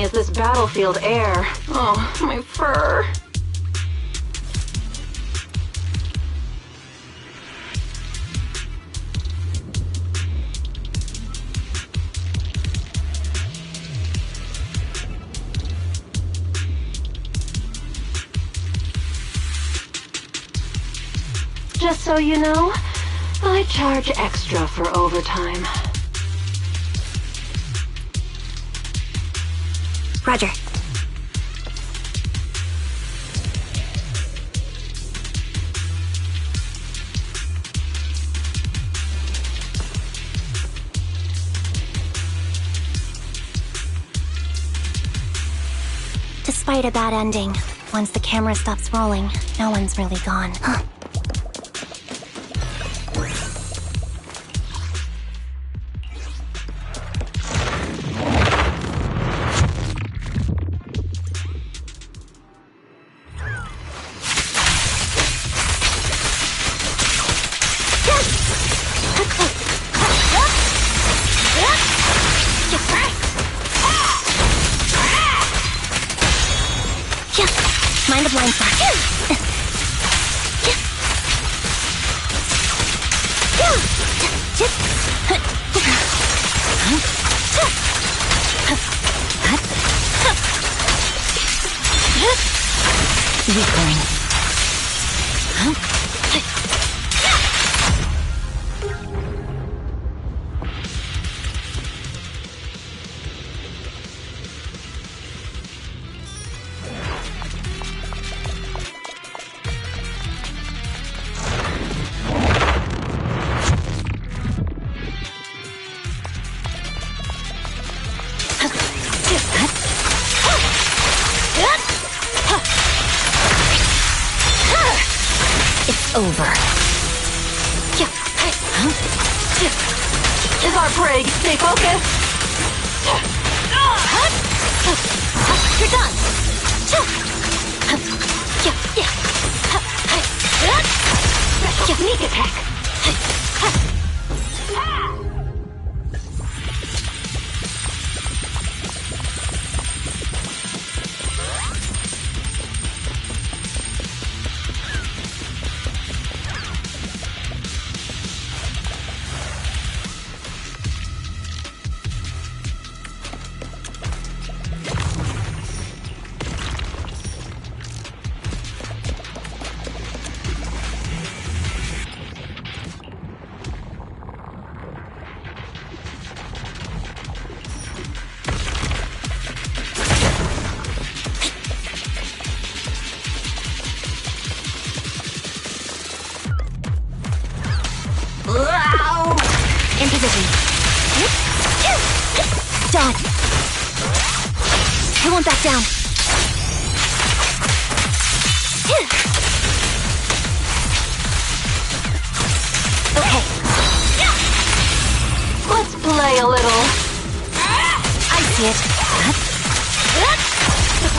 as this battlefield air. Oh, my fur. Just so you know, I charge extra for overtime. Roger. Despite a bad ending, once the camera stops rolling, no one's really gone. Mind the blind spot. Weakling. It's over. Is our prey. Stay focused. You're done. Special sneak attack. In position. Done. I won't back down. Okay. Let's play a little. I see it.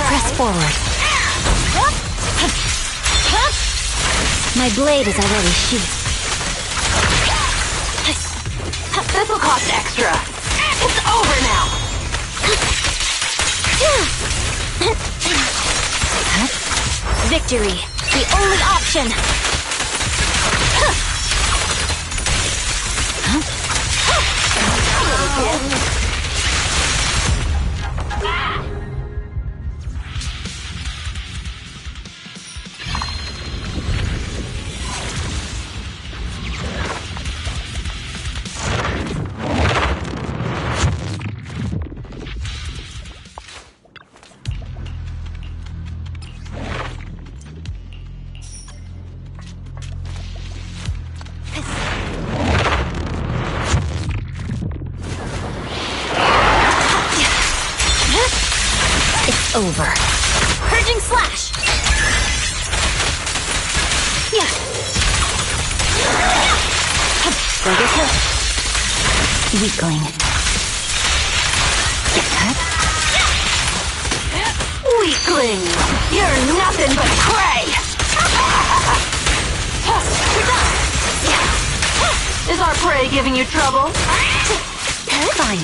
Press forward. My blade is already sheathed. This'll cost extra. It's over now. Victory, the only option. Over. Purging slash. Yeah. Go get hit. Weakling. Weakling, you're nothing but prey. Is our prey giving you trouble? Fine.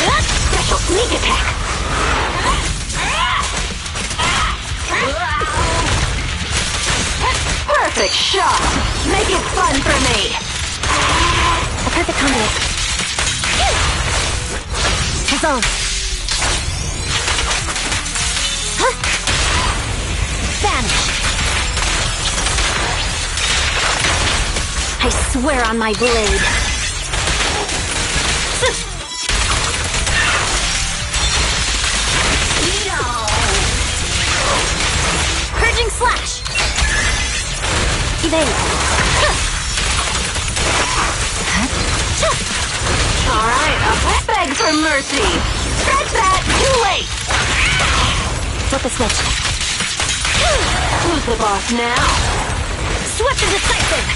Special sneak attack. Perfect shot! Make it fun for me! A perfect conduit. Dissolve. Huh? Vanish. I swear on my blade. Purging slash. Evade. Alright, a beg for mercy! Scratch that! Too late! Flip the switch. Who's the boss now? Swift and decisive.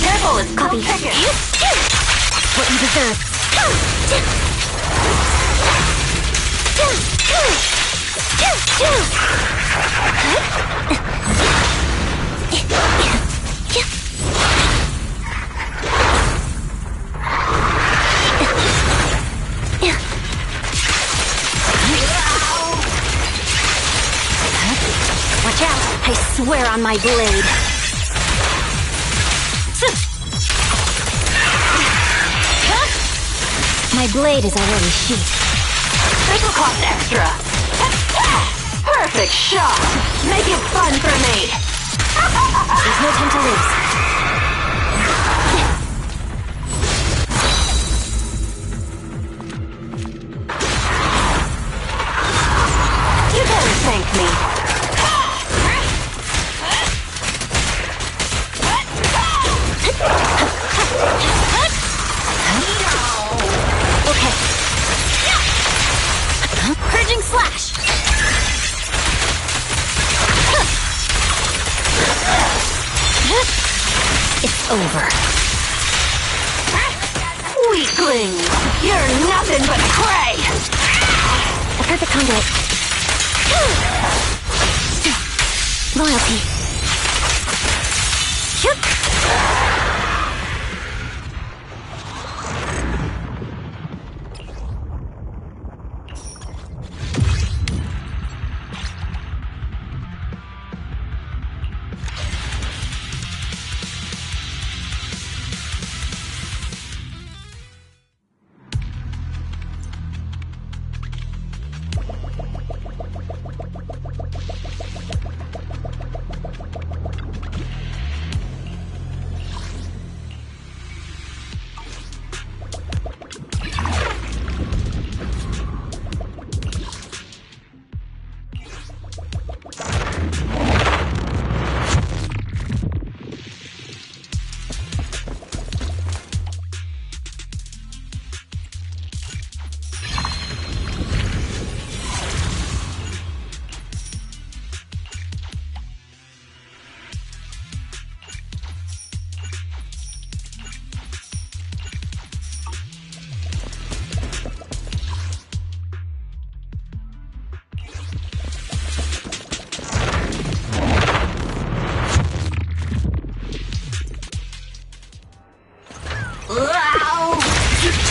Careful, it's Copy. picking. What you deserve. Watch out! I swear on my blade. My blade is already sheathed. This will cost extra. Perfect shot! Make it fun for me! There's no time to lose. You better thank me. Okay. Purging slash. It's over. Weakling! You're nothing but prey! A perfect conduit. Loyalty.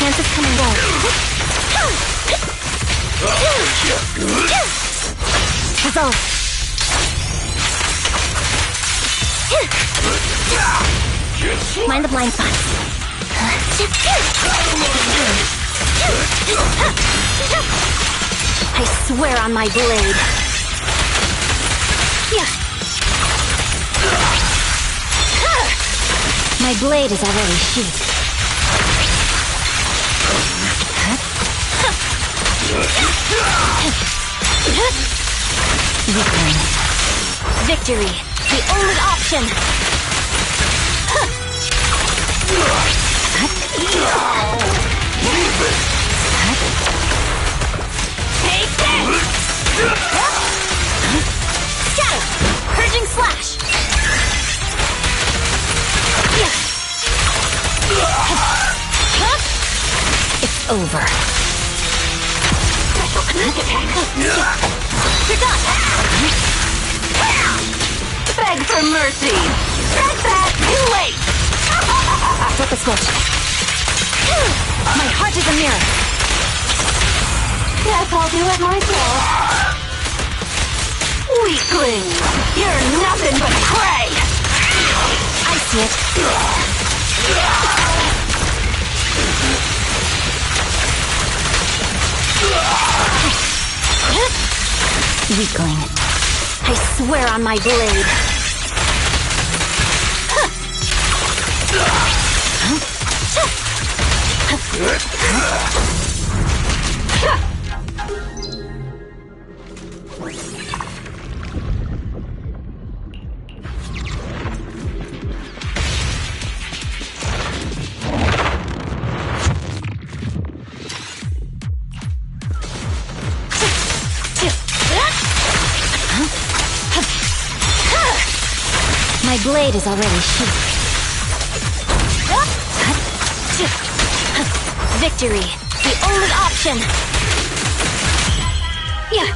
Chances come and go. Dissolve. Mind the blind spots. I swear on my blade. My blade is already sheathed. Victory, the only option. Take this! Scatter! Purging slash! It's over. You're done! Beg for mercy! Scratch that! Too late! flip the switch. My heart is a mirror. Guess I'll do it myself. Weakling! You're nothing but prey! I see it. Weakling. I swear on my blade. My blade is already sheathed. Victory, the only option. Yeah.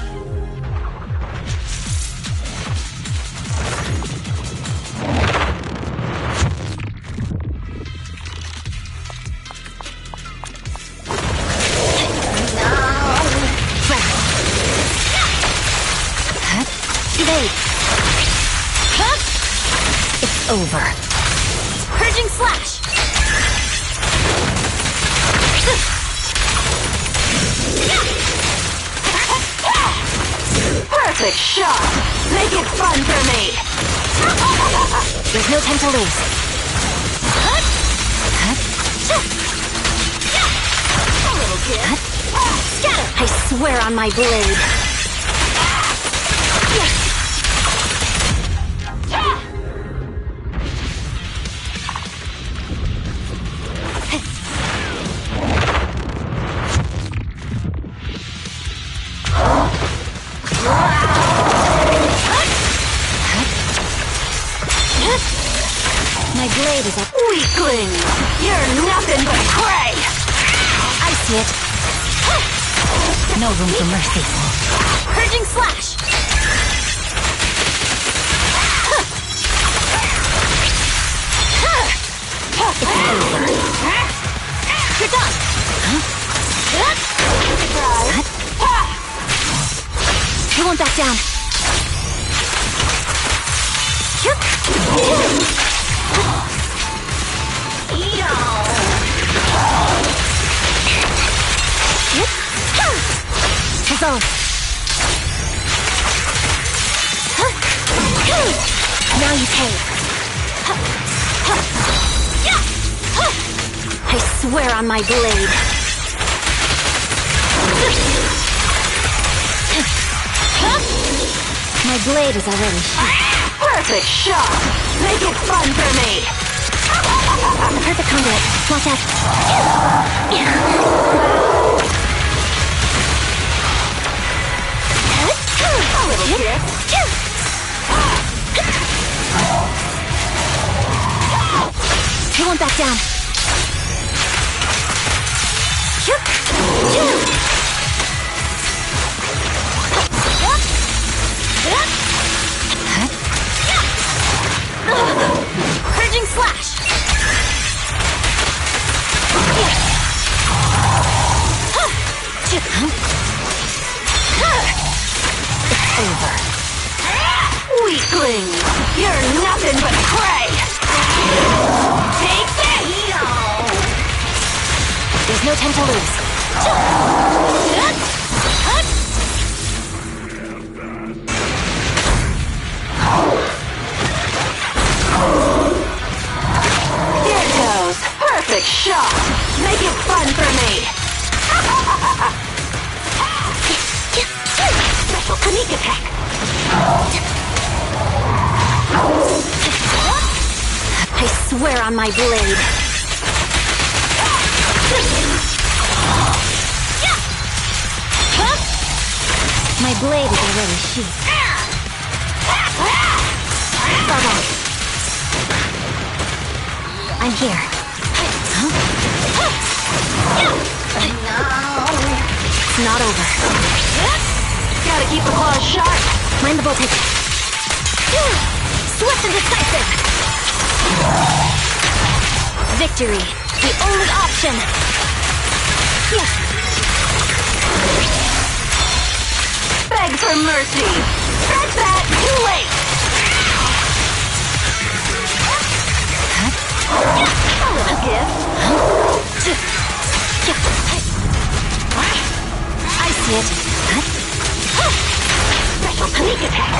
Evade. It's over. Purging slash. Perfect shot! Make it fun for me! There's no time to lose. A little kid. Scatter! I swear on my blade. My blade is up. Weakling! You're nothing but prey! I see it. No room for mercy. Purging slash. It's over. You're done. I won't back down. Dissolve. Now you pay. I swear on my blade. My blade is already sheathed. Perfect shot! Make it fun for me! The perfect conduit. Watch out. A little kid. I won't back down. Purging slash. It's over. Weakling! You're nothing but prey! Take this! There's no time to lose. Here it goes! Perfect shot! Make it fun for me! Special sneak attack! I swear on my blade. My blade is already sheathed. I'm here. It's not over. Gotta keep the claws sharp! Mind the voltage. Swift and decisive. Victory, the only option! Yeah. Begs for mercy! Scratch that! Too late! A little gift. I see it. Special sneak attack!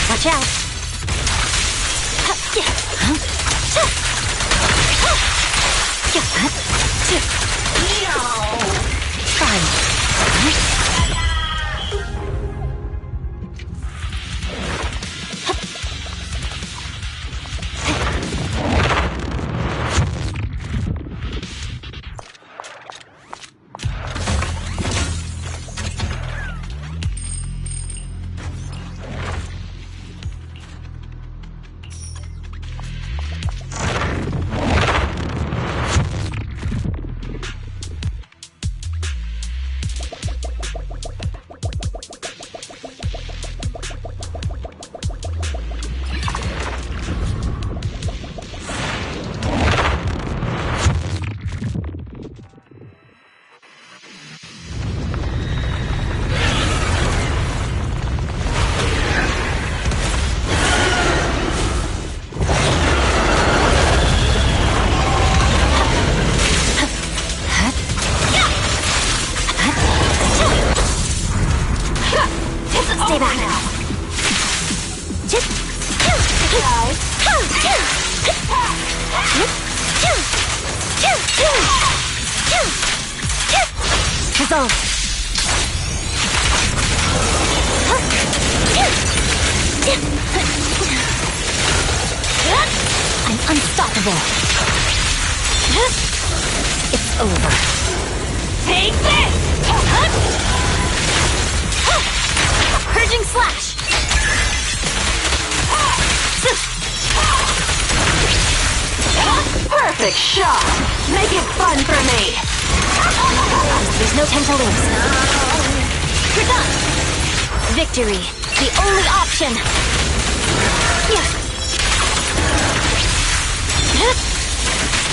Watch out. Fine. Stay back. Resolve. I'm unstoppable. It's over. Take this! Purging slash! Perfect shot! Make it fun for me! There's no time to lose. You're done! Victory, the only option!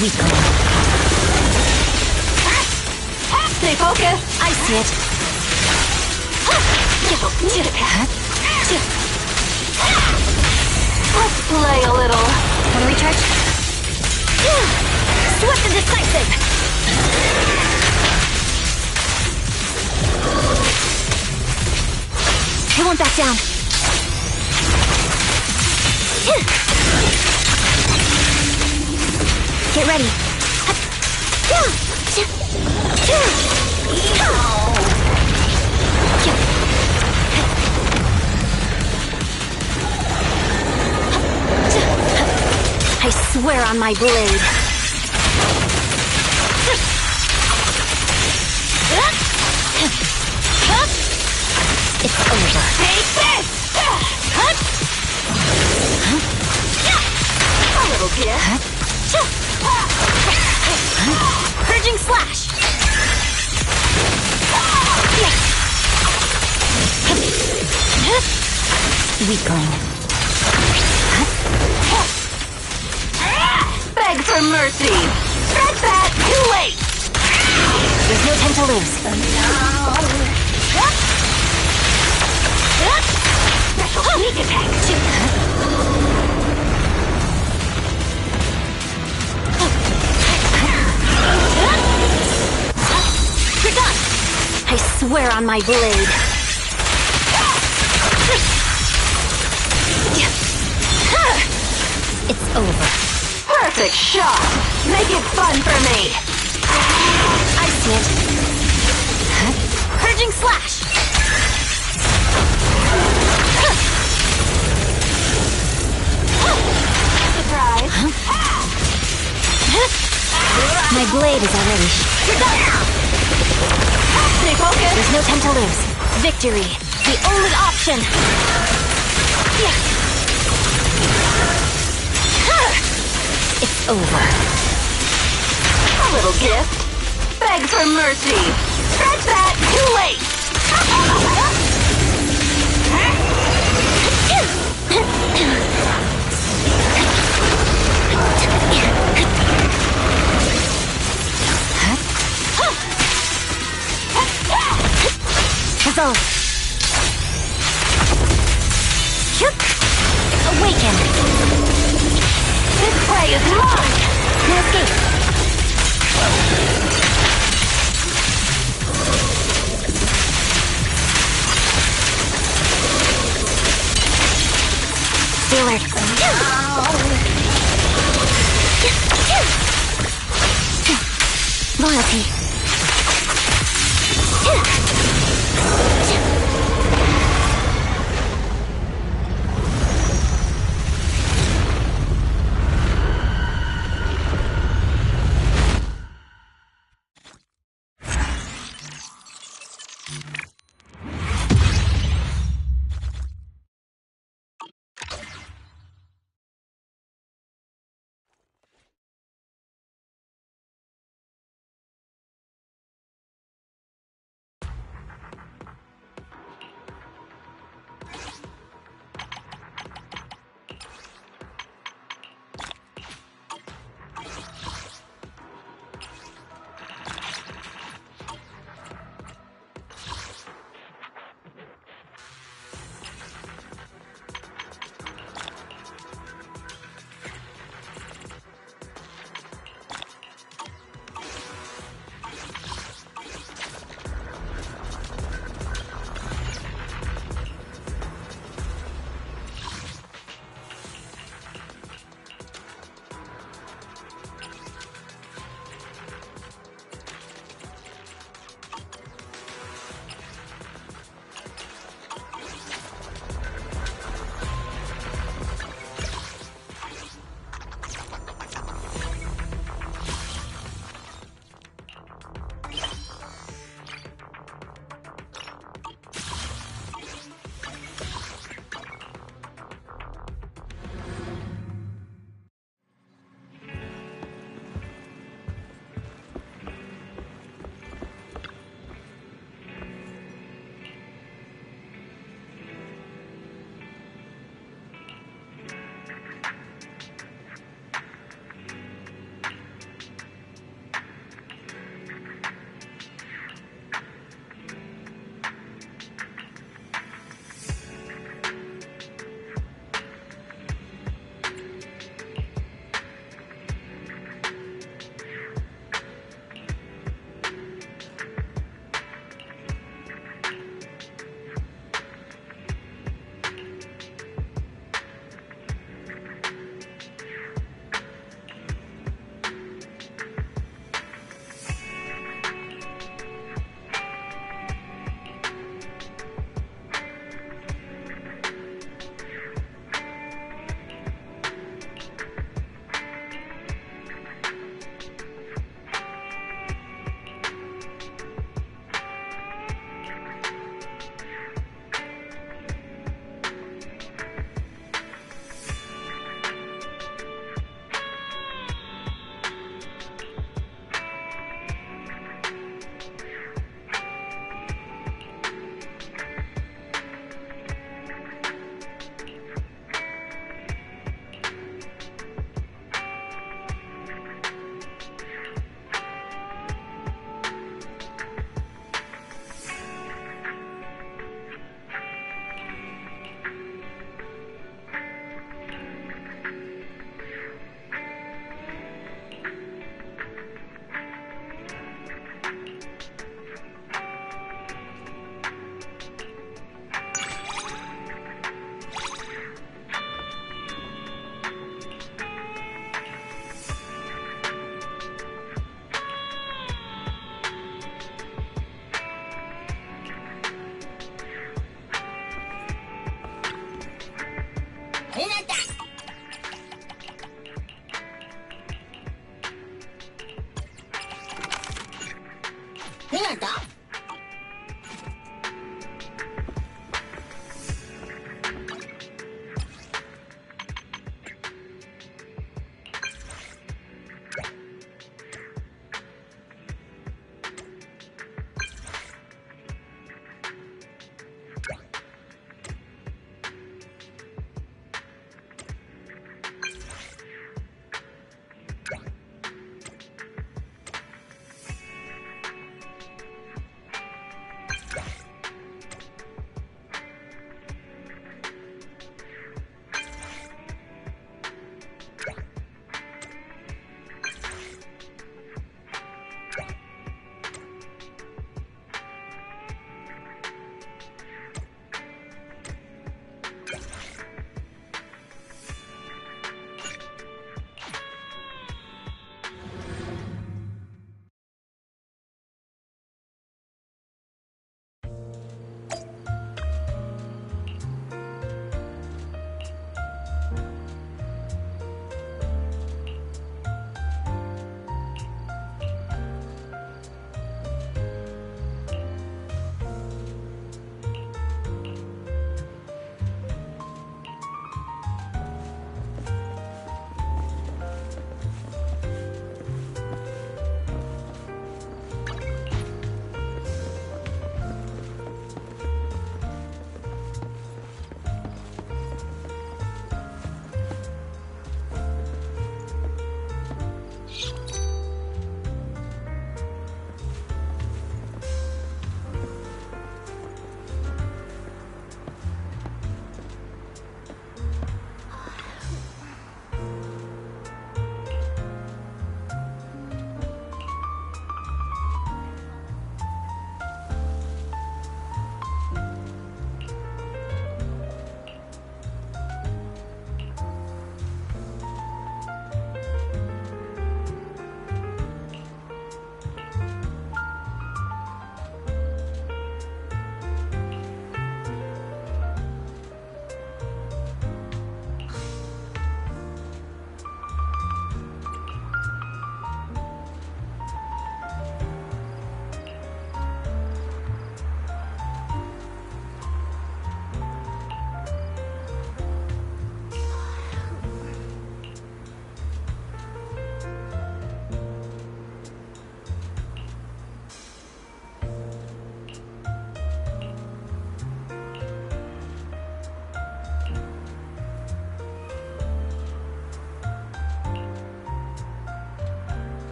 Weakling. Stay focused! I see it. Let's play a little. Wanna recharge? Swift and decisive! I won't back down. Get ready. I swear on my blade. It's over. Take this! A little gift. Purging Weakling. Beg for mercy! Scratch that! Too late! There's no time to lose. Special sneak attack! You're done! I swear on my blade. It's over. Perfect shot! Make it fun for me! I see it. Purging slash! Surprise! My blade is already You're done now! Stay focused! There's no time to lose. Victory, the only option. It's over. A little gift. Beg for mercy. Scratch that. Too late. Resolve. Awaken. This prey is mine. No escape. Stay alert. Loyalty.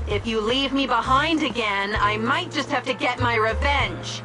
If you leave me behind again, I might just have to get my revenge.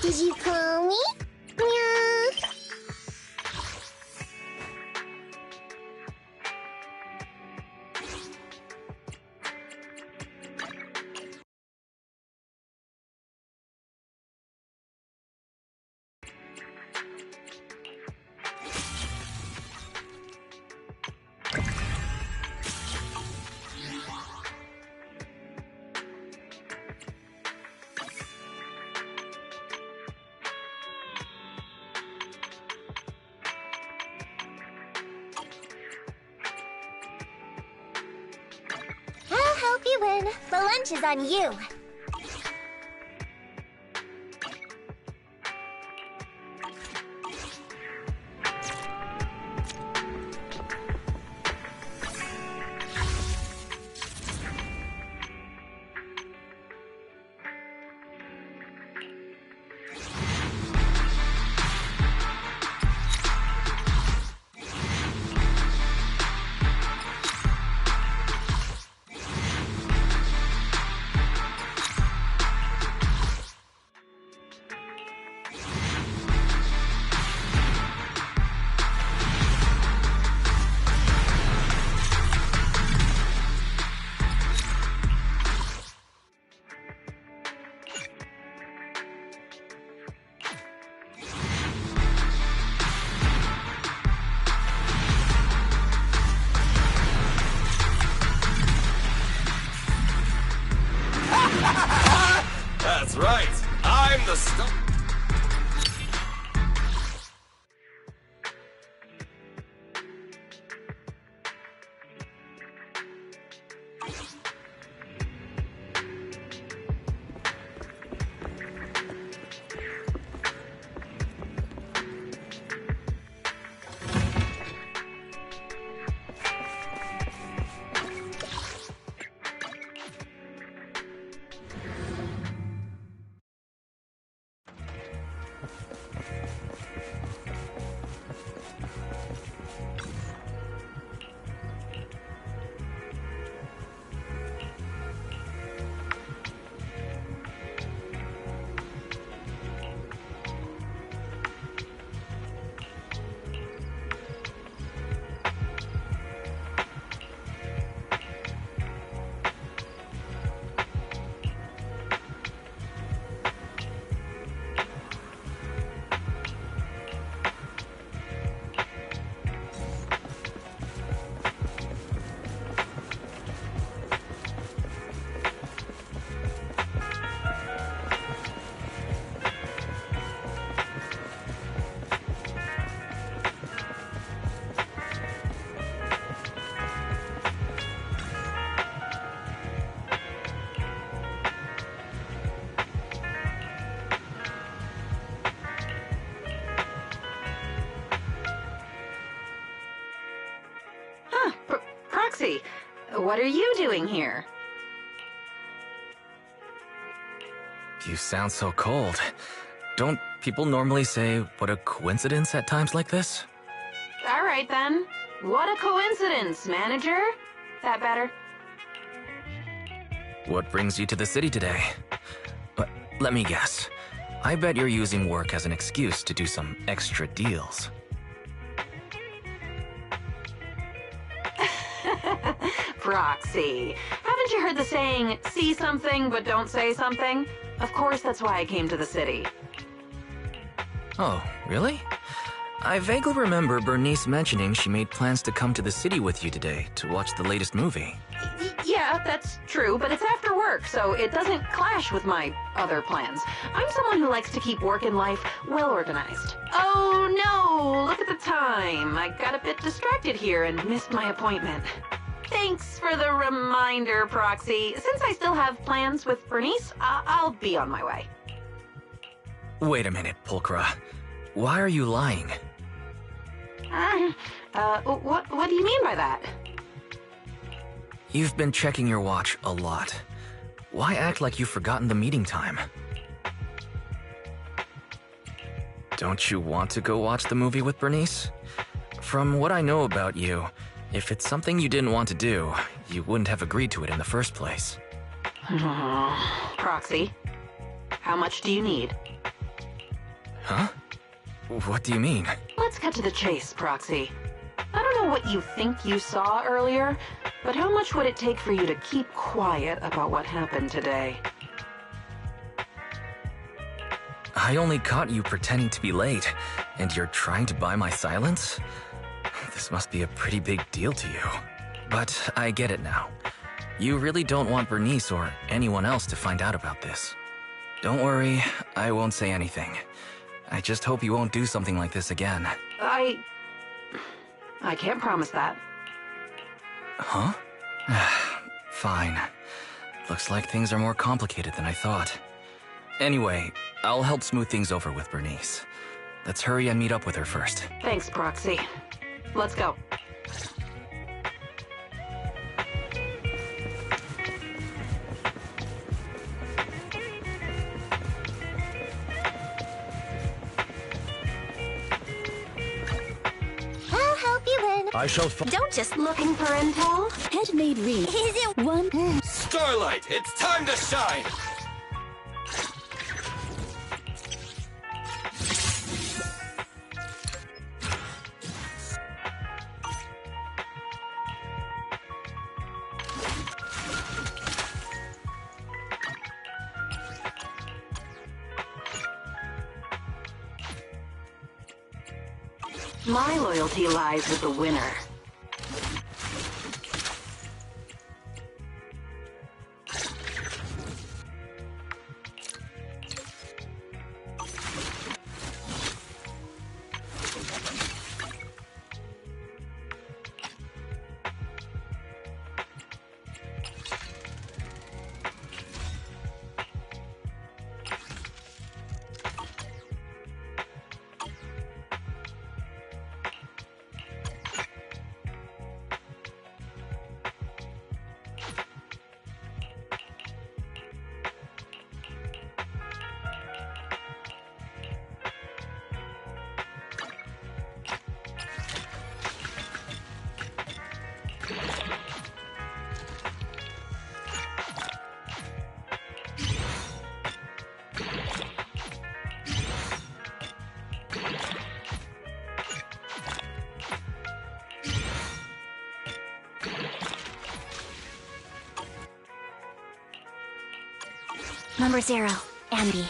Did you call me? Meow. I'll help you win. The lunch is on you. That's right. I'm the star. Proxy, what are you doing here? You sound so cold. Don't people normally say, what a coincidence at times like this? All right then. What a coincidence, manager. That better? What brings you to the city today? Let me guess. I bet you're using work as an excuse to do some extra deals. Proxy. Haven't you heard the saying, see something but don't say something? Of course, that's why I came to the city. Oh, really? I vaguely remember Bernice mentioning she made plans to come to the city with you today to watch the latest movie. Yeah, that's true, but it's after work, so it doesn't clash with my other plans. I'm someone who likes to keep work and life well organized. Oh no, look at the time. I got a bit distracted here and missed my appointment. Thanks for the reminder, Proxy. Since I still have plans with Bernice, I'll be on my way. Wait a minute, Pulchra. Why are you lying? What do you mean by that? You've been checking your watch a lot. Why act like you've forgotten the meeting time? Don't you want to go watch the movie with Bernice? From what I know about you, if it's something you didn't want to do, you wouldn't have agreed to it in the first place. Proxy, how much do you need? Huh? What do you mean? Let's cut to the chase, Proxy. I don't know what you think you saw earlier, but how much would it take for you to keep quiet about what happened today? I only caught you pretending to be late, and you're trying to buy my silence? This must be a pretty big deal to you. But I get it now. You really don't want Bernice or anyone else to find out about this. Don't worry, I won't say anything. I just hope you won't do something like this again. I can't promise that. Huh? Fine. Looks like things are more complicated than I thought. Anyway, I'll help smooth things over with Bernice. Let's hurry and meet up with her first. Thanks, Proxy. Let's go. I'll help you in. I shall Don't just Looking for intel? handmade ring. Is it one? Starlight, it's time to shine! My loyalty lies with the winner. Number 0, Ambi.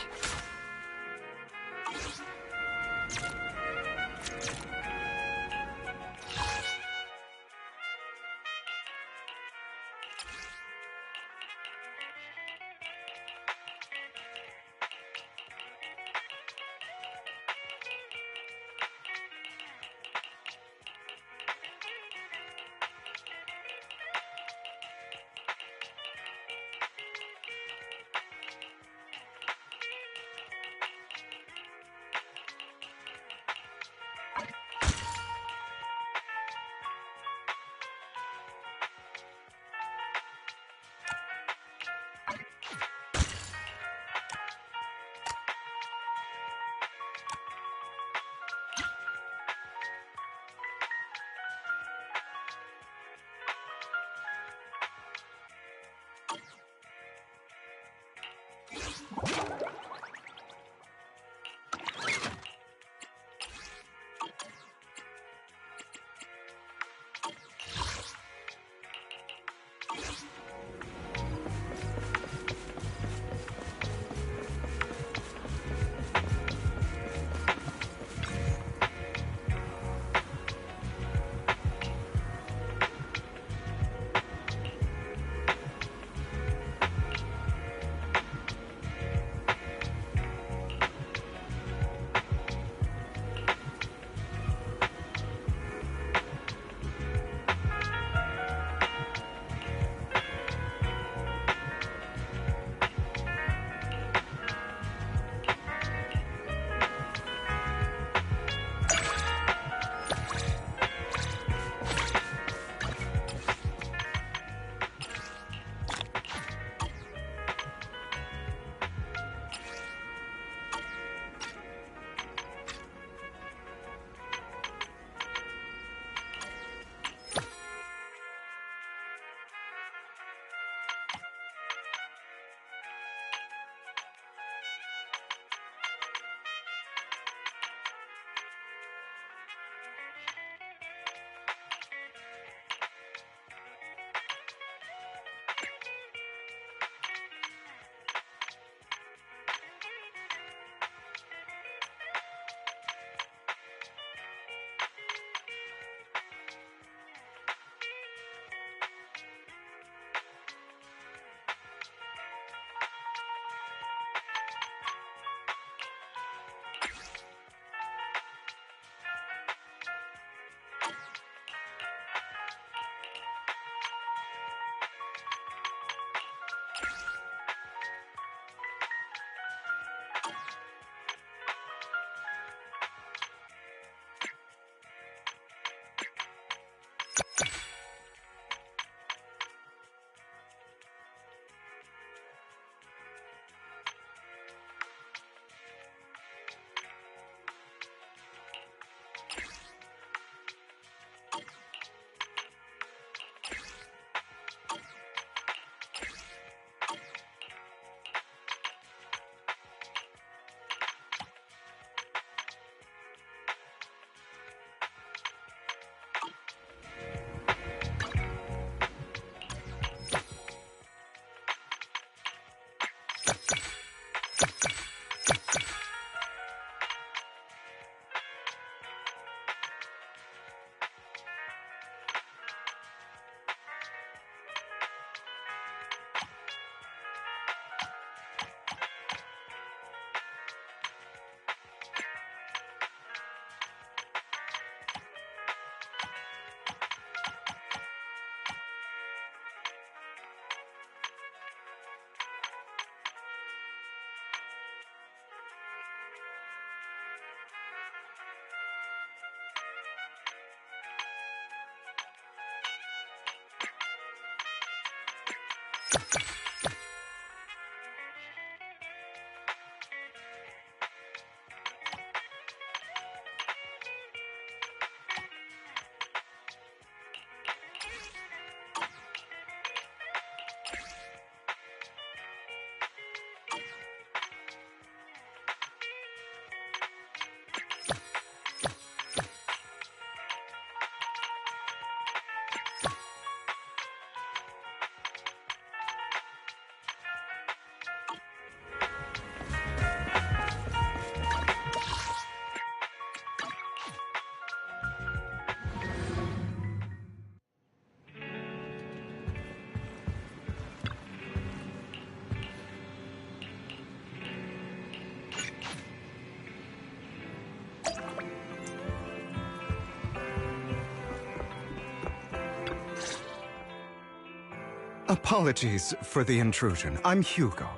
Apologies for the intrusion. I'm Hugo.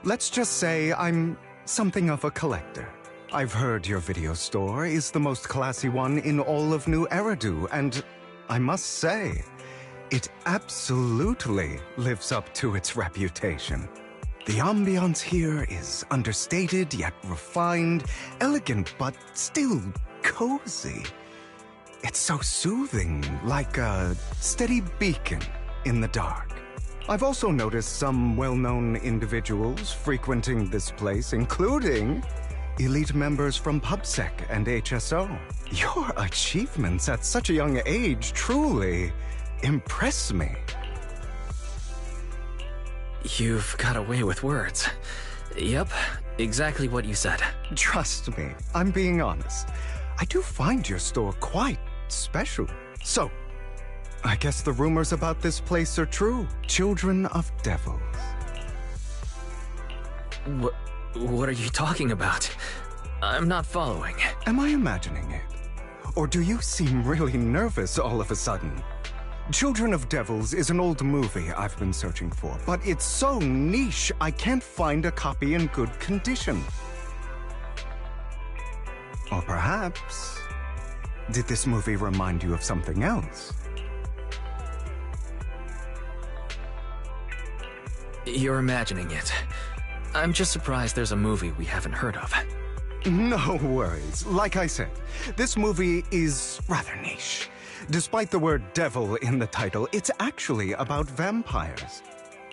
Let's just say I'm something of a collector. I've heard your video store is the most classy one in all of New Eridu, and I must say, it absolutely lives up to its reputation. The ambiance here is understated yet refined, elegant but still cozy. It's so soothing, like a steady beacon in the dark. I've also noticed some well-known individuals frequenting this place, including elite members from PubSec and HSO. Your achievements at such a young age truly impress me. You've got away with words. Yep, exactly what you said. Trust me, I'm being honest. I do find your store quite special. So, I guess the rumors about this place are true. Children of devils. What are you talking about? I'm not following. Am I imagining it? Or do you seem really nervous all of a sudden? Children of Devils is an old movie I've been searching for, but it's so niche I can't find a copy in good condition. Or perhaps, did this movie remind you of something else? You're imagining it. I'm just surprised there's a movie we haven't heard of. No worries. Like I said, this movie is rather niche. Despite the word devil in the title, it's actually about vampires.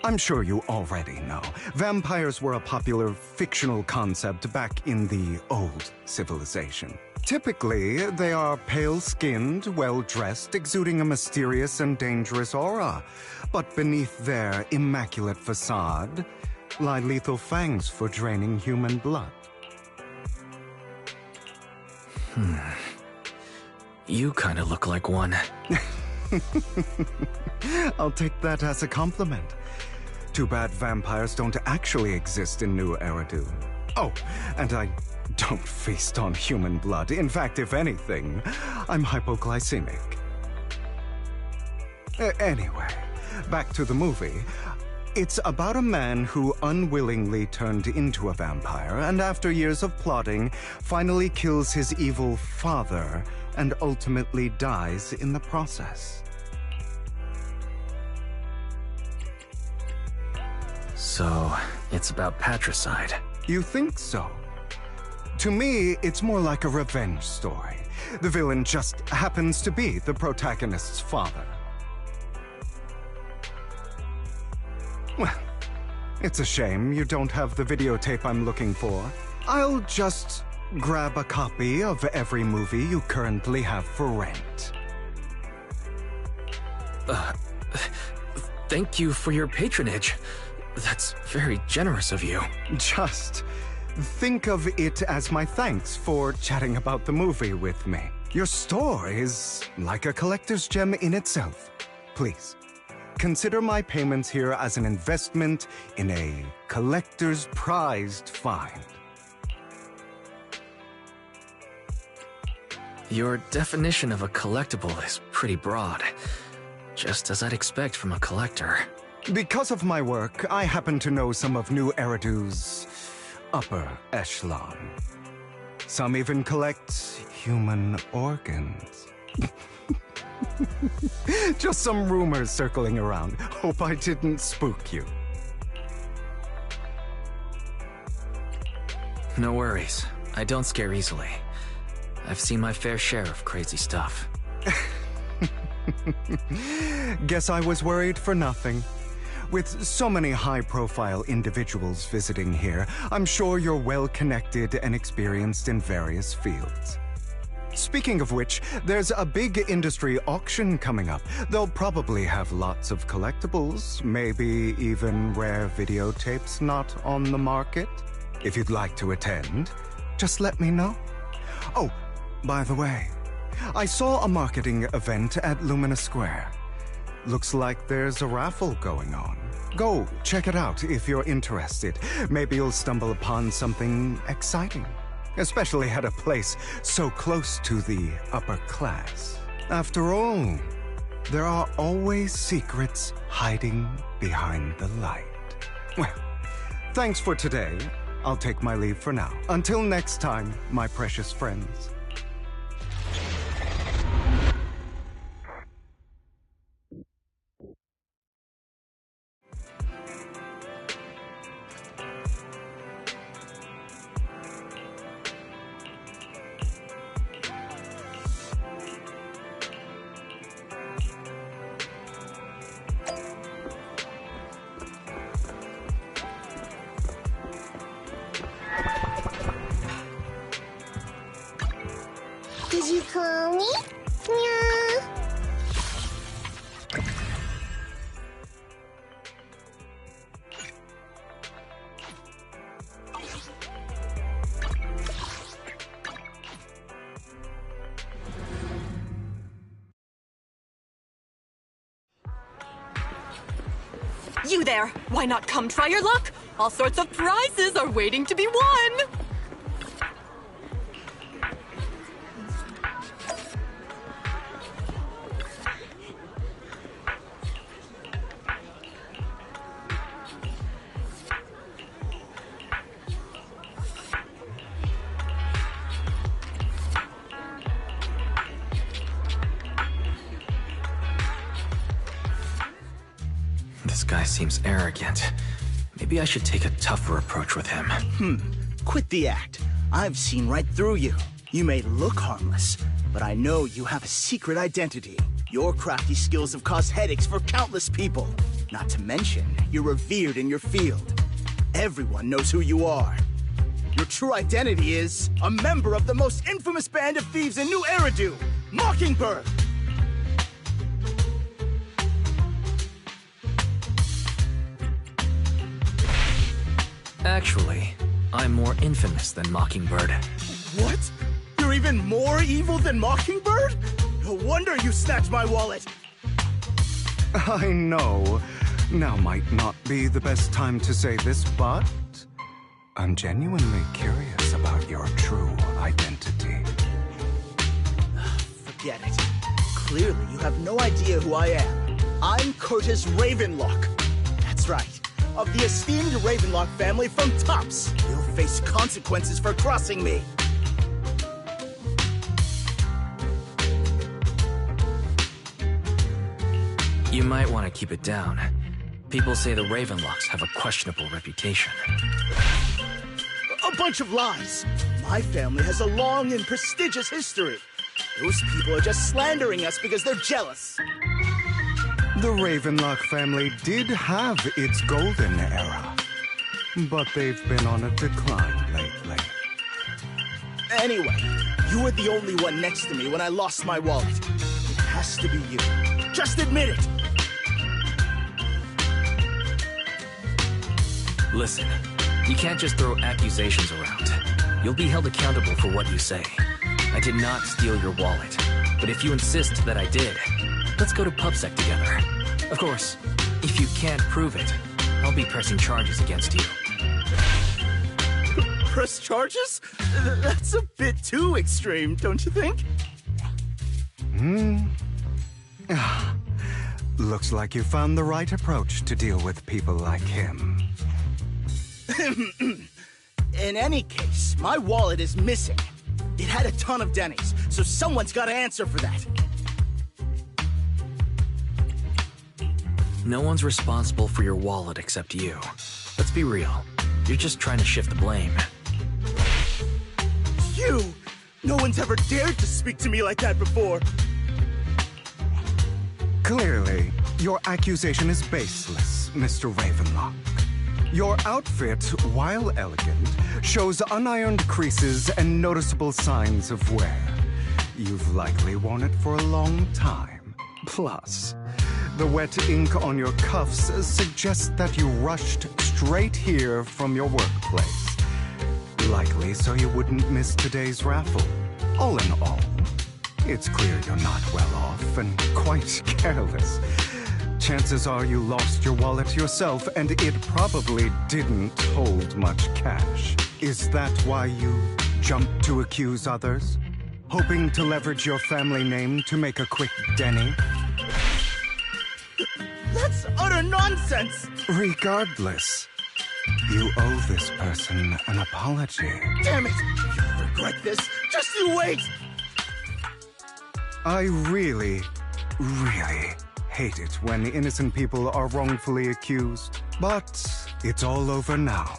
I'm sure you already know. Vampires were a popular fictional concept back in the old civilization. Typically, they are pale-skinned, well-dressed, exuding a mysterious and dangerous aura. But beneath their immaculate facade lie lethal fangs for draining human blood. You kind of look like one. I'll take that as a compliment. Too bad vampires don't actually exist in New Eridu. Oh, and I don't feast on human blood. In fact, if anything, I'm hypoglycemic. Anyway, back to the movie. It's about a man who unwillingly turned into a vampire, and after years of plotting, finally kills his evil father and ultimately dies in the process. So, it's about patricide. You think so? To me, it's more like a revenge story. The villain just happens to be the protagonist's father. Well, it's a shame you don't have the videotape I'm looking for. I'll just grab a copy of every movie you currently have for rent. Thank you for your patronage. That's very generous of you. Just think of it as my thanks for chatting about the movie with me. Your store is like a collector's gem in itself. Please, consider my payments here as an investment in a collector's prized find. Your definition of a collectible is pretty broad, just as I'd expect from a collector. Because of my work, I happen to know some of New Eridu's upper echelon. Some even collect human organs. Just some rumors circling around. Hope I didn't spook you. No worries. I don't scare easily. I've seen my fair share of crazy stuff. Guess I was worried for nothing. With so many high-profile individuals visiting here, I'm sure you're well-connected and experienced in various fields. Speaking of which, there's a big industry auction coming up. They'll probably have lots of collectibles, maybe even rare videotapes not on the market. If you'd like to attend, just let me know. Oh, by the way, I saw a marketing event at Lumina Square. Looks like there's a raffle going on. Go check it out if you're interested. Maybe you'll stumble upon something exciting. Especially at a place so close to the upper class. After all, there are always secrets hiding behind the light. Well, thanks for today. I'll take my leave for now. Until next time, my precious friends. Did you call me? Meow. You there! Why not come try your luck? All sorts of prizes are waiting to be won! This guy seems arrogant. Maybe I should take a tougher approach with him. Quit the act. I've seen right through you. You may look harmless, but I know you have a secret identity. Your crafty skills have caused headaches for countless people. Not to mention, you're revered in your field. Everyone knows who you are. Your true identity is a member of the most infamous band of thieves in New Eridu, Mockingbird! Actually, I'm more infamous than Mockingbird. What? You're even more evil than Mockingbird? No wonder you snatched my wallet! I know. Now might not be the best time to say this, but I'm genuinely curious about your true identity. Forget it. Clearly, you have no idea who I am. I'm Curtis Ravenlock. That's right. Of the esteemed Ravenlock family from Tops. You'll face consequences for crossing me. You might want to keep it down. People say the Ravenlocks have a questionable reputation. A bunch of lies. My family has a long and prestigious history. Those people are just slandering us because they're jealous. The Ravenlock family did have its golden era, but they've been on a decline lately. Anyway, you were the only one next to me when I lost my wallet. It has to be you. Just admit it! Listen, you can't just throw accusations around. You'll be held accountable for what you say. I did not steal your wallet, but if you insist that I did, let's go to PubSec together. Of course, if you can't prove it, I'll be pressing charges against you. Press charges? That's a bit too extreme, don't you think? Looks like you found the right approach to deal with people like him. In any case, my wallet is missing. It had a ton of Denny's, so someone's got to answer for that. No one's responsible for your wallet except you. Let's be real. You're just trying to shift the blame. You! No one's ever dared to speak to me like that before. Clearly, your accusation is baseless, Mr. Ravenlock. Your outfit, while elegant, shows unironed creases and noticeable signs of wear. You've likely worn it for a long time. Plus, the wet ink on your cuffs suggests that you rushed straight here from your workplace. Likely so you wouldn't miss today's raffle. All in all, it's clear you're not well off and quite careless. Chances are you lost your wallet yourself, and it probably didn't hold much cash. Is that why you jumped to accuse others? Hoping to leverage your family name to make a quick Denny? That's utter nonsense! Regardless, you owe this person an apology. Damn it! You'll regret this. Just you wait! I really hate it when innocent people are wrongfully accused. But it's all over now.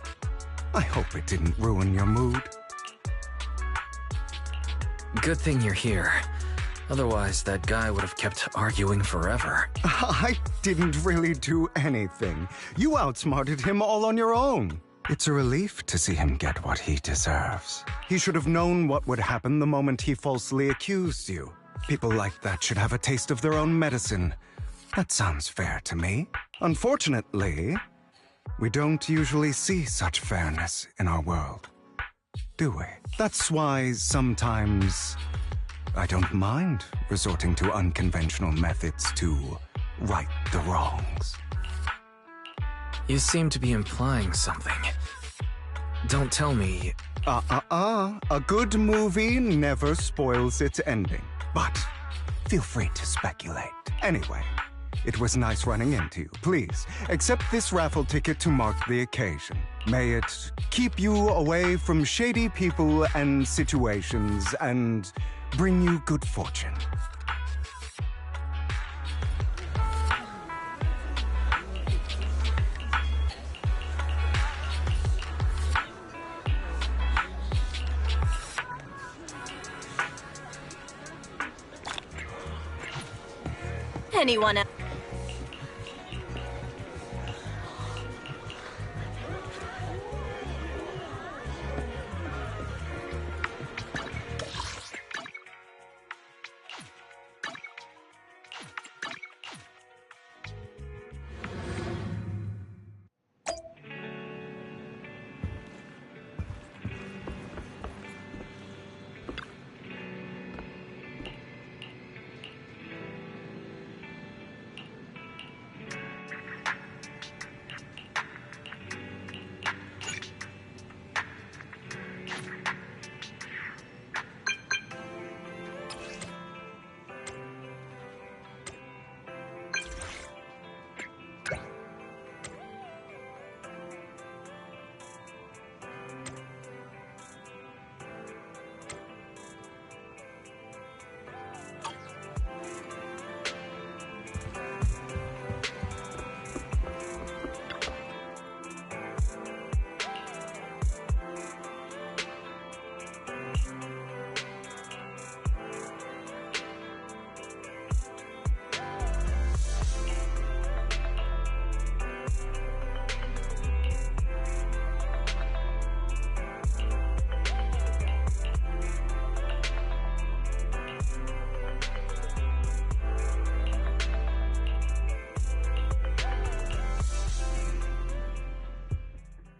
I hope it didn't ruin your mood. Good thing you're here. Otherwise, that guy would have kept arguing forever. I didn't really do anything. You outsmarted him all on your own. It's a relief to see him get what he deserves. He should have known what would happen the moment he falsely accused you. People like that should have a taste of their own medicine. That sounds fair to me. Unfortunately, we don't usually see such fairness in our world, do we? That's why sometimes I don't mind resorting to unconventional methods to right the wrongs. You seem to be implying something. Don't tell me... A good movie never spoils its ending. But feel free to speculate. Anyway, it was nice running into you. Please, accept this raffle ticket to mark the occasion. May it keep you away from shady people and situations and bring you good fortune. Anyone else?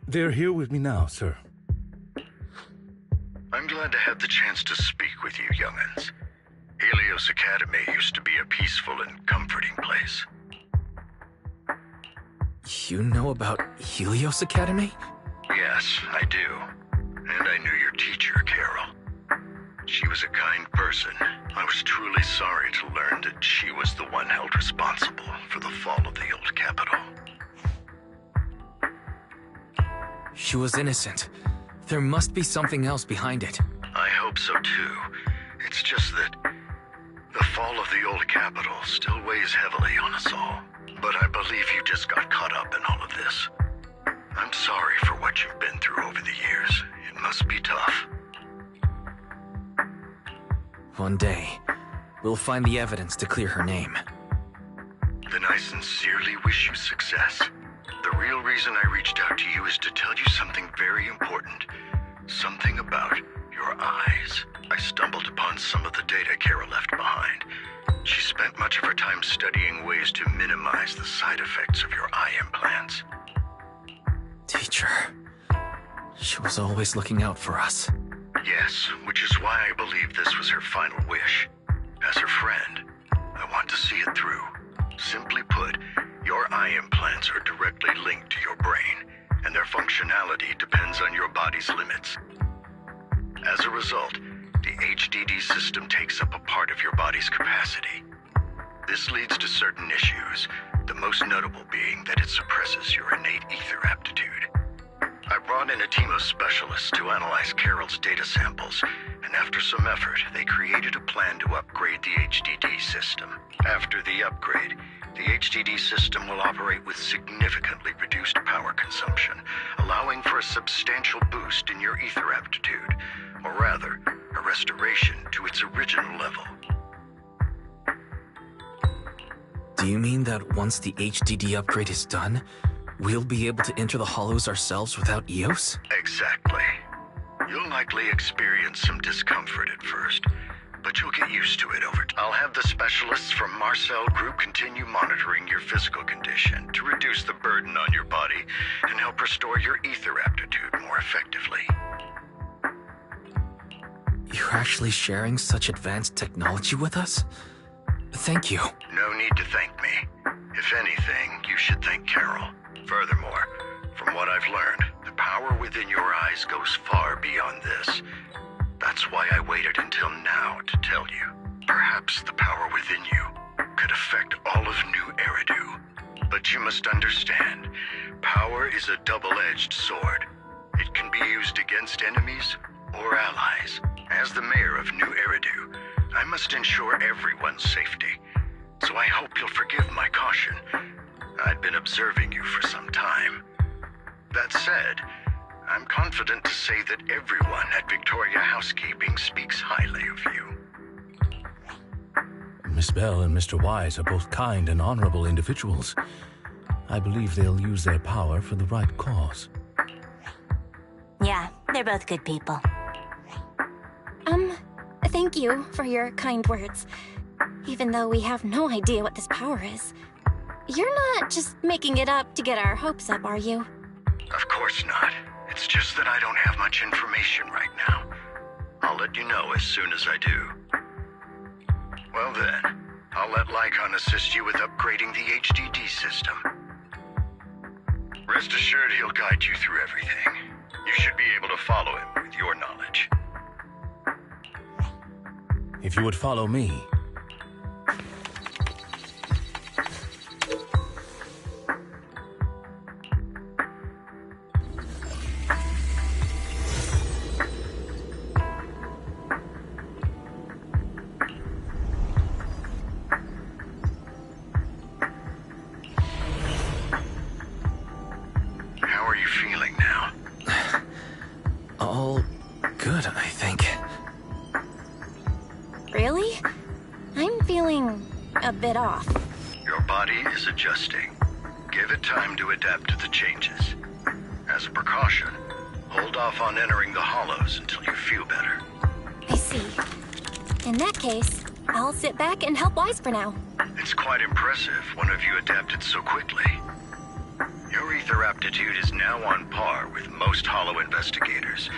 They're here with me now, sir. I'm glad to have the chance to speak with you, young'uns. Helios Academy used to be a peaceful and comforting place. You know about Helios Academy? Yes, I do. And I knew your teacher, Carol. She was a kind person. I was truly sorry to learn that she was the one held responsible for the fall of the old capital. She was innocent. There must be something else behind it. I hope so too. It's just that the fall of the old capital still weighs heavily on us all. but I believe you just got caught up in all of this. I'm sorry for what you've been through over the years. It must be tough. One day, we'll find the evidence to clear her name. Then I sincerely wish you success. The real reason I reached out to you is to tell you something very important. Something about your eyes. I stumbled upon some of the data Kara left behind. She spent much of her time studying ways to minimize the side effects of your eye implants. Teacher. She was always looking out for us. Yes, which is why I believe this was her final wish. As her friend, I want to see it through. Simply put, your eye implants are directly linked to your brain, and their functionality depends on your body's limits. As a result, the HDD system takes up a part of your body's capacity. This leads to certain issues, the most notable being that it suppresses your innate ether aptitude. I brought in a team of specialists to analyze Carol's data samples, and after some effort, they created a plan to upgrade the HDD system. After the upgrade, the HDD system will operate with significantly reduced power consumption, allowing for a substantial boost in your ether aptitude, or rather, a restoration to its original level. Do you mean that once the HDD upgrade is done, we'll be able to enter the hollows ourselves without EOS? Exactly. You'll likely experience some discomfort at first, but you'll get used to it over time. I'll have the specialists from Marcel Group continue monitoring your physical condition to reduce the burden on your body and help restore your ether aptitude more effectively. You're actually sharing such advanced technology with us? Thank you. No need to thank me. If anything, you should thank Carol. Furthermore, from what I've learned, the power within your eyes goes far beyond this. That's why I waited until now to tell you. Perhaps the power within you could affect all of New Eridu. But you must understand, power is a double-edged sword. It can be used against enemies or allies. As the mayor of New Eridu, I must ensure everyone's safety. So I hope you'll forgive my caution. I'd been observing you for some time. That said, I'm confident to say that everyone at Victoria Housekeeping speaks highly of you. Miss Bell and Mr. Wise are both kind and honorable individuals. I believe they'll use their power for the right cause. Yeah, they're both good people. Thank you for your kind words. Even though we have no idea what this power is. You're not just making it up to get our hopes up, are you? Of course not. It's just that I don't have much information right now. I'll let you know as soon as I do. Well then, I'll let Lycon assist you with upgrading the HDD system. Rest assured he'll guide you through everything. You should be able to follow him with your knowledge. If you would follow me. How are you feeling now? All good, I think. Really? I'm feeling a bit off. Your body is adjusting. Give it time to adapt to the changes. As a precaution, hold off on entering the hollows until you feel better. I see. In that case, I'll sit back and help Wise for now. It's quite impressive one of you adapted so quickly. Your ether aptitude is now on par with most hollow investigators,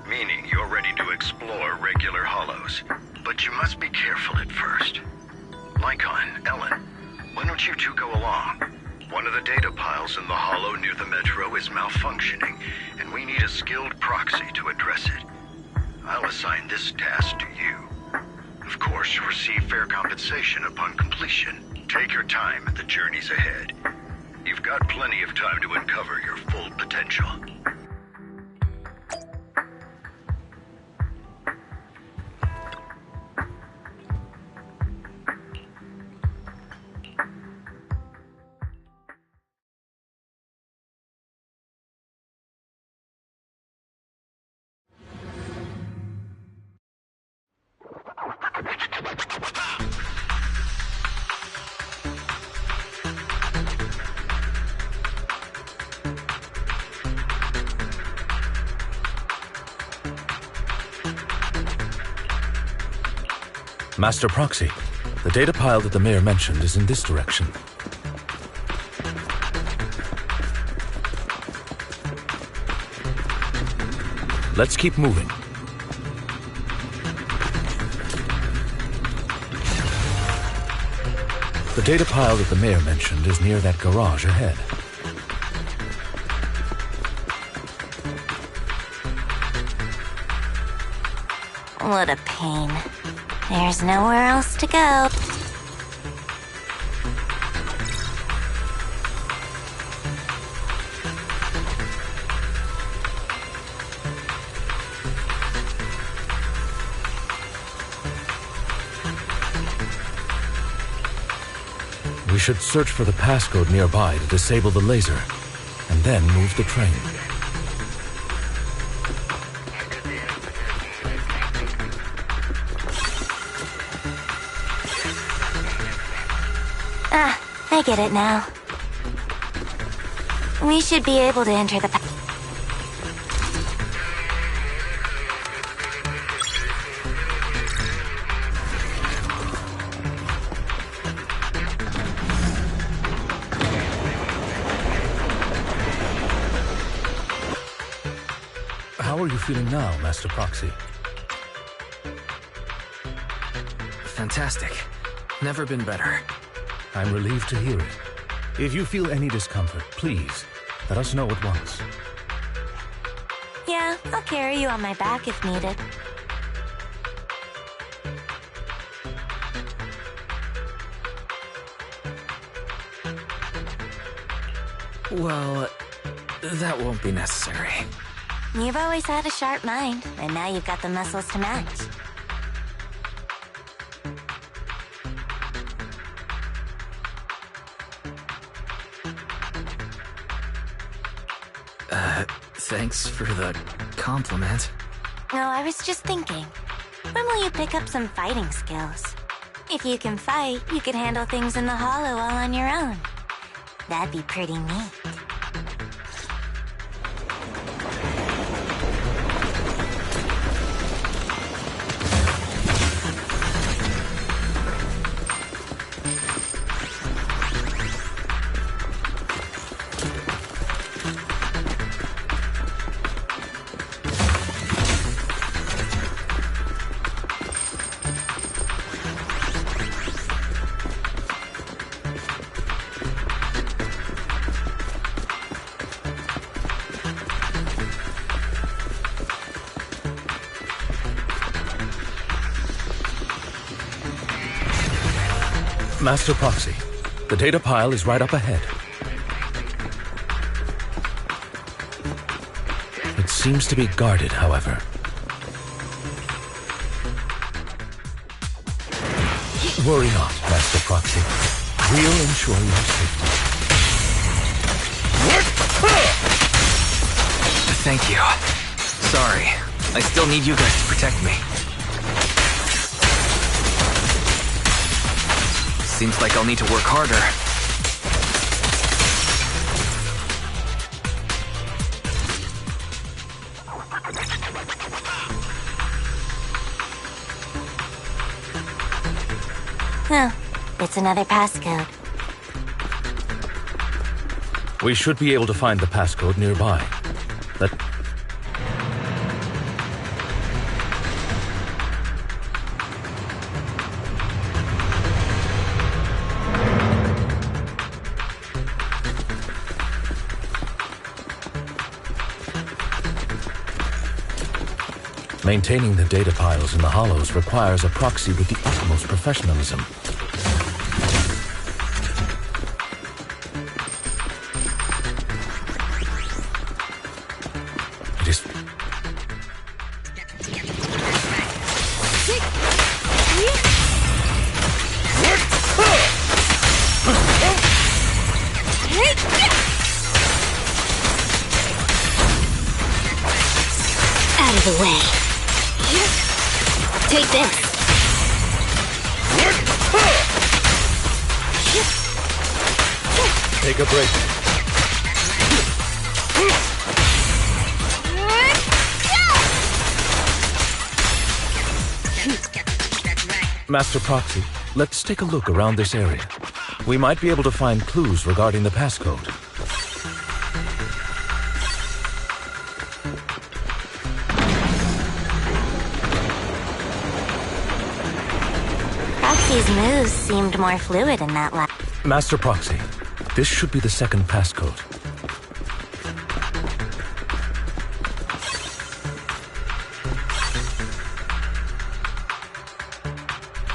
meaning you're ready to explore regular hollows. But you must be careful at first. Lycon, Ellen, why don't you two go along? One of the data piles in the hollow near the metro is malfunctioning, and we need a skilled proxy to address it. I'll assign this task to you. Of course, you'll receive fair compensation upon completion. Take your time at the journeys ahead. You've got plenty of time to uncover your full potential. Master Proxy, the data pile that the mayor mentioned is in this direction. Let's keep moving. The data pile that the mayor mentioned is near that garage ahead. What a pain. There's nowhere else to go. We should search for the passcode nearby to disable the laser, and then move the train. Ah, I get it now. We should be able to enter the How are you feeling now, Master Proxy? Fantastic. Never been better. I'm relieved to hear it. If you feel any discomfort, please, let us know at once. Yeah, I'll carry you on my back if needed. Well, that won't be necessary. You've always had a sharp mind, and now you've got the muscles to match. Thanks for the compliment. No, I was just thinking. When will you pick up some fighting skills? If you can fight, you could handle things in the hollow all on your own. That'd be pretty neat. Master Proxy, the data pile is right up ahead. It seems to be guarded, however. Worry not, Master Proxy. We'll ensure your safety. Thank you. Sorry. I still need you guys to protect me. Seems like I'll need to work harder. Oh, it's another passcode. We should be able to find the passcode nearby. Maintaining the data piles in the hollows requires a proxy with the utmost professionalism. It is... Out of the way. Take this. Take a break. Master Proxy, let's take a look around this area. We might be able to find clues regarding the passcode. Proxy's moves seemed more fluid in that lab. Master Proxy, this should be the second passcode.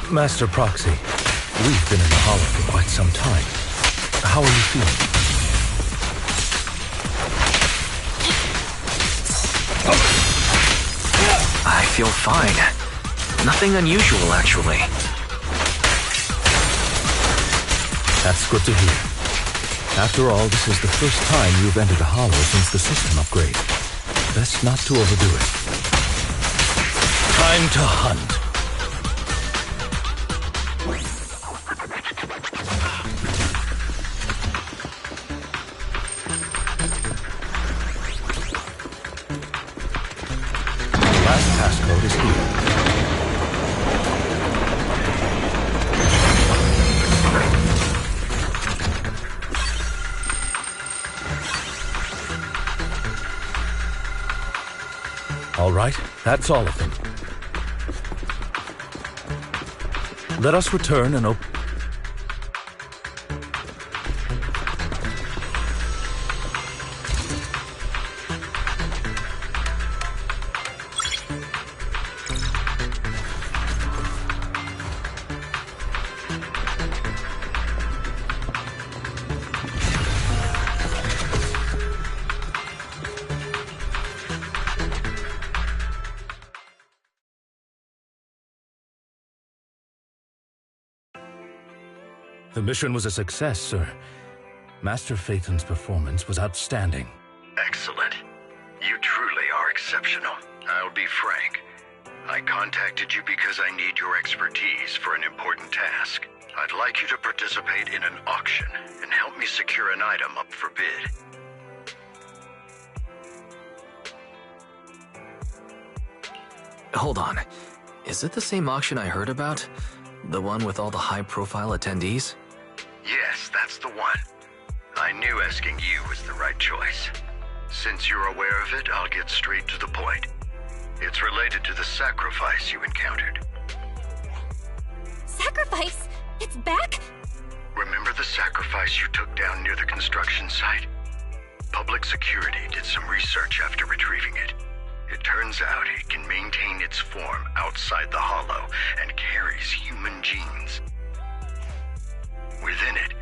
Master Proxy, we've been in the Hollow for quite some time. How are you feeling? I feel fine. Nothing unusual, actually. That's good to hear. After all, this is the first time you've entered a Hollow since the system upgrade. Best not to overdo it. Time to hunt. Passcode is here. All right, that's all of them. Let us return and open. The mission was a success, sir. Master Phaeton's performance was outstanding. Excellent. You truly are exceptional. I'll be frank. I contacted you because I need your expertise for an important task. I'd like you to participate in an auction and help me secure an item up for bid. Hold on. Is it the same auction I heard about? The one with all the high-profile attendees? Yes, that's the one. I knew asking you was the right choice. Since you're aware of it, I'll get straight to the point. It's related to the sacrifice you encountered. Sacrifice? It's back? Remember the sacrifice you took down near the construction site? Public security did some research after retrieving it. It turns out it can maintain its form outside the Hollow and carries human genes. Within it,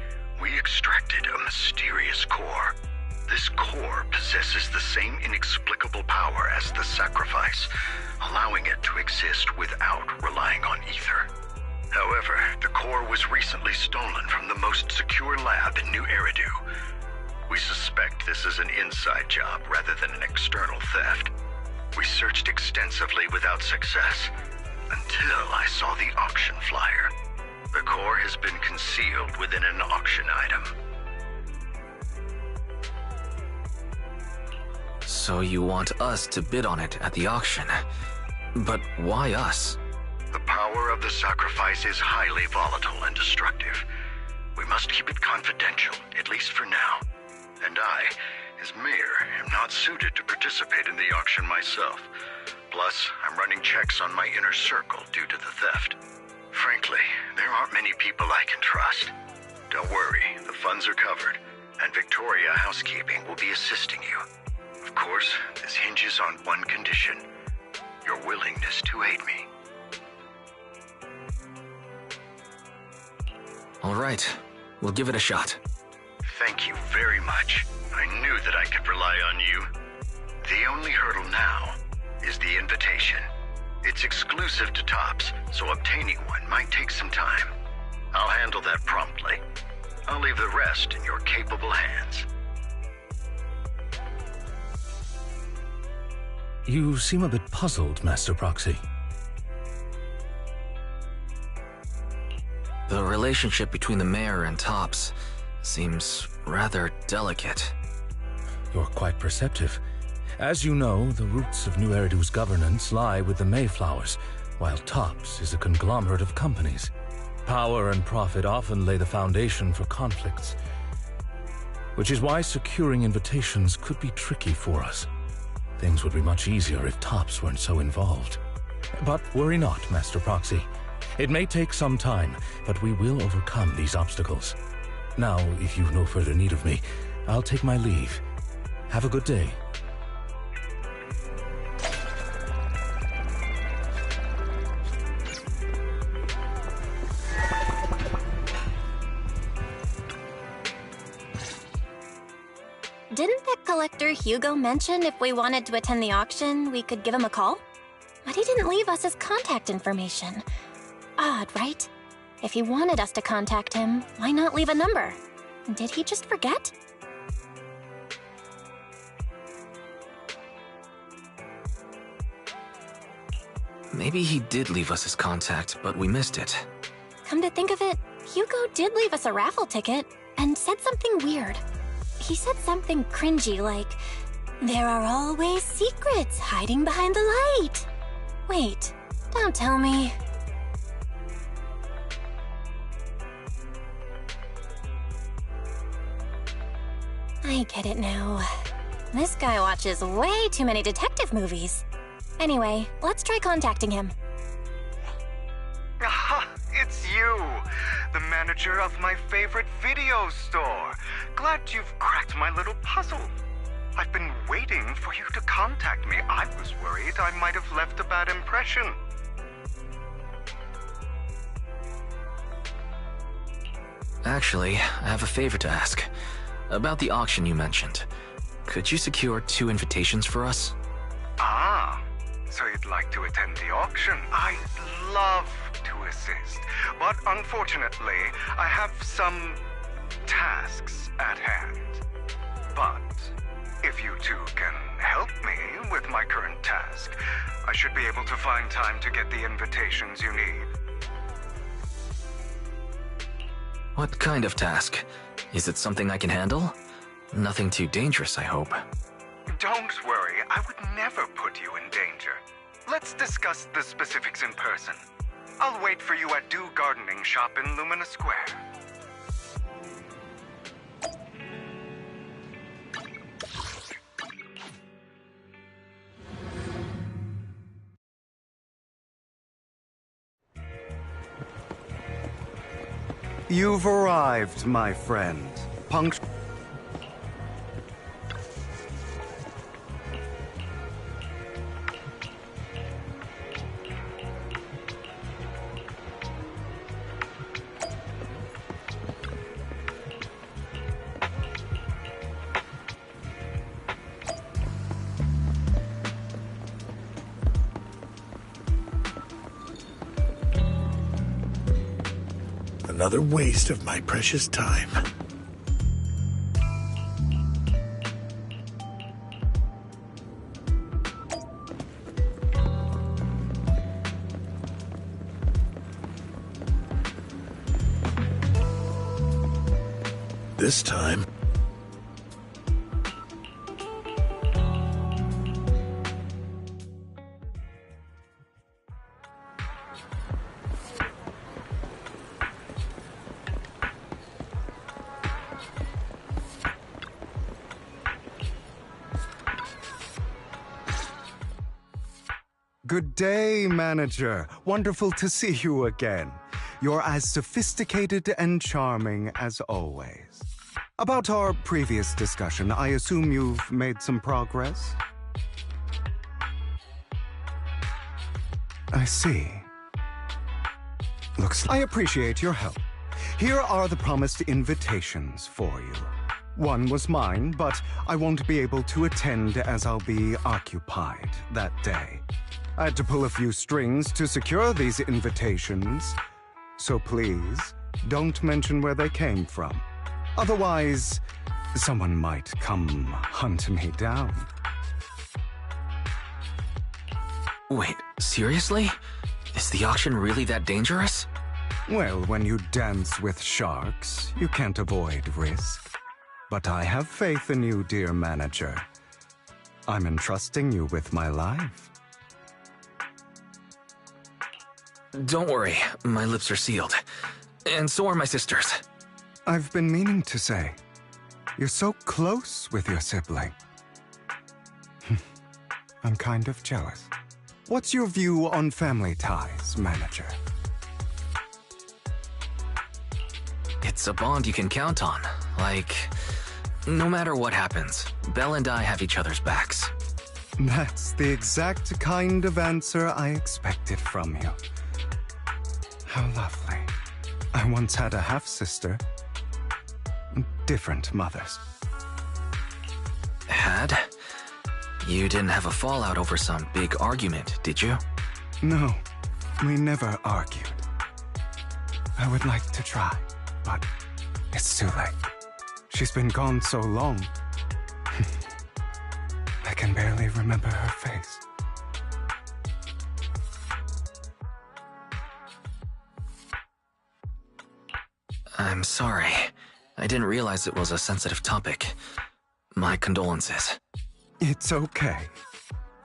we extracted a mysterious core. This core possesses the same inexplicable power as the sacrifice, allowing it to exist without relying on ether. However, the core was recently stolen from the most secure lab in New Eridu. We suspect this is an inside job rather than an external theft. We searched extensively without success, until I saw the auction flyer. The core has been concealed within an auction item. So you want us to bid on it at the auction. But why us? The power of the sacrifice is highly volatile and destructive. We must keep it confidential, at least for now. And I, as mayor, am not suited to participate in the auction myself. Plus, I'm running checks on my inner circle due to the theft. Frankly, there aren't many people I can trust. Don't worry, the funds are covered, and Victoria Housekeeping will be assisting you. Of course, this hinges on one condition: your willingness to aid me. All right, we'll give it a shot. Thank you very much. I knew that I could rely on you. The only hurdle now is the invitation. It's exclusive to Tops, so obtaining one might take some time. I'll handle that promptly. I'll leave the rest in your capable hands. You seem a bit puzzled, Master Proxy. The relationship between the mayor and Tops seems rather delicate. You're quite perceptive. As you know, the roots of New Eridu's governance lie with the Mayflowers, while TOPS is a conglomerate of companies. Power and profit often lay the foundation for conflicts, which is why securing invitations could be tricky for us. Things would be much easier if TOPS weren't so involved. But worry not, Master Proxy. It may take some time, but we will overcome these obstacles. Now, if you've no further need of me, I'll take my leave. Have a good day. Didn't that collector Hugo mention if we wanted to attend the auction, we could give him a call? But he didn't leave us his contact information. Odd, right? If he wanted us to contact him, why not leave a number? Did he just forget? Maybe he did leave us his contact, but we missed it. Come to think of it, Hugo did leave us a raffle ticket and said something weird. He said something cringy like, "There are always secrets hiding behind the light." Wait, don't tell me. I get it now. This guy watches way too many detective movies. Anyway, let's try contacting him. Aha, it's you! The manager of my favorite video store. Glad you've cracked my little puzzle. I've been waiting for you to contact me. I was worried I might have left a bad impression. Actually, I have a favor to ask. About the auction you mentioned. Could you secure 2 invitations for us? Ah, so you'd like to attend the auction? I'd love to assist, but unfortunately, I have some tasks at hand. But if you two can help me with my current task, I should be able to find time to get the invitations you need. What kind of task? Is it something I can handle? Nothing too dangerous, I hope. Don't worry, I would never put you in danger. Let's discuss the specifics in person. I'll wait for you at Dew Gardening Shop in Lumina Square. You've arrived, my friend. Another waste of my precious time. This time... Good day, manager. Wonderful to see you again. You're as sophisticated and charming as always. About our previous discussion, I assume you've made some progress? I see. I appreciate your help. Here are the promised invitations for you. One was mine, but I won't be able to attend as I'll be occupied that day. I had to pull a few strings to secure these invitations, so please, don't mention where they came from. Otherwise, someone might come hunt me down. Wait, seriously? Is the auction really that dangerous? Well, when you dance with sharks, you can't avoid risk. But I have faith in you, dear manager. I'm entrusting you with my life. Don't worry, my lips are sealed. And so are my sisters. I've been meaning to say, you're so close with your sibling. I'm kind of jealous. What's your view on family ties, manager? It's a bond you can count on. Like, no matter what happens, Belle and I have each other's backs. That's the exact kind of answer I expected from you. How lovely. I once had a half-sister. Different mothers. Had? You didn't have a fallout over some big argument, did you? No, we never argued. I would like to try, but it's too late. She's been gone so long. I can barely remember her face. I'm sorry. I didn't realize it was a sensitive topic. My condolences. It's okay.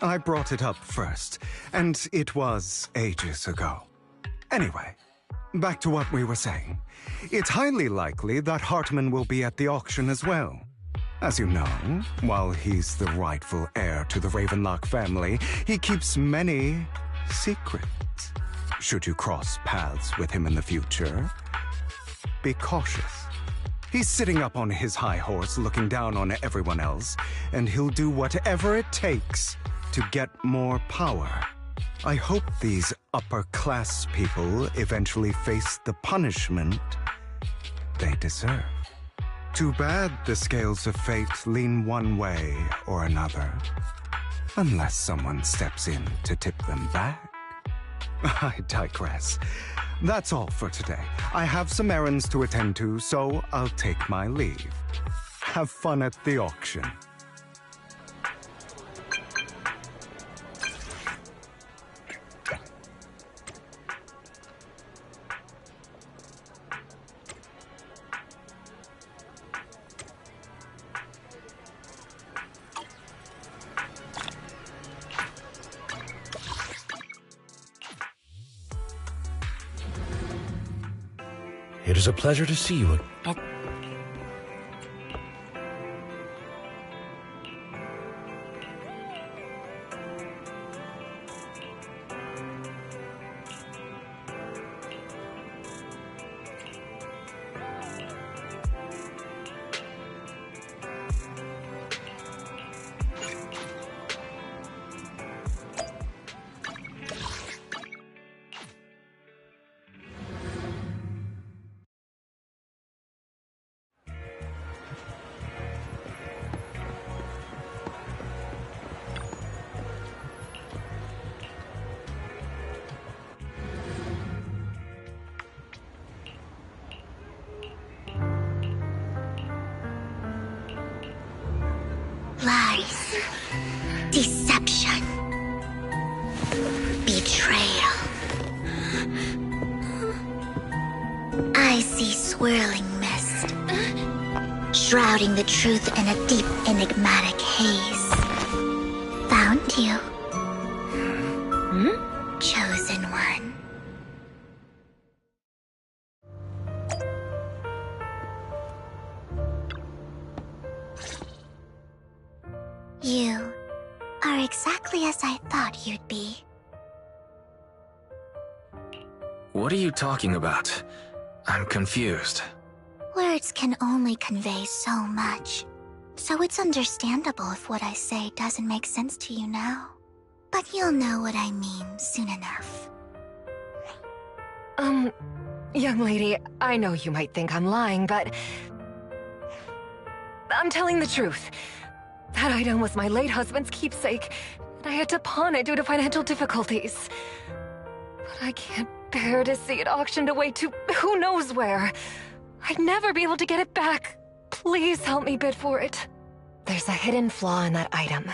I brought it up first, and it was ages ago. Anyway, back to what we were saying. It's highly likely that Hartman will be at the auction as well. As you know, while he's the rightful heir to the Ravenlock family, he keeps many secrets. Should you cross paths with him in the future, be cautious. He's sitting up on his high horse looking down on everyone else, and he'll do whatever it takes to get more power. I hope these upper-class people eventually face the punishment they deserve. Too bad the scales of fate lean one way or another, unless someone steps in to tip them back. I digress. That's all for today. I have some errands to attend to, so I'll take my leave. Have fun at the auction. It is a pleasure to see you. Lies. Deception. Betrayal. I see swirling mist, shrouding the truth in a deep, enigmatic haze. Found you. Chosen one. You are exactly as I thought you'd be. What are you talking about? I'm confused. Words can only convey so much, so it's understandable if what I say doesn't make sense to you now. But you'll know what I mean soon enough. Young lady, I know you might think I'm lying, but I'm telling the truth. That item was my late husband's keepsake, and I had to pawn it due to financial difficulties. But I can't bear to see it auctioned away to who knows where. I'd never be able to get it back. Please help me bid for it. There's a hidden flaw in that item.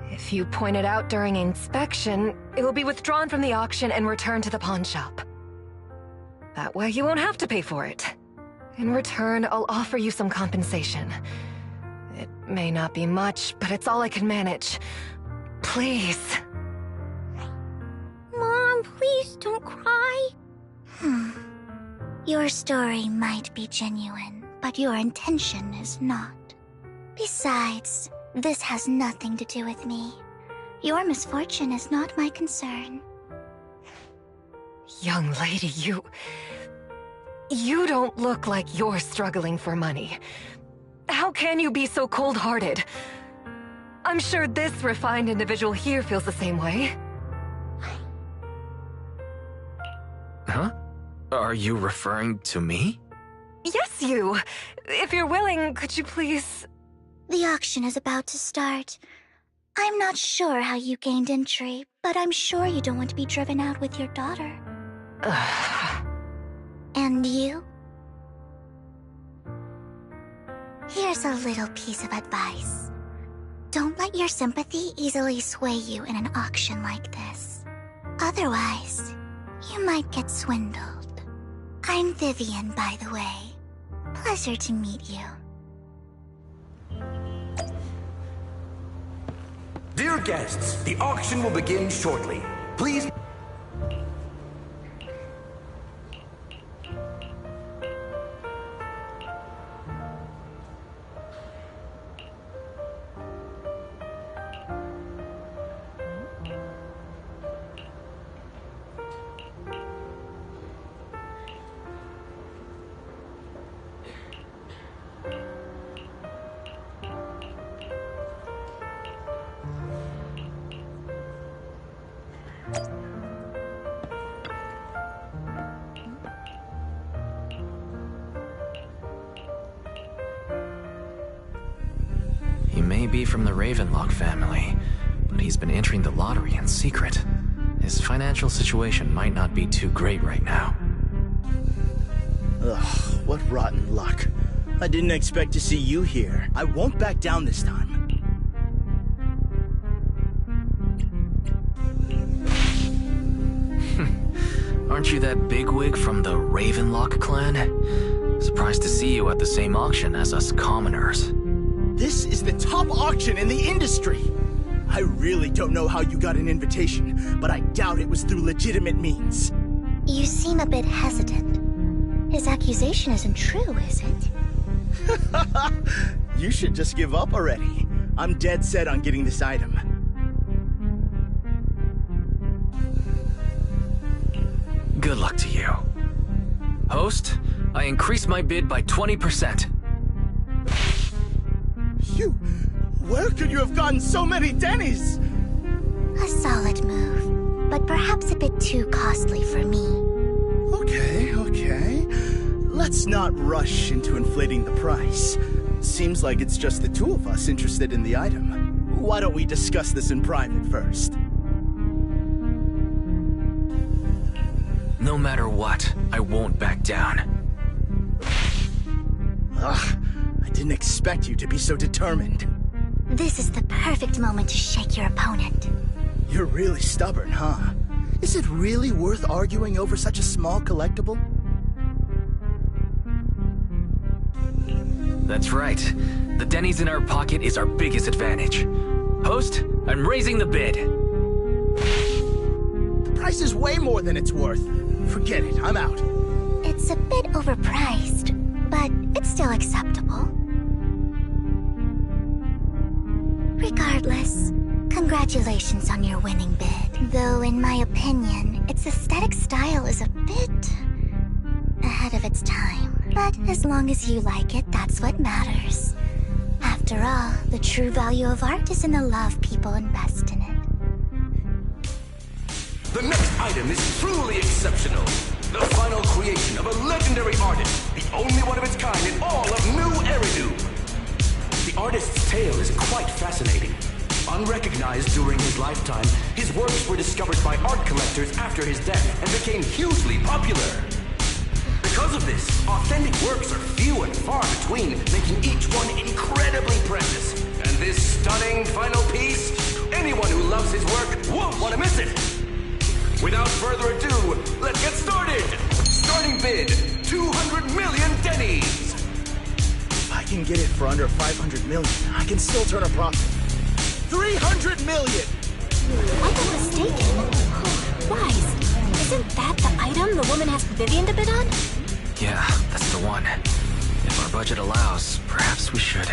If you point it out during inspection, it will be withdrawn from the auction and returned to the pawn shop. That way you won't have to pay for it. In return, I'll offer you some compensation. It may not be much, but it's all I can manage. Please. Mom, please don't cry. Your story might be genuine, but your intention is not. Besides, this has nothing to do with me. Your misfortune is not my concern. Young lady, you don't look like you're struggling for money. How can you be so cold-hearted? I'm sure this refined individual here feels the same way. Huh? Are you referring to me? Yes, you! If you're willing, could you please... The auction is about to start. I'm not sure how you gained entry, but I'm sure you don't want to be driven out with your daughter. And you? Here's a little piece of advice. Don't let your sympathy easily sway you in an auction like this. Otherwise, you might get swindled. I'm Vivian, by the way. Pleasure to meet you. Dear guests, the auction will begin shortly. Please... He may be from the Ravenlock family, but he's been entering the lottery in secret. His financial situation might not be too great right now. Ugh, what rotten luck. I didn't expect to see you here. I won't back down this time. Aren't you that bigwig from the Ravenlock clan? Surprised to see you at the same auction as us commoners. This is the top auction in the industry. I really don't know how you got an invitation, but I doubt it was through legitimate means. You seem a bit hesitant. His accusation isn't true, is it? You should just give up already. I'm dead set on getting this item. Good luck to you. Host, I increase my bid by 20%. Where could you have gotten so many Denny's? A solid move, but perhaps a bit too costly for me. Okay. Let's not rush into inflating the price. Seems like it's just the two of us interested in the item. Why don't we discuss this in private first? No matter what, I won't back down. Ugh, I didn't expect you to be so determined. This is the perfect moment to shake your opponent. You're really stubborn, huh? Is it really worth arguing over such a small collectible? That's right. The Denny's in our pocket is our biggest advantage. Host, I'm raising the bid. The price is way more than it's worth. Forget it, I'm out. It's a bit overpriced, but it's still acceptable. Regardless, congratulations on your winning bid. Though, in my opinion, its aesthetic style is a bit ahead of its time. But as long as you like it, that's what matters. After all, the true value of art is in the love people invest in it. The next item is truly exceptional. The final creation of a legendary artist, the only one of its kind in all of New Eridu. The artist's tale is quite fascinating. Unrecognized during his lifetime, his works were discovered by art collectors after his death and became hugely popular. Because of this, authentic works are few and far between, making each one incredibly precious. And this stunning final piece, anyone who loves his work won't want to miss it. Without further ado, let's get started! Starting bid, 200 million Denny's! If I can get it for under 500 million, I can still turn a profit. 300 million! I got mistaken. Wise, is Isn't that the item the woman asked Vivian to bid on? Yeah, that's the one. If our budget allows, perhaps we should.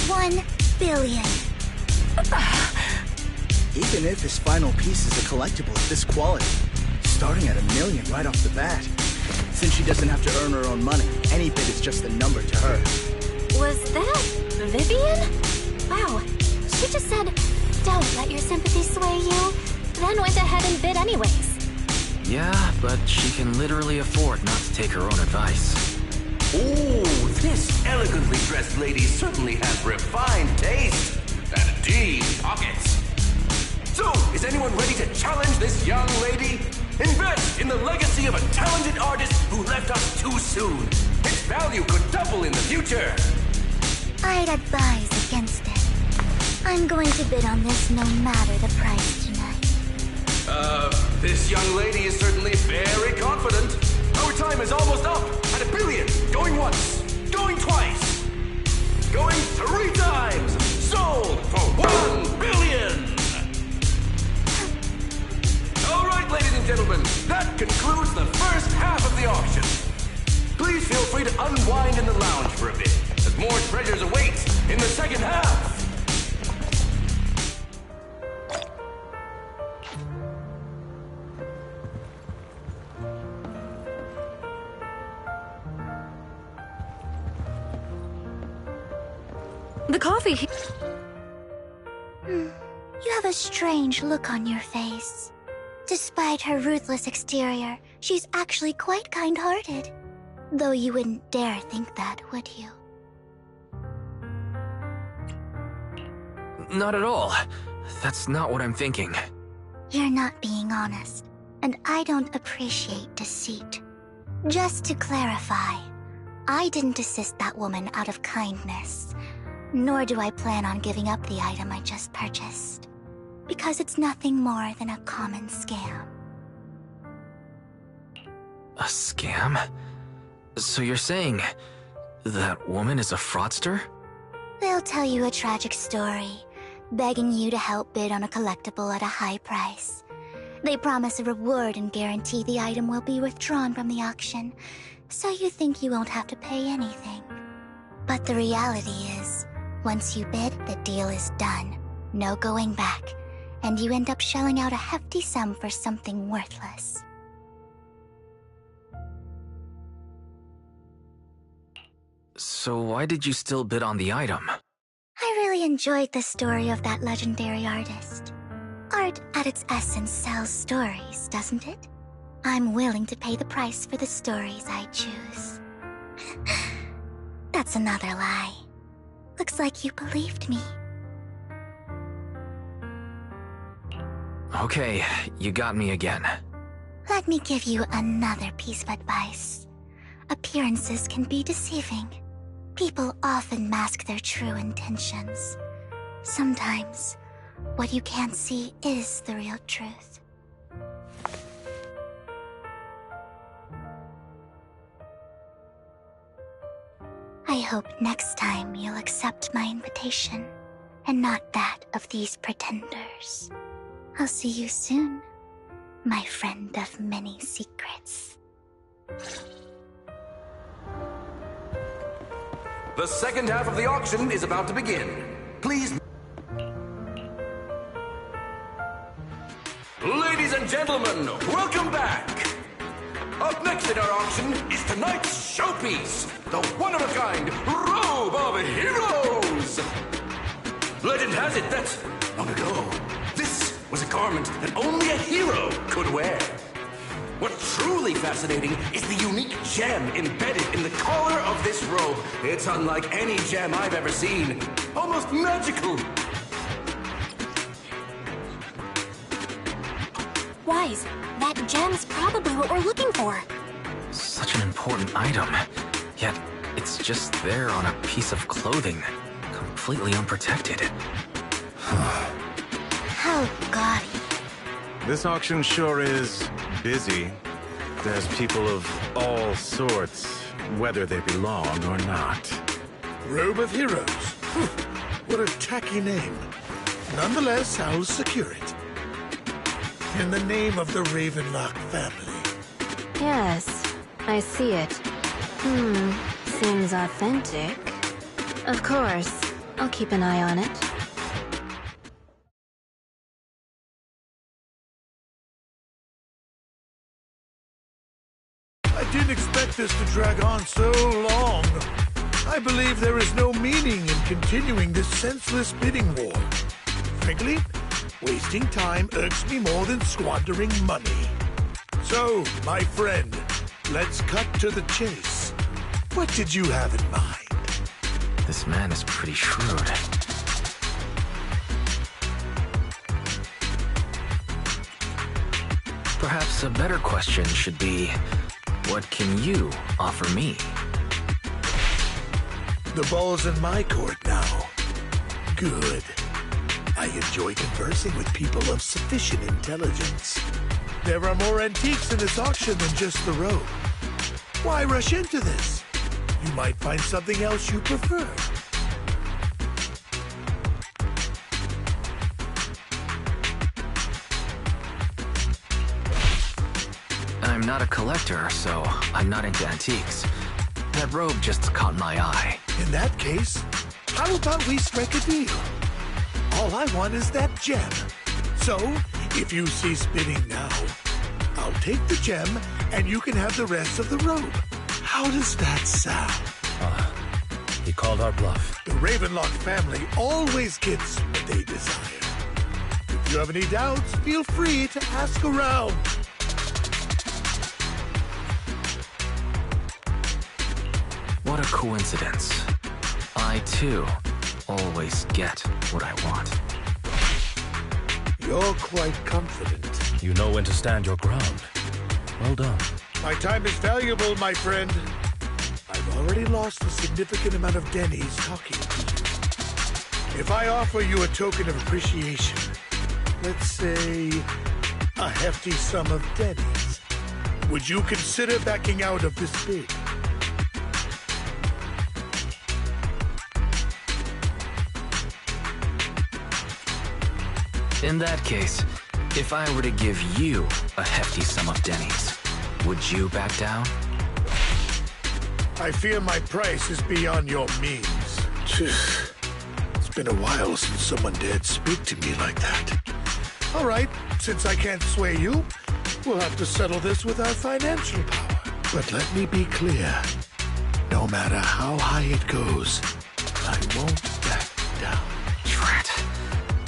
1 billion. Even if his final piece is a collectible of this quality, starting at $1 million right off the bat. Since she doesn't have to earn her own money, any bid is just a number to her. Was that Vivian? Wow, she just said, "Don't let your sympathy sway you," then went ahead and bid anyways. Yeah, but she can literally afford not to take her own advice. Ooh, this elegantly dressed lady certainly has refined taste and deep pockets. So, is anyone ready to challenge this young lady? Invest in the legacy of a talented artist who left us too soon. Its value could double in the future. I'd advise against it. I'm going to bid on this no matter the price tonight. This young lady is certainly very confident. Our time is almost up at $1 billion. Going once, going twice, going 3 times. Sold for $1 billion. All right, ladies and gentlemen, that concludes the first half of the auction. Please feel free to unwind in the lounge for a bit, as more treasures await in the second half. The coffee. You have a strange look on your face. Despite her ruthless exterior, she's actually quite kind-hearted. Though you wouldn't dare think that, would you? Not at all. That's not what I'm thinking. You're not being honest, and I don't appreciate deceit. Just to clarify, I didn't assist that woman out of kindness, nor do I plan on giving up the item I just purchased, because it's nothing more than a common scam. A scam? So you're saying that woman is a fraudster? They'll tell you a tragic story, begging you to help bid on a collectible at a high price. They promise a reward and guarantee the item will be withdrawn from the auction, so you think you won't have to pay anything. But the reality is, once you bid, the deal is done. No going back, and you end up shelling out a hefty sum for something worthless. So why did you still bid on the item? I really enjoyed the story of that legendary artist. Art, at its essence, sells stories, doesn't it? I'm willing to pay the price for the stories I choose. That's another lie. Looks like you believed me. Okay, you got me again. Let me give you another piece of advice. Appearances can be deceiving. People often mask their true intentions. Sometimes, what you can't see is the real truth. I hope next time you'll accept my invitation, and not that of these pretenders. I'll see you soon, my friend of many secrets. The second half of the auction is about to begin. Please... Ladies and gentlemen, welcome back! Up next in our auction is tonight's showpiece, the one-of-a-kind Robe of Heroes! Legend has it that, long ago, this was a garment that only a hero could wear. What's truly fascinating is the unique gem embedded in the collar of this robe. It's unlike any gem I've ever seen. Almost magical. Wise, that gem's probably what we're looking for. Such an important item, yet it's just there on a piece of clothing, completely unprotected. How gaudy. This auction sure is busy. There's people of all sorts, whether they belong or not. Robe of Heroes. What a tacky name. Nonetheless, I'll secure it. in the name of the Ravenlock family. Yes, I see it. Seems authentic. Of course, I'll keep an eye on it. I didn't expect this to drag on so long. I believe there is no meaning in continuing this senseless bidding war. Frankly, wasting time irks me more than squandering money. So, my friend, let's cut to the chase. What did you have in mind? This man is pretty shrewd. Perhaps a better question should be, what can you offer me? The ball's in my court now. Good. I enjoy conversing with people of sufficient intelligence. There are more antiques in this auction than just the robe. Why rush into this? You might find something else you prefer. I'm not a collector, so I'm not into antiques. That robe just caught my eye. In that case, how about we strike a deal? All I want is that gem. So, if you cease bidding now, I'll take the gem and you can have the rest of the robe. How does that sound? He called our bluff. The Ravenlock family always gets what they desire. If you have any doubts, feel free to ask around. What a coincidence. I, too, always get what I want. You're quite confident. You know when to stand your ground. Well done. My time is valuable, my friend. I've already lost a significant amount of Denny's talking to you. If I offer you a token of appreciation, let's say a hefty sum of Denny's, would you consider backing out of this bid? In that case, if I were to give you a hefty sum of Denny's, would you back down? I fear my price is beyond your means. It's been a while since someone dared speak to me like that. All right, since I can't sway you, we'll have to settle this with our financial power. But let me be clear. No matter how high it goes, I won't back down. Drat.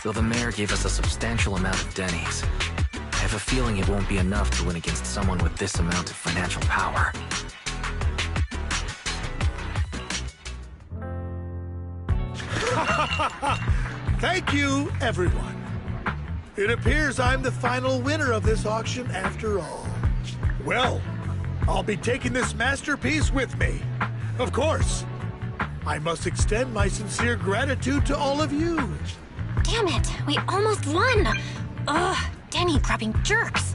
Though the mayor gave us a substantial amount of Denny's, I have a feeling it won't be enough to win against someone with this amount of financial power. Thank you, everyone. It appears I'm the final winner of this auction after all. Well, I'll be taking this masterpiece with me. Of course. I must extend my sincere gratitude to all of you. Damn it, we almost won! Ugh, Denny grabbing jerks.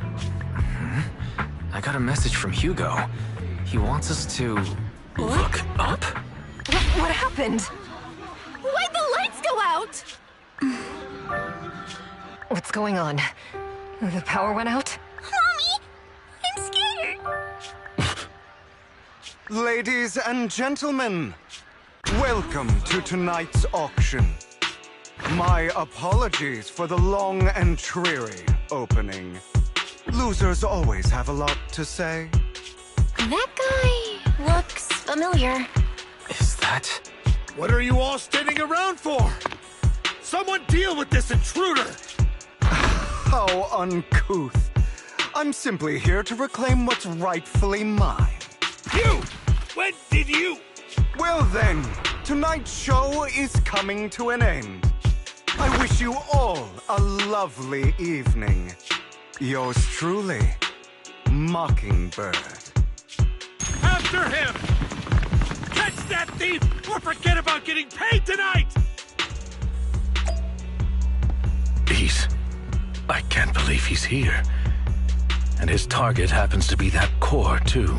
I got a message from Hugo. He wants us to look up? What happened? Why'd the lights go out? What's going on? The power went out? Mommy! I'm scared! Ladies and gentlemen, welcome to tonight's auction. My apologies for the long and dreary opening. Losers always have a lot to say. That guy looks familiar. Is that... What are you all standing around for? Someone deal with this intruder! How uncouth. I'm simply here to reclaim what's rightfully mine. You! When did you? Well then, tonight's show is coming to an end. I wish you all a lovely evening. Yours truly, Mockingbird. After him! Catch that thief, or forget about getting paid tonight! I can't believe he's here. And his target happens to be that core, too.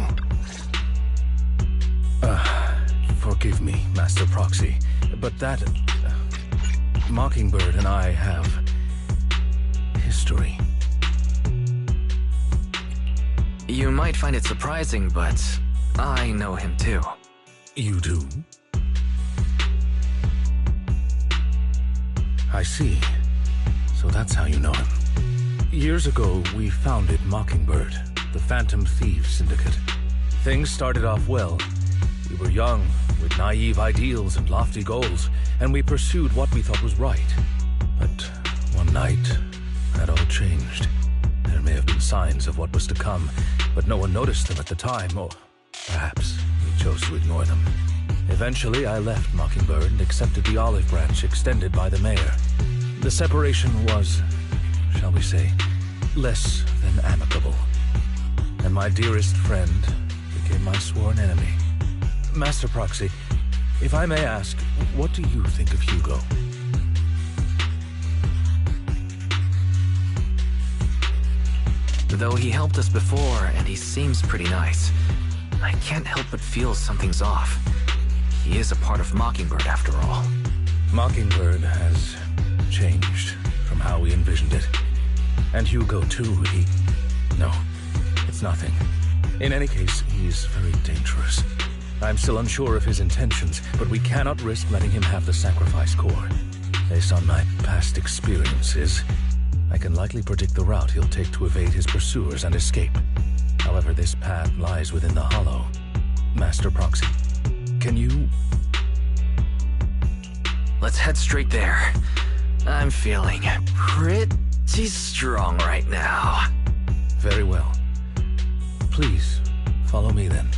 Forgive me, Master Proxy, but that... Mockingbird and I have... history. You might find it surprising, but I know him too. You do? I see. So that's how you know him. Years ago, we founded Mockingbird, the Phantom Thieves Syndicate. Things started off well. We were young, with naive ideals and lofty goals, and we pursued what we thought was right. But one night, that all changed. There may have been signs of what was to come, but no one noticed them at the time, or perhaps we chose to ignore them. Eventually, I left Mockingbird and accepted the olive branch extended by the mayor. The separation was, shall we say, less than amicable. And my dearest friend became my sworn enemy. Master Proxy, if I may ask, what do you think of Hugo? Though he helped us before, and he seems pretty nice, I can't help but feel something's off. He is a part of Mockingbird, after all. Mockingbird has changed from how we envisioned it. And Hugo, too, No, it's nothing. In any case, he's very dangerous. I'm still unsure of his intentions, but we cannot risk letting him have the sacrifice core. Based on my past experiences, I can likely predict the route he'll take to evade his pursuers and escape. However, this path lies within the Hollow. Master Proxy, can you... Let's head straight there. I'm feeling pretty strong right now. Very well. Please, follow me then.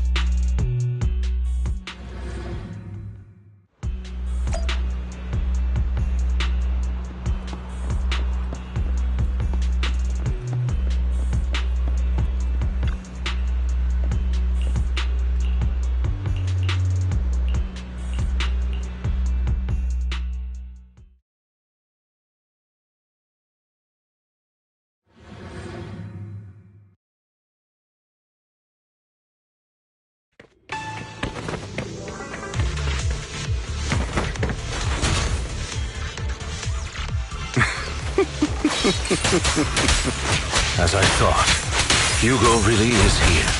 As I thought, Hugo really is here.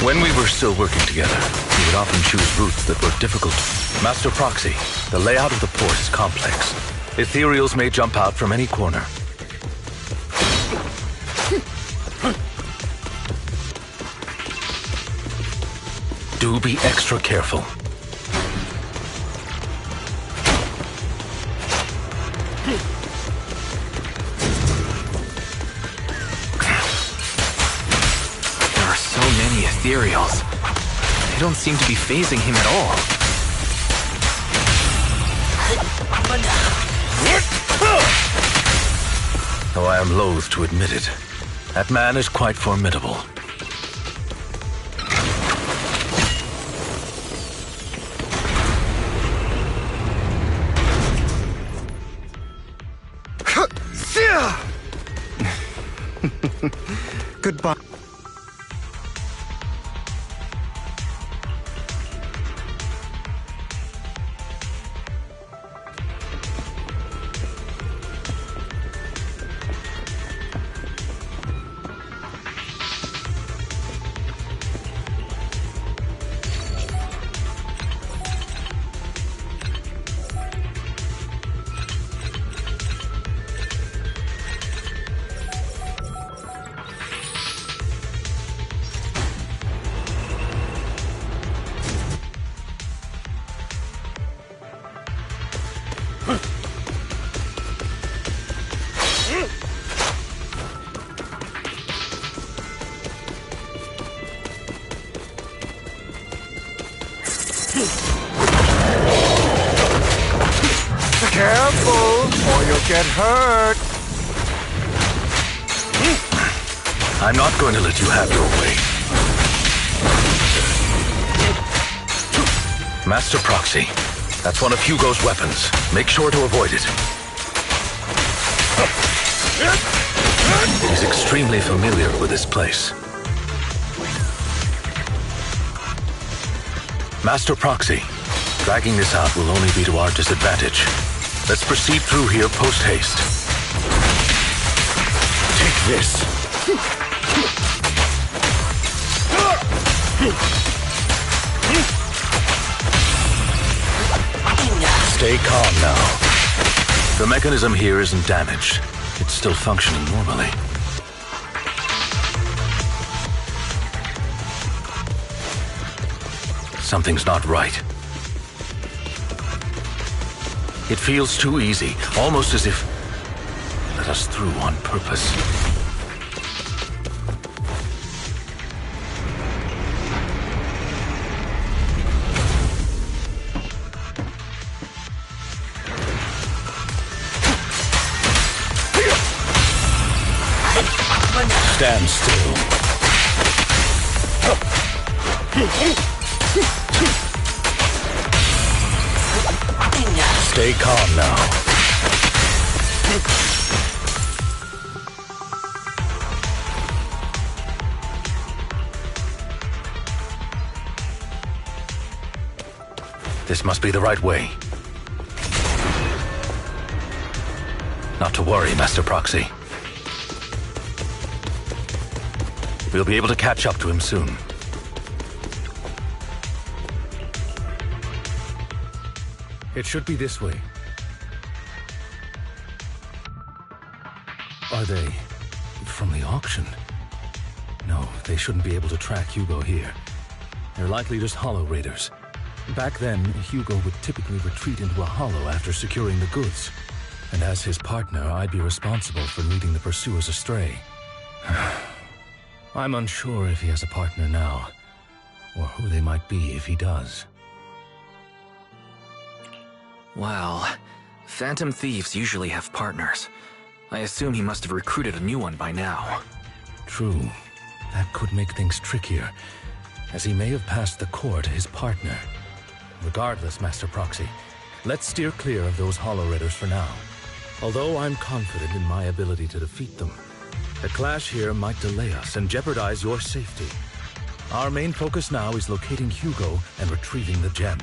When we were still working together, we would often choose routes that were difficult. Master Proxy, the layout of the port is complex. Ethereals may jump out from any corner. Do be extra careful. Ethereals. They don't seem to be phasing him at all. Though I am loath to admit it, that man is quite formidable. Goodbye. Careful, or you'll get hurt. I'm not going to let you have your way. Master Proxy, that's one of Hugo's weapons. Make sure to avoid it. He's extremely familiar with this place. Master Proxy, dragging this out will only be to our disadvantage. Let's proceed through here post-haste. Take this. Stay calm now. The mechanism here isn't damaged. It's still functioning normally. Something's not right. It feels too easy, almost as if they let us through on purpose. Stand still. Stay calm now. This must be the right way. Not to worry, Master Proxy. We'll be able to catch up to him soon. It should be this way. Are they from the auction? No, they shouldn't be able to track Hugo here. They're likely just hollow raiders. Back then, Hugo would typically retreat into a hollow after securing the goods. And as his partner, I'd be responsible for leading the pursuers astray. I'm unsure if he has a partner now, or who they might be if he does. Well, Phantom Thieves usually have partners. I assume he must have recruited a new one by now. True. That could make things trickier, as he may have passed the core to his partner. Regardless, Master Proxy, let's steer clear of those Hollow Raiders for now. Although I'm confident in my ability to defeat them, the clash here might delay us and jeopardize your safety. Our main focus now is locating Hugo and retrieving the gem.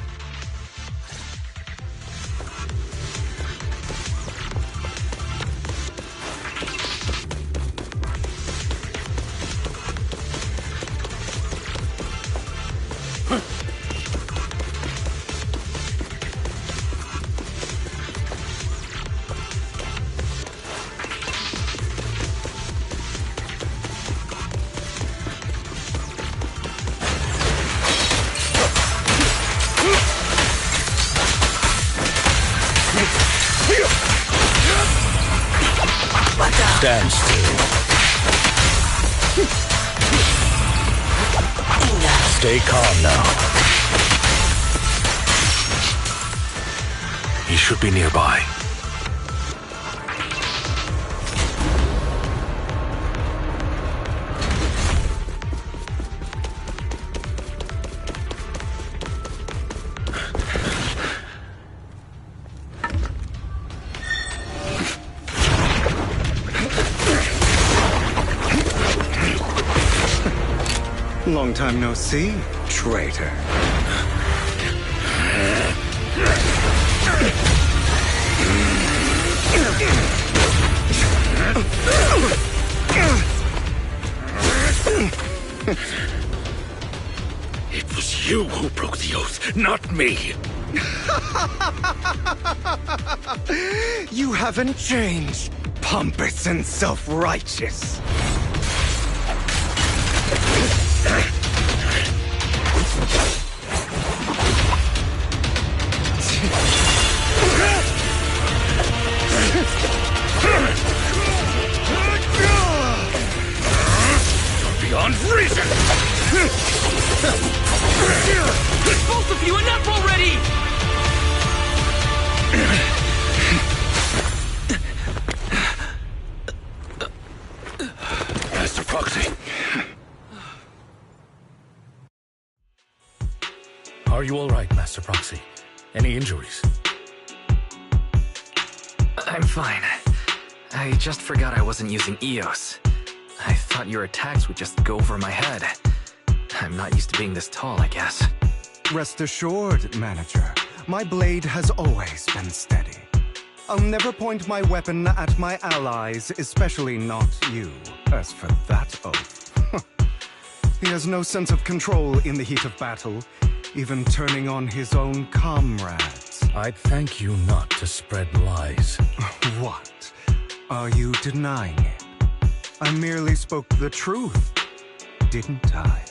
Stand still. Stay calm now. He should be nearby. Long time no see, traitor. It was you who broke the oath, not me. You haven't changed, pompous and self-righteous. Beyond reason! Both of you, enough already! Master Proxy. Are you all right, Master Proxy? Any injuries? I'm fine. I just forgot I wasn't using EOS. I thought your attacks would just go over my head. I'm not used to being this tall, I guess. Rest assured, Manager. My blade has always been steady. I'll never point my weapon at my allies, especially not you. As for that oath, He has no sense of control in the heat of battle, even turning on his own comrades. I'd thank you not to spread lies. What? Are you denying it? I merely spoke the truth, didn't I?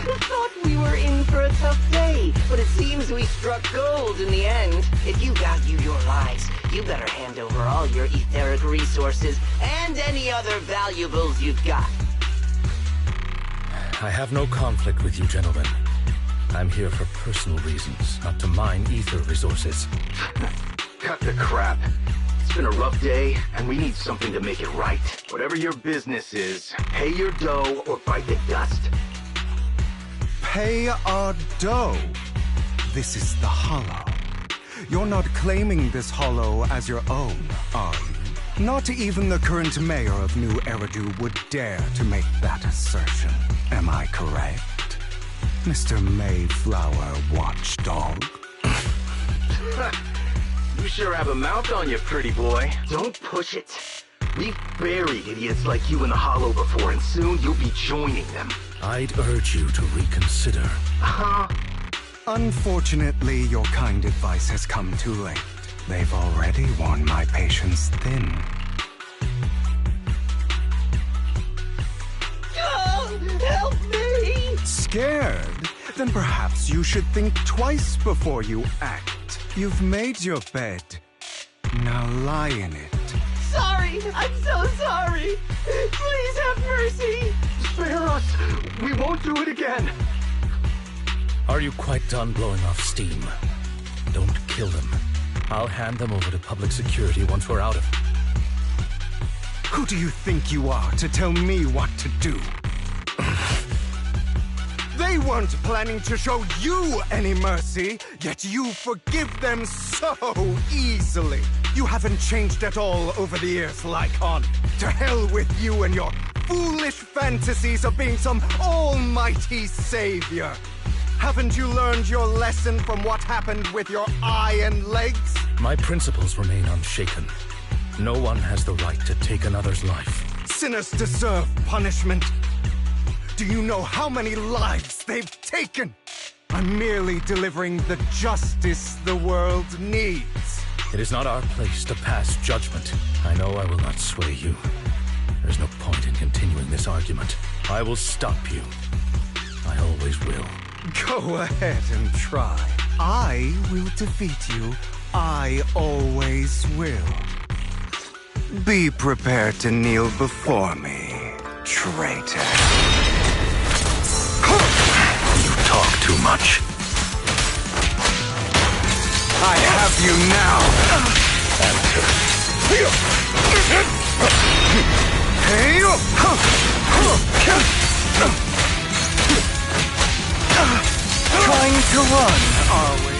Thought we were in for a tough day, but it seems we struck gold in the end. If you value your lives, you better hand over all your etheric resources and any other valuables you've got. I have no conflict with you, gentlemen. I'm here for personal reasons, not to mine ether resources. Cut the crap. It's been a rough day, and we need something to make it right. Whatever your business is, pay your dough or bite the dust. Pay our dough. This is the Hollow. You're not claiming this Hollow as your own, are you? Not even the current mayor of New Eridu would dare to make that assertion. Am I correct, Mr. Mayflower Watchdog? You sure have a mouth on you, pretty boy. Don't push it. We've buried idiots like you in the Hollow before, and soon you'll be joining them. I'd urge you to reconsider. Unfortunately, your kind advice has come too late. They've already worn my patience thin. Help me! Scared? Then perhaps you should think twice before you act. You've made your bed. Now lie in it. Sorry! I'm so sorry! Please have mercy! Spare us! We won't do it again! Are you quite done blowing off steam? Don't kill them. I'll hand them over to public security once we're out of... Who do you think you are to tell me what to do? They weren't planning to show you any mercy, yet you forgive them so easily. You haven't changed at all over the years, Lycon. To hell with you and your foolish fantasies of being some almighty savior. Haven't you learned your lesson from what happened with your eye and legs? My principles remain unshaken. No one has the right to take another's life. Sinners deserve punishment. Do you know how many lives they've taken? I'm merely delivering the justice the world needs. It is not our place to pass judgment. I know I will not sway you. There's no point in continuing this argument. I will stop you. I always will. Go ahead and try. I will defeat you. I always will. Be prepared to kneel before me, traitor. You talk too much. I have you now. Trying to run, are we?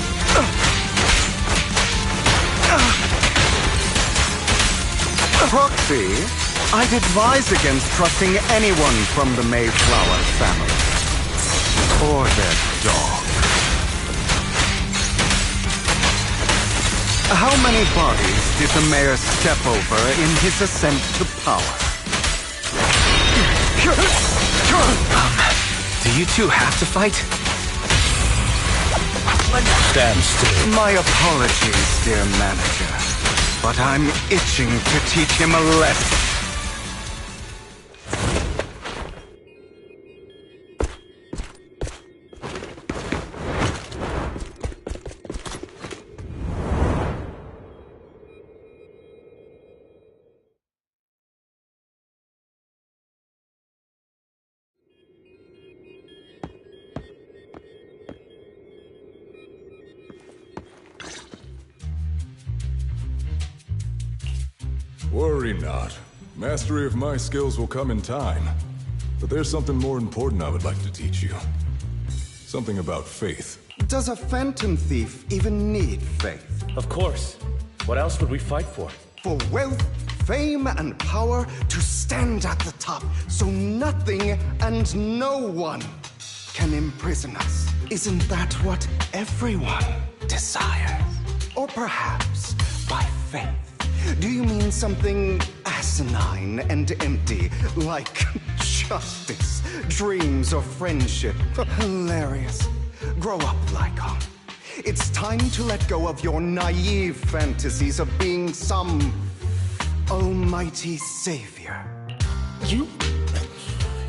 Proxy, I'd advise against trusting anyone from the Mayflower family. Or their dog. How many bodies did the mayor step over in his ascent to power? Do you two have to fight? Stand still. My apologies, dear manager. But I'm itching to teach him a lesson. Worry not. Mastery of my skills will come in time. But there's something more important I would like to teach you. Something about faith. Does a phantom thief even need faith? Of course. What else would we fight for? For wealth, fame, and power to stand at the top so nothing and no one can imprison us. Isn't that what everyone desires? Or perhaps, by faith, do you mean something asinine and empty, like justice, dreams, or friendship? Hilarious. Grow up, Lycon. It's time to let go of your naive fantasies of being some almighty savior. You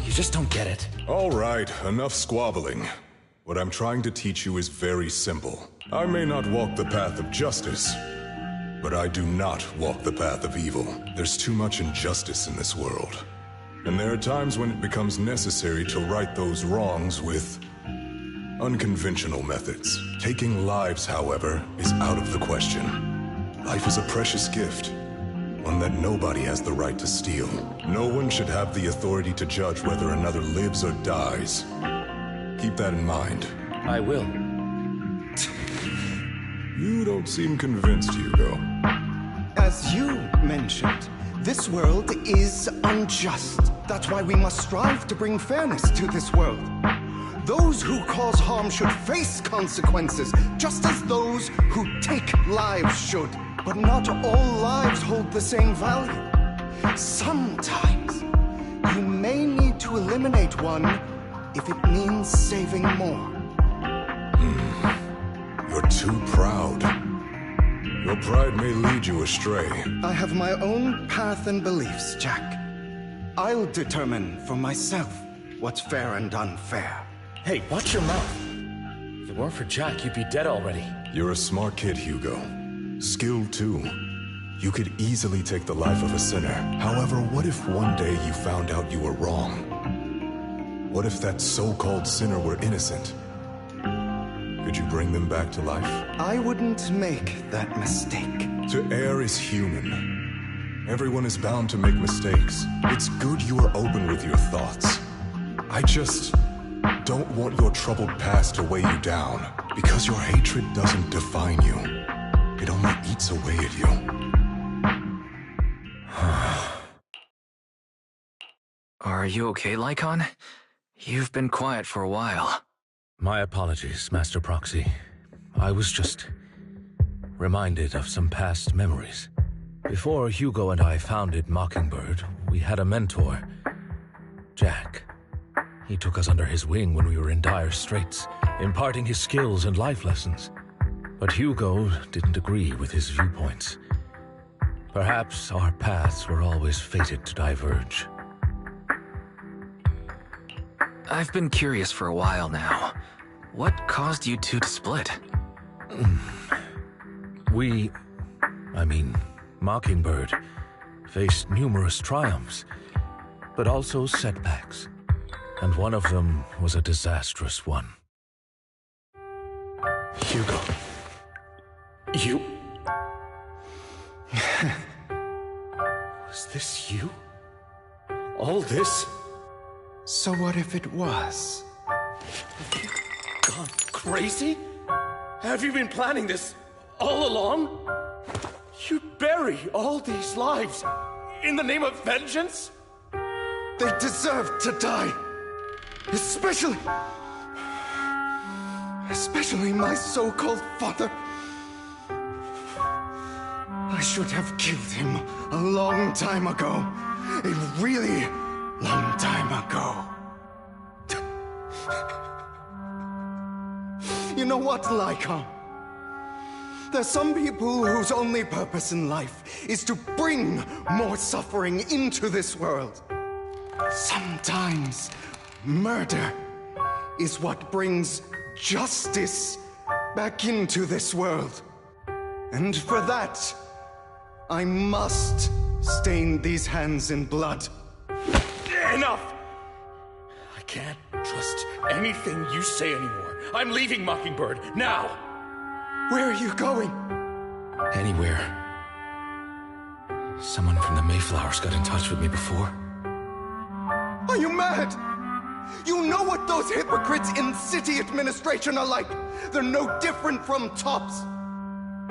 just don't get it. All right, enough squabbling. What I'm trying to teach you is very simple. I may not walk the path of justice, but I do not walk the path of evil. There's too much injustice in this world. And there are times when it becomes necessary to right those wrongs with unconventional methods. Taking lives, however, is out of the question. Life is a precious gift, one that nobody has the right to steal. No one should have the authority to judge whether another lives or dies. Keep that in mind. I will. You don't seem convinced, Hugo. As you mentioned, this world is unjust. That's why we must strive to bring fairness to this world. Those who cause harm should face consequences, just as those who take lives should. But not all lives hold the same value. Sometimes, you may need to eliminate one if it means saving more. You're too proud. Your pride may lead you astray. I have my own path and beliefs, Jack. I'll determine for myself what's fair and unfair. Hey, watch your mouth. If it weren't for Jack, you'd be dead already. You're a smart kid, Hugo. Skilled too. You could easily take the life of a sinner. However, what if one day you found out you were wrong? What if that so-called sinner were innocent? Could you bring them back to life? I wouldn't make that mistake. To err is human. Everyone is bound to make mistakes. It's good you are open with your thoughts. I just don't want your troubled past to weigh you down, because your hatred doesn't define you. It only eats away at you. Are you okay, Lycon? You've been quiet for a while. My apologies, Master Proxy. I was just reminded of some past memories. Before Hugo and I founded Mockingbird, we had a mentor, Jack. He took us under his wing when we were in dire straits, imparting his skills and life lessons. But Hugo didn't agree with his viewpoints. Perhaps our paths were always fated to diverge. I've been curious for a while now. What caused you two to split? Mockingbird, faced numerous triumphs, but also setbacks. And one of them was a disastrous one. Hugo. You... Was this you? All this? So what if it was? Gone crazy? Have you been planning this all along? You'd bury all these lives in the name of vengeance? They deserve to die. Especially my so-called father. I should have killed him a long time ago. A really long time ago. You know what, Lycon? There's some people whose only purpose in life is to bring more suffering into this world. Sometimes murder is what brings justice back into this world. And for that, I must stain these hands in blood. Enough! I can't trust anything you say anymore. I'm leaving Mockingbird, now! Where are you going? Anywhere. Someone from the Mayflowers got in touch with me before. Are you mad? You know what those hypocrites in city administration are like. They're no different from tops.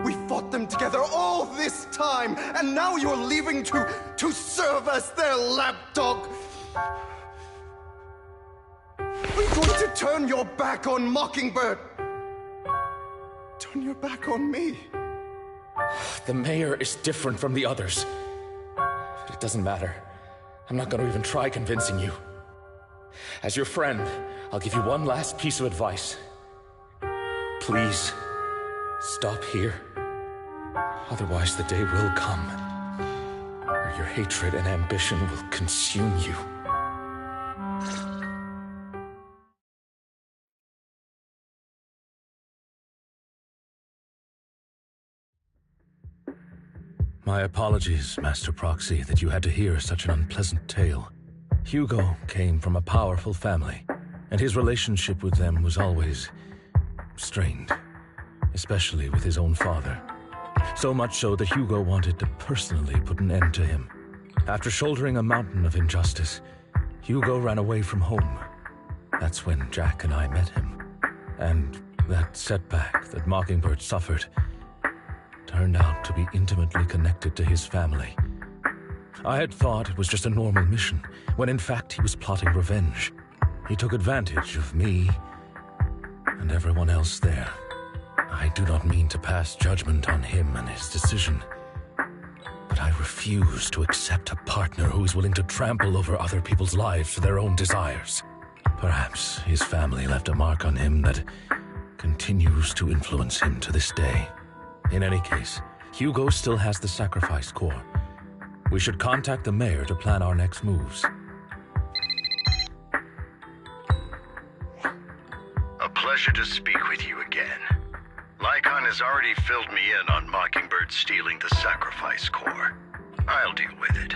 We fought them together all this time, and now you're leaving to serve as their lapdog. Are you going to turn your back on Mockingbird? Turn your back on me? The mayor is different from the others. But it doesn't matter. I'm not going to even try convincing you. As your friend, I'll give you one last piece of advice. Please, stop here. Otherwise, the day will come where your hatred and ambition will consume you. My apologies, Master Proxy, that you had to hear such an unpleasant tale. Hugo came from a powerful family, and his relationship with them was always strained, especially with his own father. So much so that Hugo wanted to personally put an end to him. After shouldering a mountain of injustice, Hugo ran away from home. That's when Jack and I met him. And that setback that Mockingbird suffered turned out to be intimately connected to his family. I had thought it was just a normal mission, when in fact he was plotting revenge. He took advantage of me and everyone else there. I do not mean to pass judgment on him and his decision, but I refuse to accept a partner who is willing to trample over other people's lives for their own desires. Perhaps his family left a mark on him that continues to influence him to this day. In any case, Hugo still has the sacrifice core. We should contact the mayor to plan our next moves. A pleasure to speak with you again. Lycon has already filled me in on Mockingbird stealing the sacrifice core. I'll deal with it.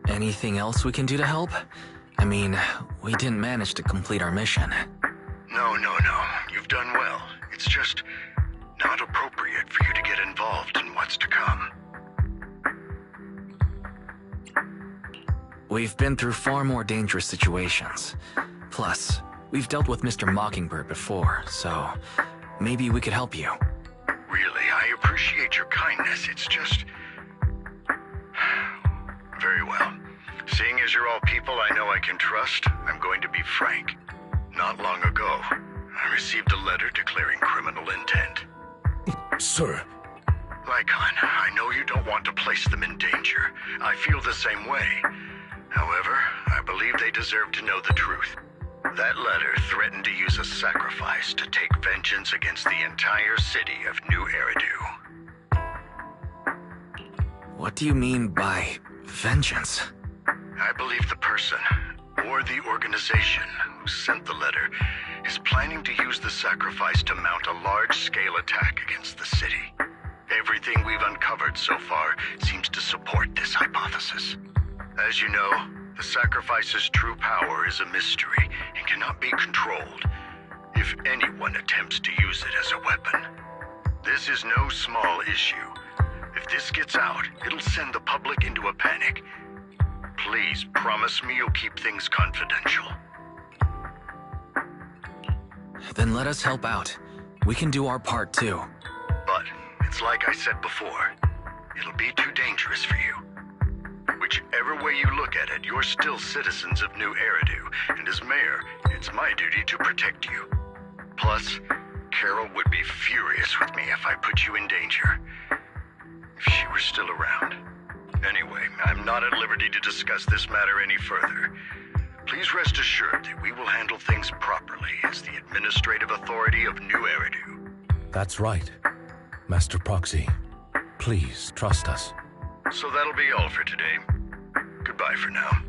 Anything else we can do to help? I mean, we didn't manage to complete our mission. No. You've done well. It's just not appropriate for you to get involved in what's to come. We've been through far more dangerous situations. Plus, we've dealt with Mr. Mockingbird before, so maybe we could help you. Really, I appreciate your kindness. It's just... Very well. Seeing as you're all people I know I can trust, I'm going to be frank. Not long ago, I received a letter declaring criminal intent. Sir. Lycon, I know you don't want to place them in danger. I feel the same way. However, I believe they deserve to know the truth. That letter threatened to use a sacrifice to take vengeance against the entire city of New Eridu. What do you mean by vengeance? I believe the person, or the organization, who sent the letter is planning to use the sacrifice to mount a large-scale attack against the city. Everything we've uncovered so far seems to support this hypothesis. As you know, the sacrifice's true power is a mystery and cannot be controlled if anyone attempts to use it as a weapon. This is no small issue. If this gets out, it'll send the public into a panic. Please promise me you'll keep things confidential. Then let us help out. We can do our part too. But it's like I said before, it'll be too dangerous for you. Whichever way you look at it, you're still citizens of New Eridu, and as mayor, it's my duty to protect you. Plus, Carol would be furious with me if I put you in danger. If she were still around. Anyway, I'm not at liberty to discuss this matter any further. Please rest assured that we will handle things properly as the administrative authority of New Eridu. That's right, Master Proxy. Please trust us. So that'll be all for today. Goodbye for now.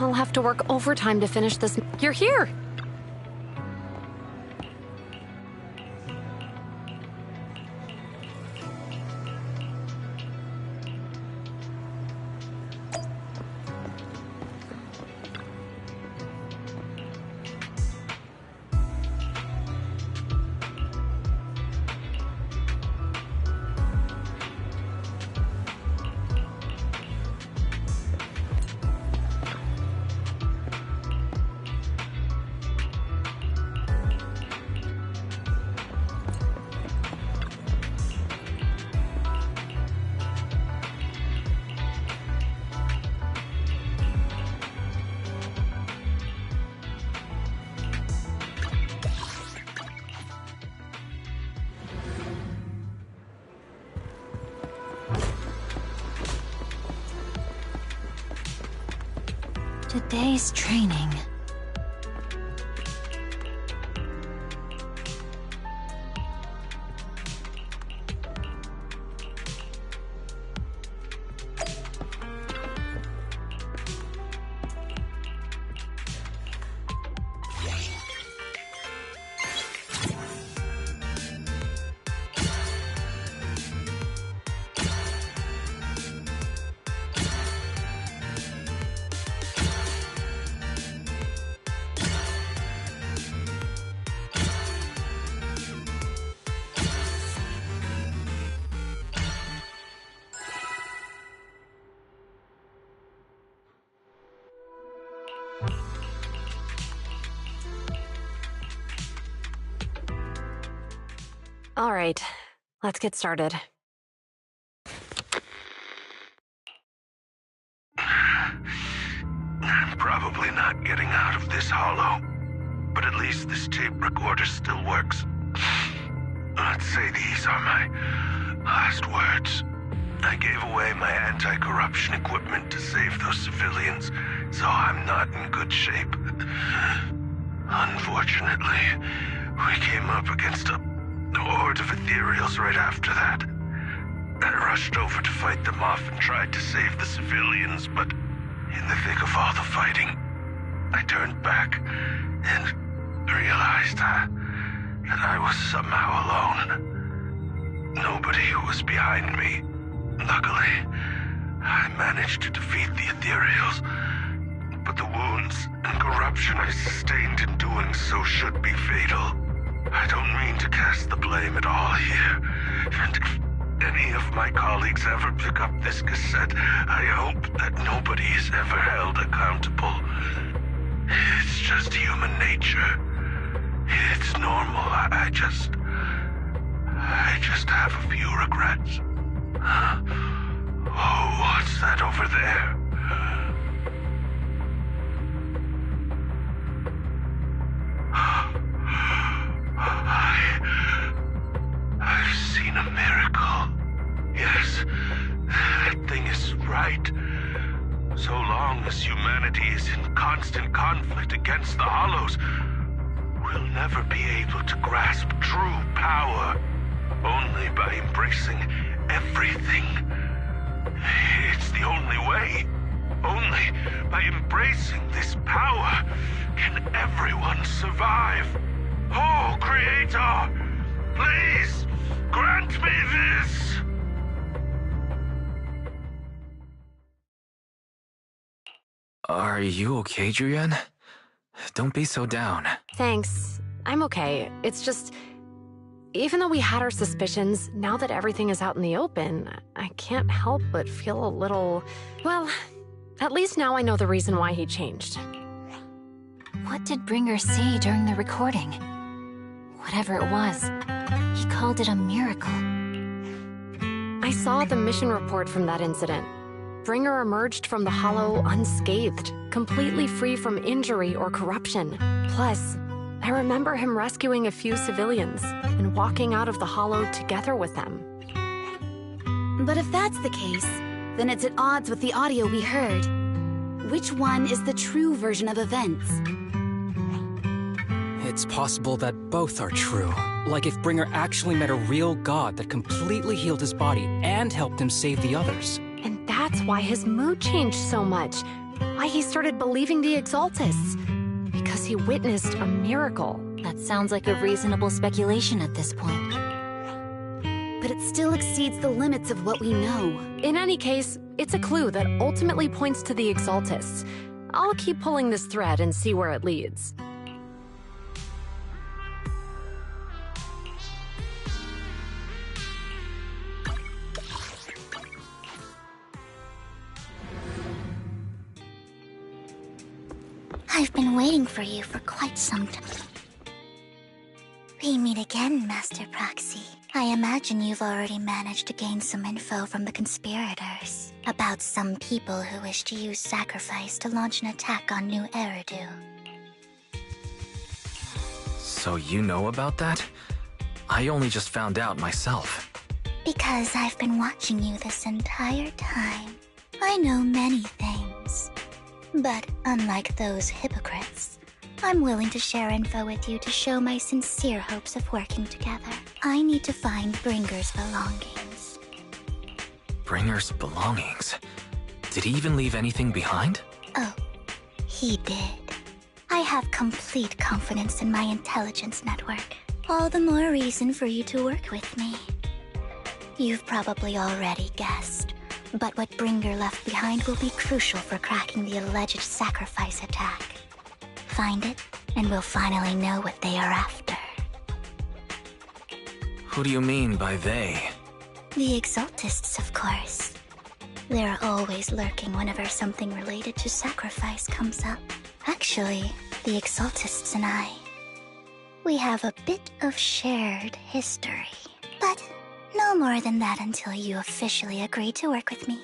I'll have to work overtime to finish this. You're here! Today's training. All right, let's get started. I'm probably not getting out of this hollow, but at least this tape recorder still works. Let's say these are my last words. I gave away my anti-corruption equipment to save those civilians, so I'm not in good shape. Unfortunately, we came up against a horde of ethereals right after that. I rushed over to fight them off and tried to save the civilians, but in the thick of all the fighting, I turned back and realized that I was somehow alone. Nobody was behind me. Luckily, I managed to defeat the ethereals, but the wounds and corruption I sustained in doing so should be fatal. I don't mean to cast the blame at all here, and if any of my colleagues ever pick up this cassette, I hope that nobody is ever held accountable. It's just human nature. It's normal. I just have a few regrets. Oh, what's that over there? I've seen a miracle. Yes, that thing is right. So long as humanity is in constant conflict against the Hollows, we'll never be able to grasp true power. Only by embracing everything. It's the only way. Only by embracing this power can everyone survive. Oh, Creator, please grant me this. Are you okay, Julian? Don't be so down. Thanks. I'm okay. It's just, even though we had our suspicions, now that everything is out in the open, I can't help but feel a little... Well, at least now I know the reason why he changed. What did Bringer say during the recording? Whatever it was, he called it a miracle. I saw the mission report from that incident. Bringer emerged from the Hollow unscathed, completely free from injury or corruption. Plus, I remember him rescuing a few civilians and walking out of the Hollow together with them. But if that's the case, then it's at odds with the audio we heard. Which one is the true version of events? It's possible that both are true. Like if Bringer actually met a real god that completely healed his body and helped him save the others. And that's why his mood changed so much. Why he started believing the Exaltists. Because he witnessed a miracle. That sounds like a reasonable speculation at this point. But it still exceeds the limits of what we know. In any case, it's a clue that ultimately points to the Exaltists. I'll keep pulling this thread and see where it leads. I've been waiting for you for quite some time. We meet again, Master Proxy. I imagine you've already managed to gain some info from the conspirators about some people who wish to use sacrifice to launch an attack on New Eridu. So you know about that? I only just found out myself. Because I've been watching you this entire time. I know many things. But unlike those hypocrites, I'm willing to share info with you to show my sincere hopes of working together. I need to find Bringer's belongings. Bringer's belongings? Did he even leave anything behind? Oh, he did. I have complete confidence in my intelligence network. All the more reason for you to work with me. You've probably already guessed, but what Bringer left behind will be crucial for cracking the alleged sacrifice attack. Find it, and we'll finally know what they are after. Who do you mean by they? The Exaltists, of course. They're always lurking whenever something related to sacrifice comes up. Actually, the Exaltists and I, we have a bit of shared history. But no more than that until you officially agree to work with me.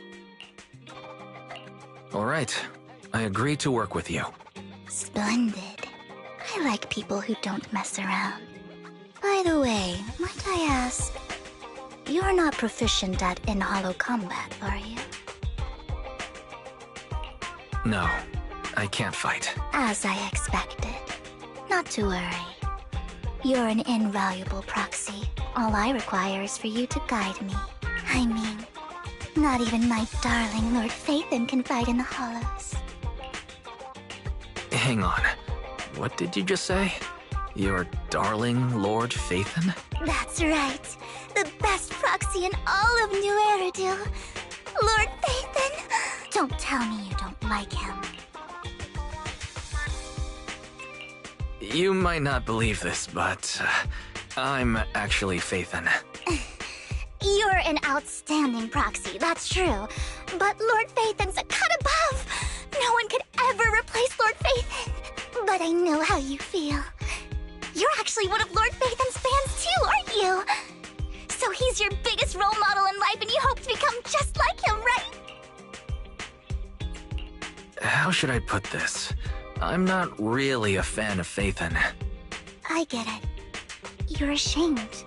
All right, I agree to work with you. Splendid. I like people who don't mess around. By the way, might I ask, you're not proficient at in-hollow combat, are you? No, I can't fight. As I expected. Not to worry. You're an invaluable proxy. All I require is for you to guide me. I mean, not even my darling Lord Phaethon can fight in the hollows. Hang on. What did you just say? Your darling Lord Phaethon? That's right. The best proxy in all of New Eridu. Lord Phaethon. Don't tell me you don't like him. You might not believe this, but I'm actually Phaethon. You're an outstanding proxy, that's true. But Lord Phaethon's a cut above. No one could ever replace Lord Phaethon. But I know how you feel. You're actually one of Lord Phaethon's fans too, aren't you? So he's your biggest role model in life and you hope to become just like him, right? How should I put this? I'm not really a fan of Phaethon. I get it. You're ashamed.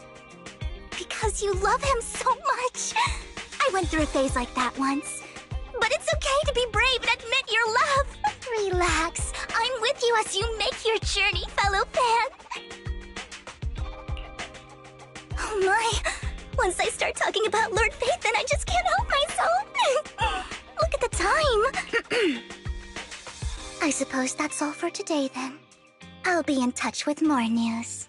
Because you love him so much. I went through a phase like that once. But it's okay to be brave and admit your love. Relax. I'm with you as you make your journey, fellow fan. Oh my. Once I start talking about Lord Phaethon, I just can't help myself. Look at the time. I suppose that's all for today then. I'll be in touch with more news.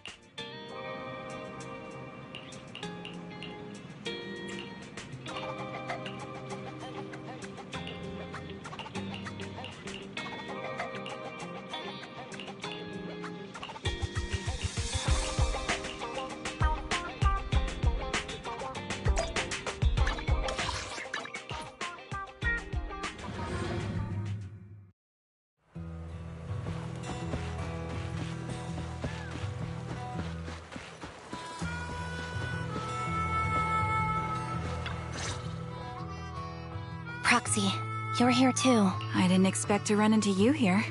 Proxy, you're here too. I didn't expect to run into you here.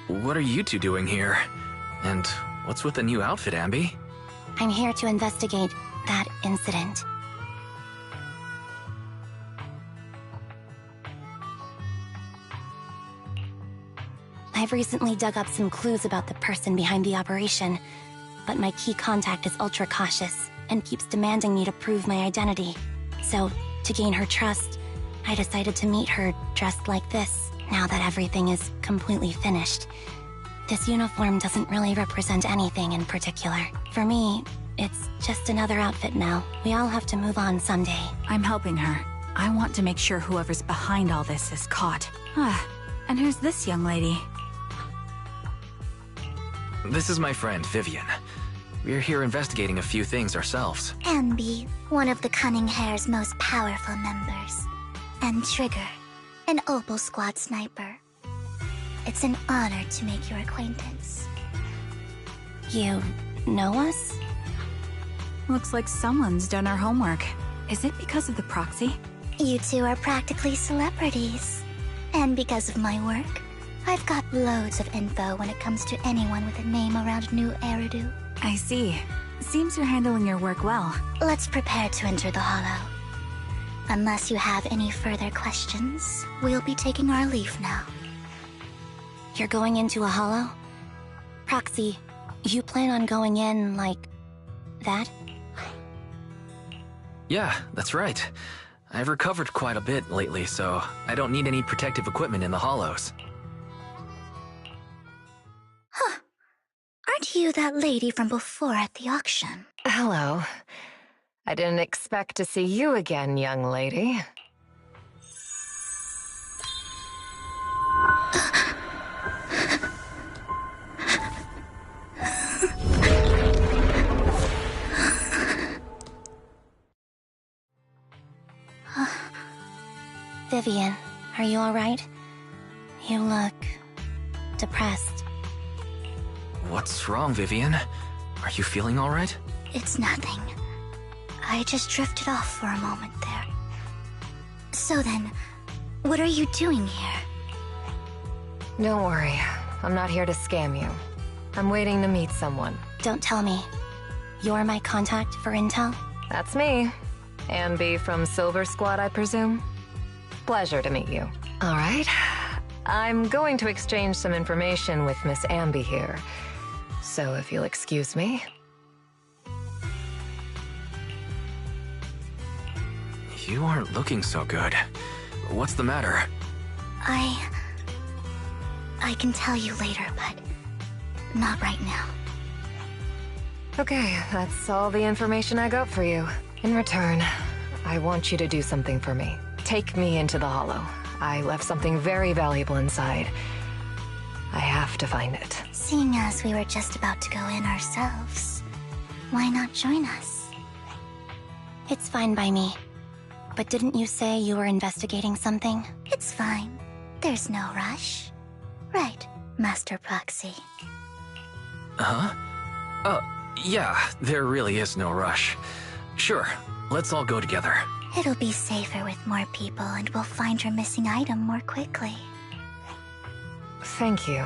What are you two doing here? And what's with the new outfit, Ambi? I'm here to investigate that incident. I've recently dug up some clues about the person behind the operation, but my key contact is ultra cautious and keeps demanding me to prove my identity. So, to gain her trust, I decided to meet her dressed like this, now that everything is completely finished. This uniform doesn't really represent anything in particular. For me, it's just another outfit now. We all have to move on someday. I'm helping her. I want to make sure whoever's behind all this is caught. And who's this young lady? This is my friend, Vivian. We're here investigating a few things ourselves. Ambi, one of the Cunning Hair's most powerful members. And Trigger, an Opal Squad sniper. It's an honor to make your acquaintance. You know us? Looks like someone's done our homework. Is it because of the proxy? You two are practically celebrities. And because of my work, I've got loads of info when it comes to anyone with a name around New Eridu. I see. Seems you're handling your work well. Let's prepare to enter the hollow. Unless you have any further questions, we'll be taking our leave now. You're going into a hollow? Proxy, you plan on going in like that? Yeah, that's right. I've recovered quite a bit lately, so I don't need any protective equipment in the hollows. Huh. Aren't you that lady from before at the auction? Hello. I didn't expect to see you again, young lady. Vivian, are you alright? You look depressed. What's wrong, Vivian? Are you feeling all right? It's nothing. I just drifted off for a moment there. So then, what are you doing here? Don't worry. I'm not here to scam you. I'm waiting to meet someone. Don't tell me. You're my contact for intel? That's me. Ambi from Silver Squad, I presume? Pleasure to meet you. All right. I'm going to exchange some information with Miss Ambi here. So if you'll excuse me. You aren't looking so good. What's the matter? I can tell you later, but not right now. Okay, that's all the information I got for you. In return, I want you to do something for me. Take me into the Hollow. I left something very valuable inside. I have to find it. Seeing as we were just about to go in ourselves, why not join us? It's fine by me. But didn't you say you were investigating something? It's fine. There's no rush. Right, Master Proxy. Huh? Yeah, there really is no rush. Sure, let's all go together. It'll be safer with more people, and we'll find your missing item more quickly. Thank you.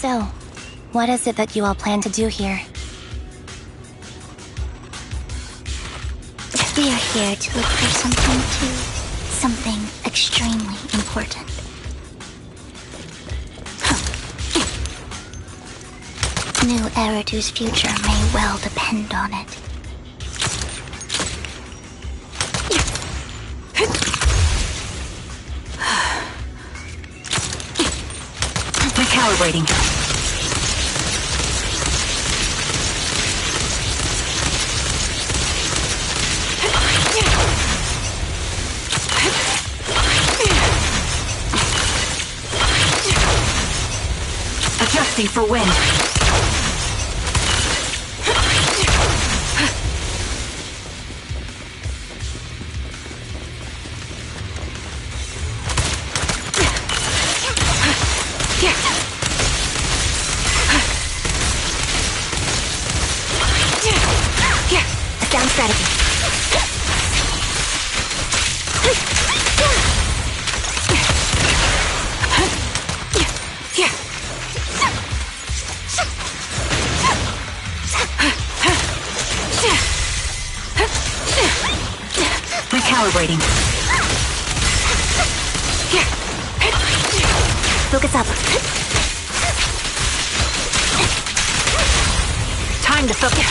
So, what is it that you all plan to do here? We are here to look for something extremely important. New Eridu's future may well depend on it. Recalibrating. Adjusting for wind. Sound strategy. Recalibrating. Focus up. Time to focus.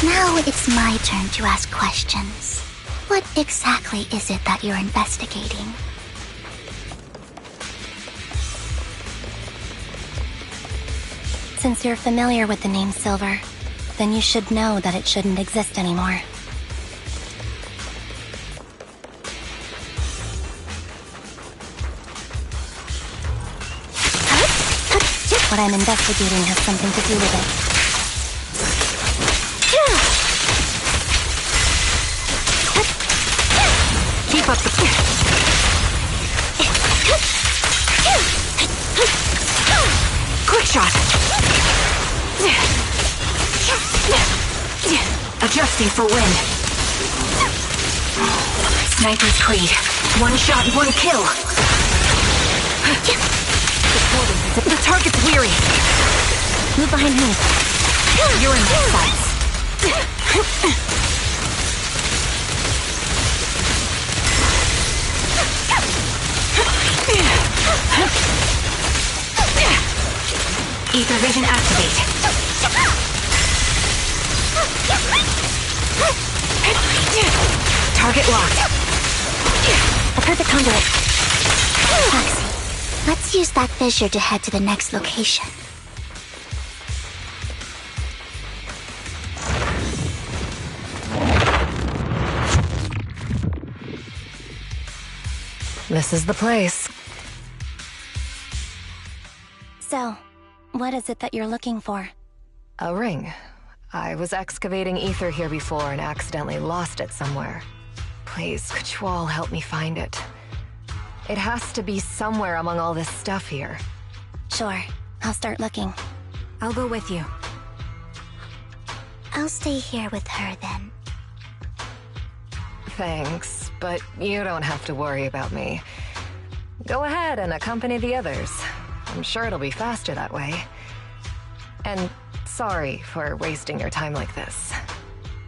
Now it's my turn to ask questions. What exactly is it that you're investigating? Since you're familiar with the name Silver, then you should know that it shouldn't exist anymore. What I'm investigating has something to do with it. Keep up the... Quick shot! Adjusting for wind. Sniper's Creed. One shot, one kill. The target's weary. Move behind me. You're in my sights. Ether vision activate. Target locked. A perfect conduit. Foxy, let's use that fissure to head to the next location. This is the place. So, what is it that you're looking for? A ring. I was excavating ether here before and accidentally lost it somewhere. Please, could you all help me find it? It has to be somewhere among all this stuff here. Sure, I'll start looking. I'll go with you. I'll stay here with her then. Thanks, but you don't have to worry about me. Go ahead and accompany the others. I'm sure it'll be faster that way. And sorry for wasting your time like this.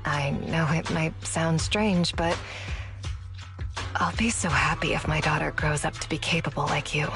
I know it might sound strange, but I'll be so happy if my daughter grows up to be capable like you.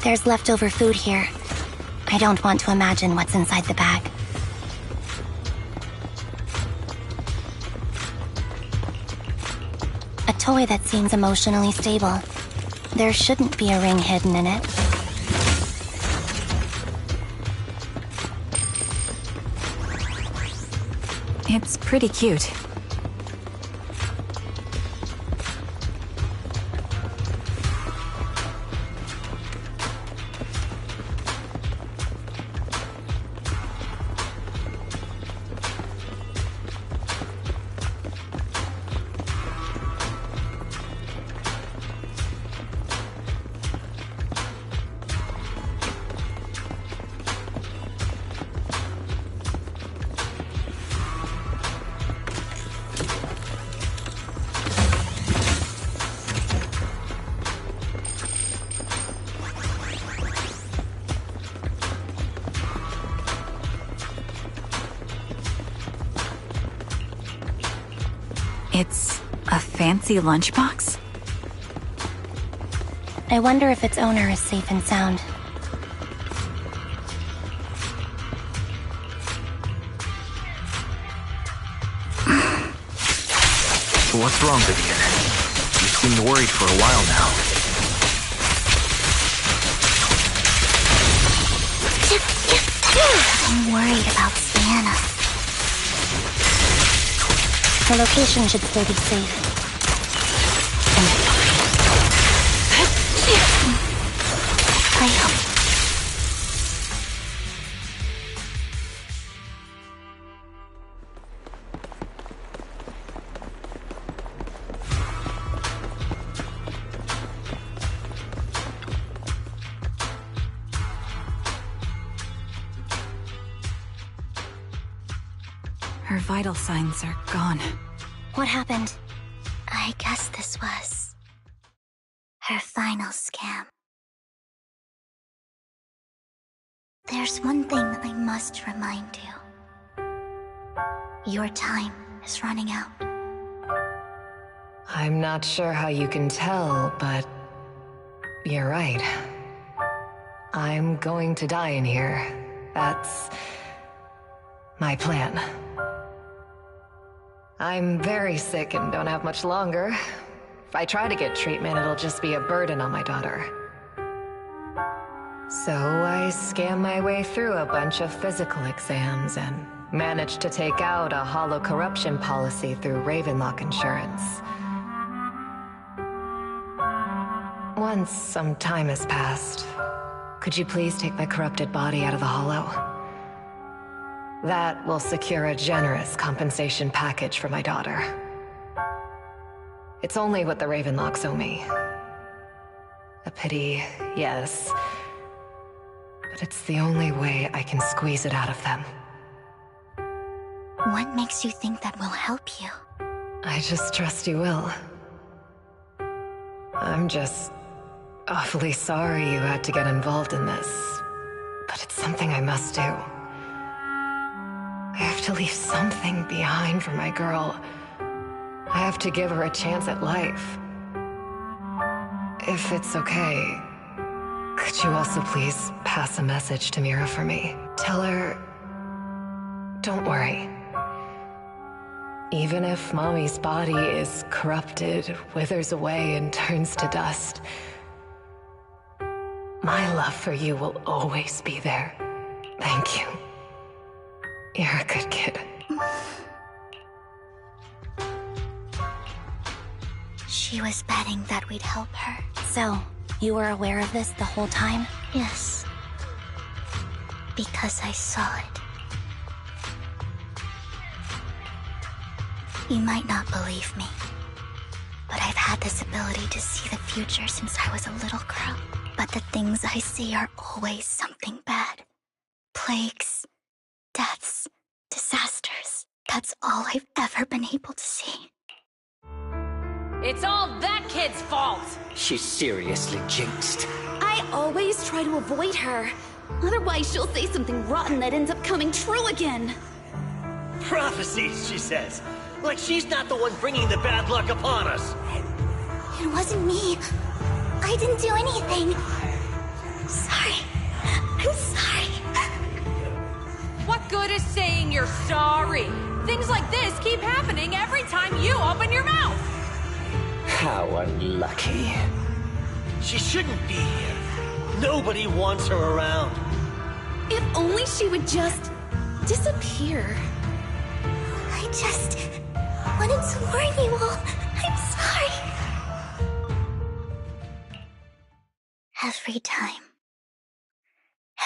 There's leftover food here. I don't want to imagine what's inside the bag. A toy that seems emotionally stable. There shouldn't be a ring hidden in it. It's pretty cute. It's a fancy lunchbox? I wonder if its owner is safe and sound. What's wrong, Vivian? You seemed worried for a while now. I'm worried about Sienna. The location should still be safe. I hope. vital signs are gone. What happened? I guess this was her final scam. There's one thing I must remind you. Your time is running out. I'm not sure how you can tell, but you're right. I'm going to die in here. That's my plan. I'm very sick and don't have much longer. If I try to get treatment, it'll just be a burden on my daughter. So I scam my way through a bunch of physical exams and managed to take out a hollow corruption policy through Ravenlock Insurance. Once some time has passed, could you please take my corrupted body out of the hollow? That will secure a generous compensation package for my daughter. It's only what the Ravenlocks owe me. A pity, yes. But it's the only way I can squeeze it out of them. What makes you think that will help you? I just trust you will. I'm just awfully sorry you had to get involved in this. But it's something I must do. I have to leave something behind for my girl. I have to give her a chance at life. If it's okay, could you also please pass a message to Mira for me? Tell her, don't worry. Even if Mommy's body is corrupted, withers away, and turns to dust, my love for you will always be there. Thank you. You're a good kid. She was betting that we'd help her. So, you were aware of this the whole time? Yes. Because I saw it. You might not believe me, but I've had this ability to see the future since I was a little girl. But the things I see are always something bad. Plagues, deaths, disasters. That's all I've ever been able to see. It's all that kid's fault! She's seriously jinxed. I always try to avoid her. Otherwise, she'll say something rotten that ends up coming true again. Prophecies, she says. Like she's not the one bringing the bad luck upon us. It wasn't me. I didn't do anything. Sorry. I'm sorry. What good is saying you're sorry? Things like this keep happening every time you open your mouth! How unlucky. She shouldn't be here. Nobody wants her around. If only she would just disappear. I just wanted to warn you all. I'm sorry.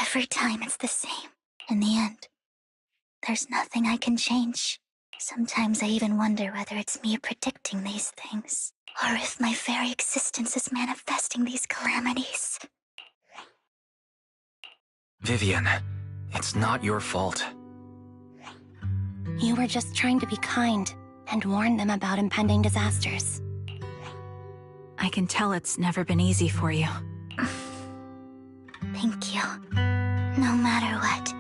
Every time it's the same. In the end, there's nothing I can change. Sometimes I even wonder whether it's me predicting these things, or if my very existence is manifesting these calamities. Vivian, it's not your fault. You were just trying to be kind and warn them about impending disasters. I can tell it's never been easy for you. Thank you. No matter what.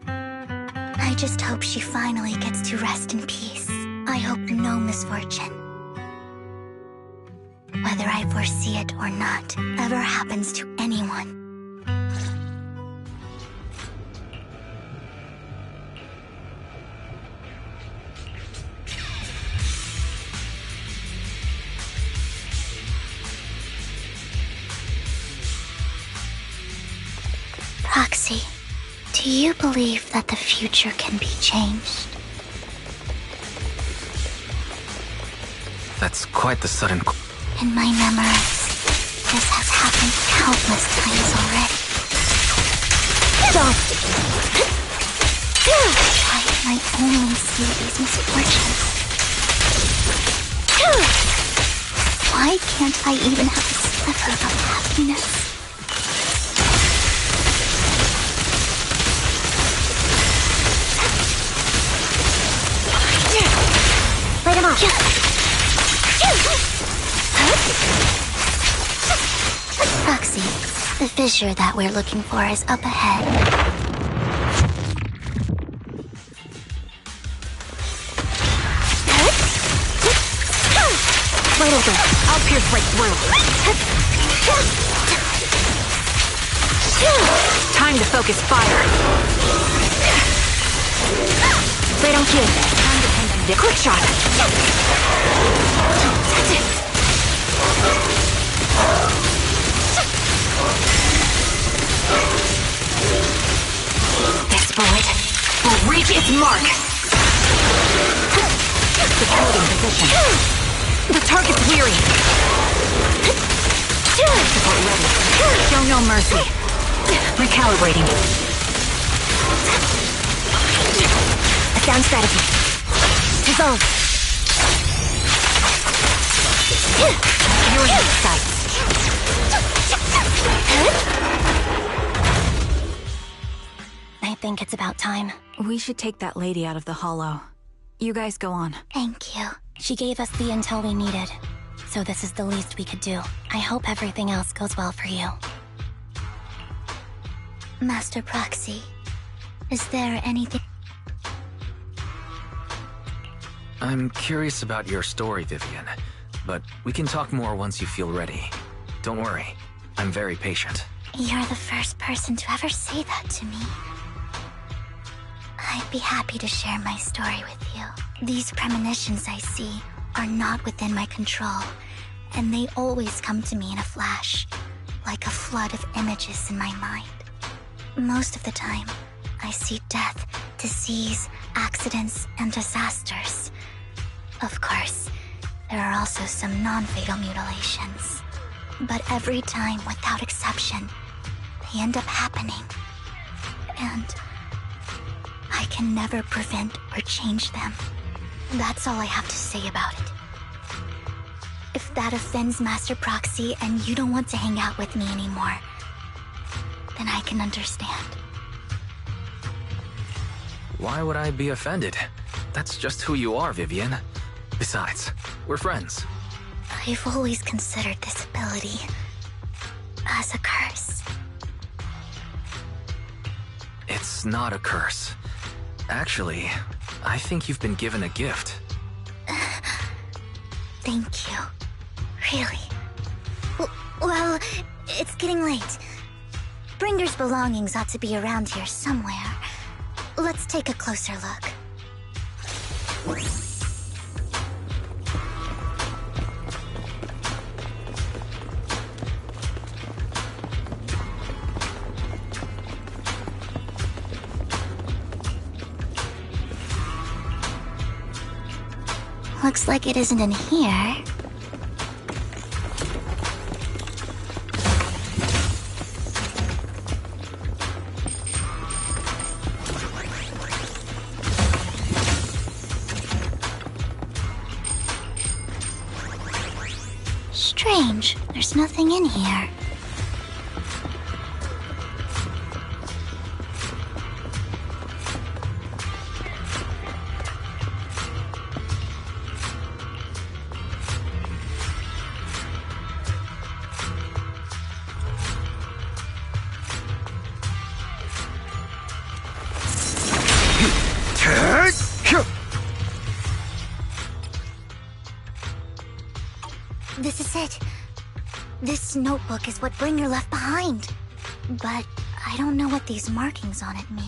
I just hope she finally gets to rest in peace. I hope no misfortune, whether I foresee it or not, ever happens to anyone. Proxy, do you believe that the future can be changed? That's quite the sudden... In my memories, this has happened countless times already. I might only see these misfortunes. Why can't I even have a sliver of happiness? him off! Proxy, the fissure that we're looking for is up ahead. Wide open. I'll pierce right through. Time to focus fire. Right on cue. Time to pin them. Quick shot. This bullet will reach its mark. Securing position. The target's weary. Support ready. Show no mercy. Recalibrating. A sound strategy. Dissolve. You're in the sights. I think it's about time. We should take that lady out of the hollow. You guys go on. Thank you. She gave us the intel we needed, so this is the least we could do. I hope everything else goes well for you. Master Proxy, is there anything... I'm curious about your story, Vivian, but we can talk more once you feel ready. Don't worry, I'm very patient. You're the first person to ever say that to me. I'd be happy to share my story with you. These premonitions I see are not within my control, and they always come to me in a flash, like a flood of images in my mind. Most of the time, I see death, disease, accidents, and disasters. Of course, there are also some non-fatal mutilations. But every time, without exception, they end up happening. And I can never prevent or change them. That's all I have to say about it. If that offends Master Proxy and you don't want to hang out with me anymore, then I can understand. Why would I be offended? That's just who you are, Vivian. Besides, we're friends. I've always considered this ability as a curse. It's not a curse. Actually, I think you've been given a gift. Thank you. Really. Well, it's getting late. Bringer's belongings ought to be around here somewhere. Let's take a closer look. Looks like it isn't in here. Strange, there's nothing in here. This is it. This notebook is what Bringer left behind. But I don't know what these markings on it mean.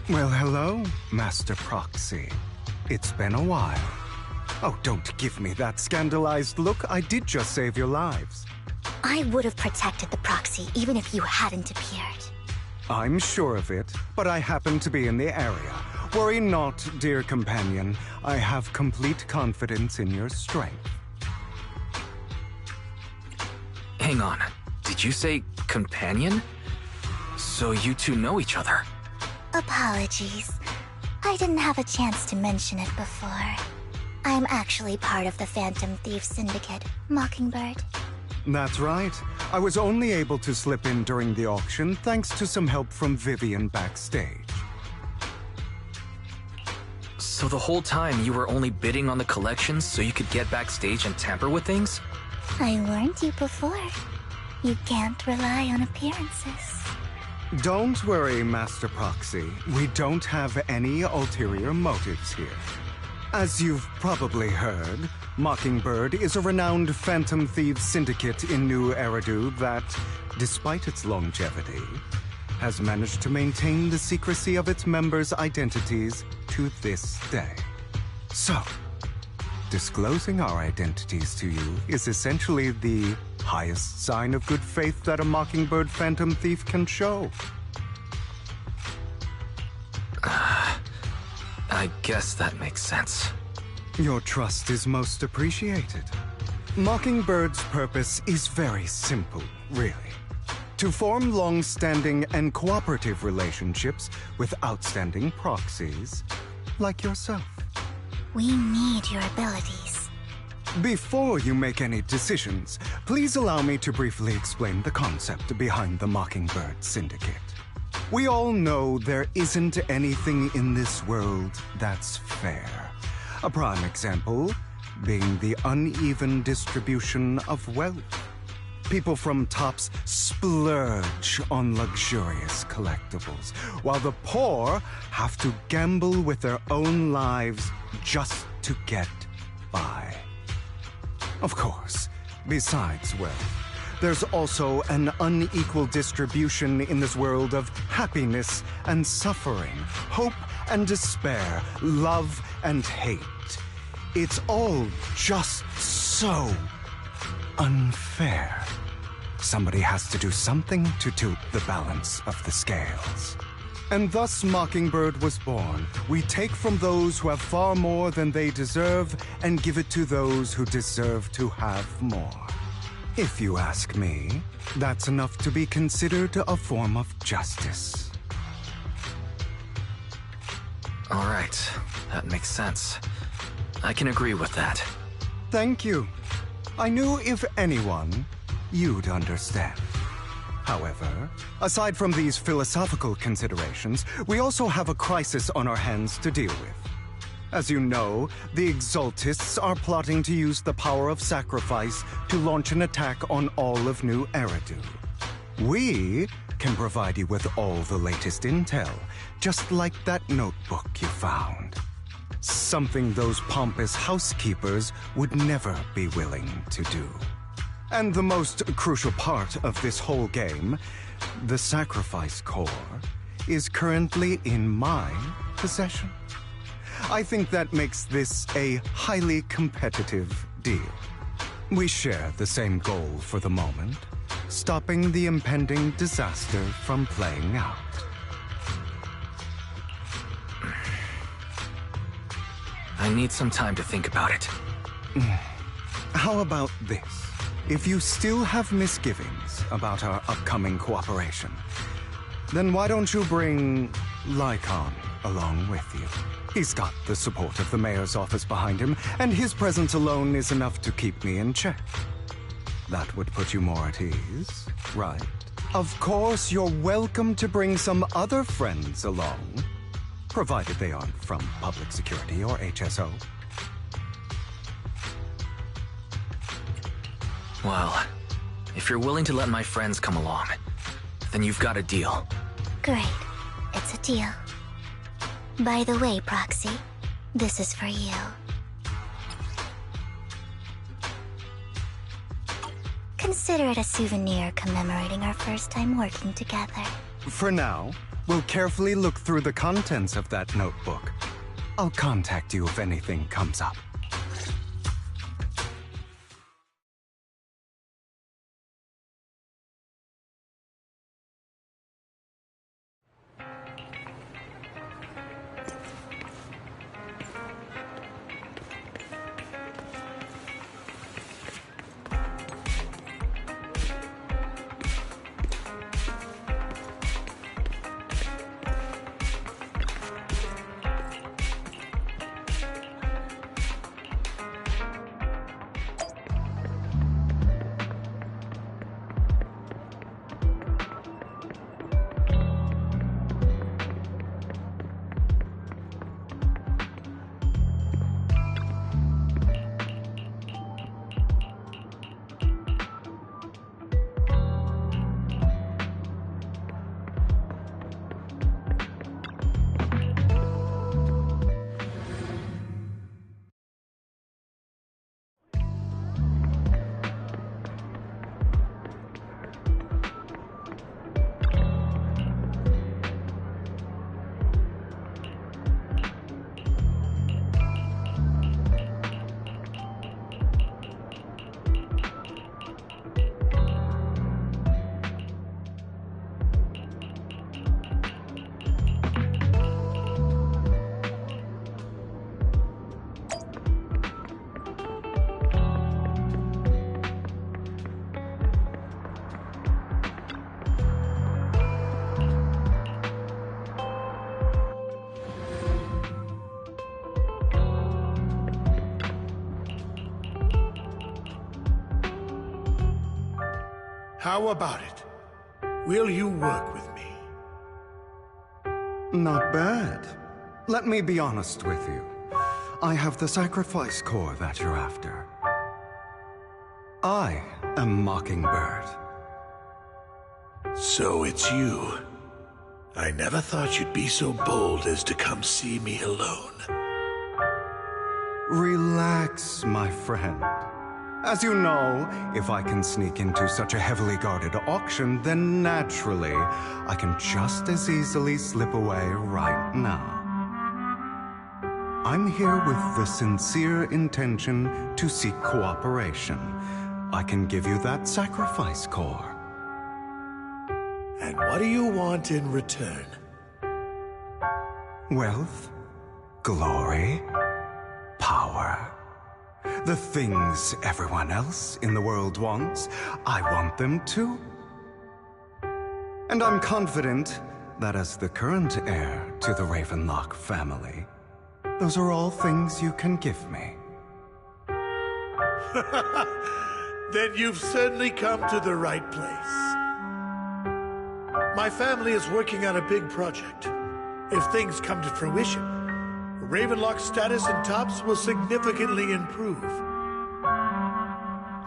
Well, hello, Master Proxy. It's been a while. Oh, don't give me that scandalized look. I did just save your lives. I would have protected the Proxy even if you hadn't appeared. I'm sure of it, but I happen to be in the area. Worry not, dear companion. I have complete confidence in your strength. Hang on. Did you say companion? So you two know each other? Apologies. I didn't have a chance to mention it before. I'm actually part of the Phantom Thief Syndicate, Mockingbird. That's right. I was only able to slip in during the auction thanks to some help from Vivian backstage. So the whole time you were only bidding on the collections so you could get backstage and tamper with things? I warned you before. You can't rely on appearances. Don't worry, Master Proxy. We don't have any ulterior motives here. As you've probably heard, Mockingbird is a renowned Phantom Thieves syndicate in New Eridu that, despite its longevity, has managed to maintain the secrecy of its members' identities to this day. So, disclosing our identities to you is essentially the highest sign of good faith that a Mockingbird Phantom Thief can show. I guess that makes sense. Your trust is most appreciated. Mockingbird's purpose is very simple, really. To form long-standing and cooperative relationships with outstanding proxies like yourself. We need your abilities. Before you make any decisions, please allow me to briefly explain the concept behind the Mockingbird Syndicate. We all know there isn't anything in this world that's fair. A prime example being the uneven distribution of wealth. People from tops splurge on luxurious collectibles, while the poor have to gamble with their own lives just to get by. Of course, besides wealth, there's also an unequal distribution in this world of happiness and suffering, hope and despair, love and hate. It's all just so unfair. Somebody has to do something to tilt the balance of the scales. And thus Mockingbird was born. We take from those who have far more than they deserve and give it to those who deserve to have more. If you ask me, that's enough to be considered a form of justice. All right, that makes sense. I can agree with that. Thank you. I knew if anyone, you'd understand. However, aside from these philosophical considerations, we also have a crisis on our hands to deal with. As you know, the Exaltists are plotting to use the power of sacrifice to launch an attack on all of New Eridu. We can provide you with all the latest intel, just like that notebook you found. Something those pompous housekeepers would never be willing to do. And the most crucial part of this whole game, the sacrifice core, is currently in my possession. I think that makes this a highly competitive deal. We share the same goal for the moment, stopping the impending disaster from playing out. I need some time to think about it. How about this? If you still have misgivings about our upcoming cooperation, then why don't you bring Lycon along with you? He's got the support of the mayor's office behind him, and his presence alone is enough to keep me in check. That would put you more at ease, right? Of course, you're welcome to bring some other friends along, provided they aren't from public security or HSO. Well, if you're willing to let my friends come along, then you've got a deal. Great. It's a deal. By the way, Proxy, this is for you. Consider it a souvenir commemorating our first time working together. For now, we'll carefully look through the contents of that notebook. I'll contact you if anything comes up. How about it? Will you work with me? Not bad. Let me be honest with you. I have the sacrifice core that you're after. I am Mockingbird. So it's you. I never thought you'd be so bold as to come see me alone. Relax, my friend. As you know, if I can sneak into such a heavily guarded auction, then naturally, I can just as easily slip away right now. I'm here with the sincere intention to seek cooperation. I can give you that sacrifice core. And what do you want in return? Wealth, glory, power. The things everyone else in the world wants, I want them too. And I'm confident that as the current heir to the Ravenlock family, those are all things you can give me. Then you've certainly come to the right place. My family is working on a big project. If things come to fruition, Ravenlock's status in Tops will significantly improve.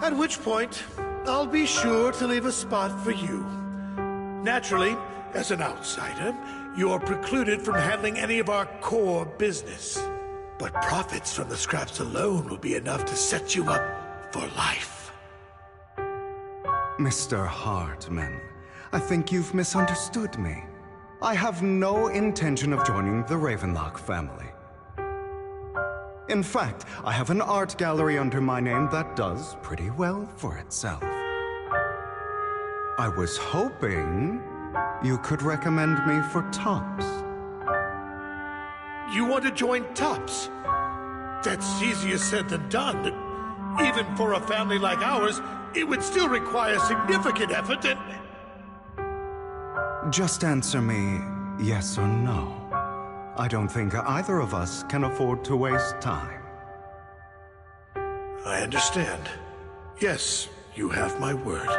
At which point, I'll be sure to leave a spot for you. Naturally, as an outsider, you're precluded from handling any of our core business. But profits from the scraps alone will be enough to set you up for life. Mr. Hartman, I think you've misunderstood me. I have no intention of joining the Ravenlock family. In fact, I have an art gallery under my name that does pretty well for itself. I was hoping you could recommend me for Tops. You want to join Tops? That's easier said than done. Even for a family like ours, it would still require significant effort and... Just answer me yes or no. I don't think either of us can afford to waste time. I understand. Yes, you have my word.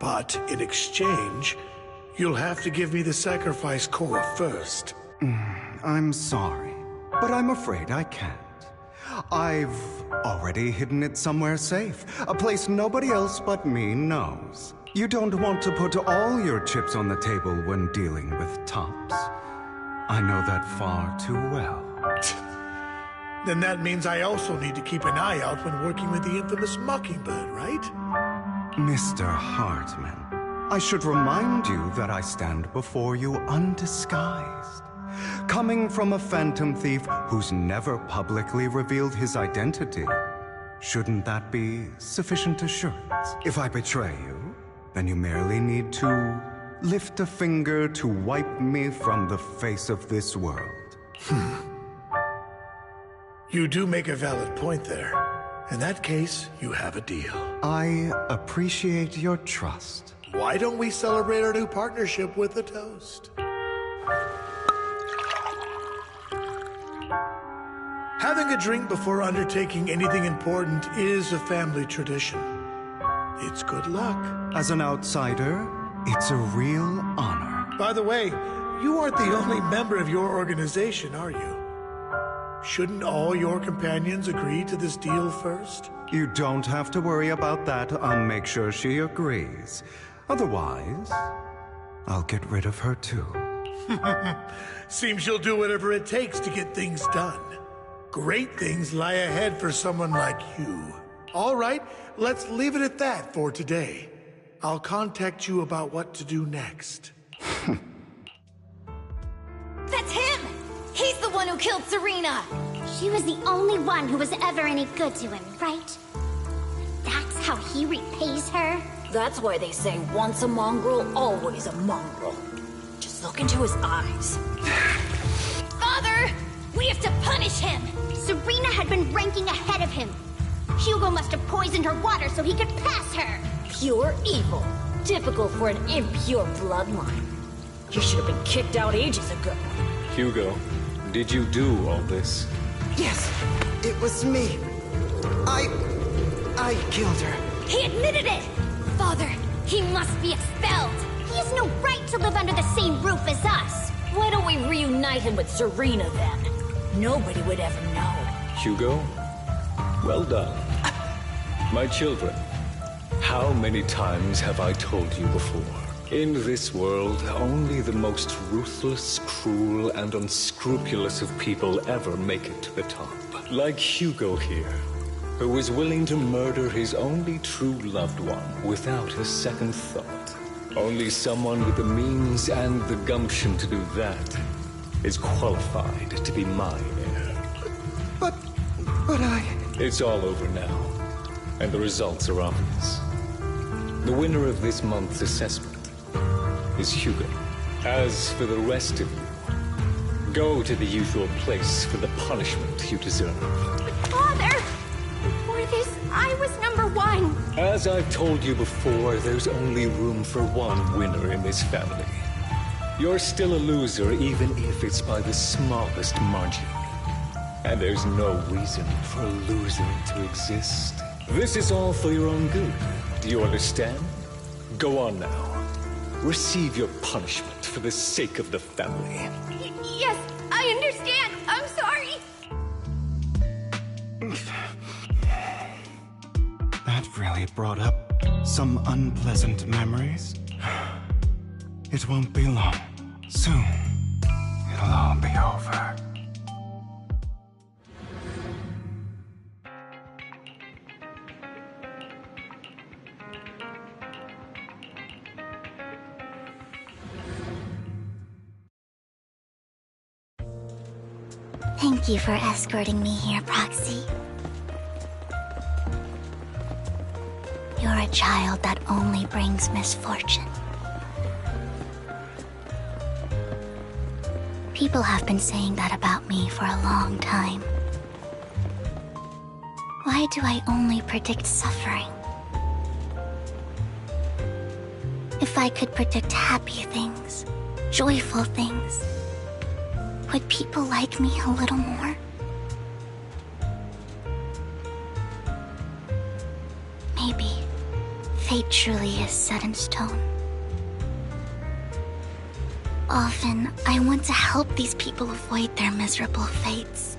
But in exchange, you'll have to give me the sacrifice core first. I'm sorry, but I'm afraid I can't. I've already hidden it somewhere safe, a place nobody else but me knows. You don't want to put all your chips on the table when dealing with Tops. I know that far too well. Then that means I also need to keep an eye out when working with the infamous Mockingbird, right? Mr. Hartman, I should remind you that I stand before you undisguised. Coming from a phantom thief who's never publicly revealed his identity, shouldn't that be sufficient assurance? If I betray you, then you merely need to lift a finger to wipe me from the face of this world. You do make a valid point there. In that case, you have a deal. I appreciate your trust. Why don't we celebrate our new partnership with a toast? Having a drink before undertaking anything important is a family tradition. It's good luck. As an outsider, it's a real honor. By the way, you aren't the only member of your organization, are you? Shouldn't all your companions agree to this deal first? You don't have to worry about that. I'll make sure she agrees. Otherwise, I'll get rid of her too. Seems you'll do whatever it takes to get things done. Great things lie ahead for someone like you. All right, let's leave it at that for today. I'll contact you about what to do next. That's him! He's the one who killed Serena! She was the only one who was ever any good to him, right? That's how he repays her? That's why they say once a mongrel, always a mongrel. Just look into his eyes. Father! We have to punish him! Serena had been ranking ahead of him. Hugo must have poisoned her water so he could pass her. Pure evil. Typical for an impure bloodline. You should have been kicked out ages ago. Hugo, did you do all this? Yes, it was me. I killed her. He admitted it! father! He must be expelled! He has no right to live under the same roof as us! Why don't we reunite him with Serena then? Nobody would ever know. Hugo, well done. My children, how many times have I told you before? In this world, only the most ruthless, cruel, and unscrupulous of people ever make it to the top. Like Hugo here, who was willing to murder his only true loved one without a second thought. Only someone with the means and the gumption to do that is qualified to be my heir. But I... It's all over now, and the results are obvious. The winner of this month's assessment is Hugo. As for the rest of you, go to the usual place for the punishment you deserve. Father! For this, I was number one! As I've told you before, there's only room for one winner in this family. You're still a loser, even if it's by the smallest margin. And there's no reason for a loser to exist. This is all for your own good. Do you understand? Go on now. Receive your punishment for the sake of the family. Yes, I understand. I'm sorry. That really brought up some unpleasant memories. It won't be long. Soon, it'll all be over. Thank you for escorting me here, Proxy. You're a child that only brings misfortune. People have been saying that about me for a long time. Why do I only predict suffering? If I could predict happy things, joyful things, would people like me a little more? Maybe fate truly is set in stone. Often, I want to help these people avoid their miserable fates.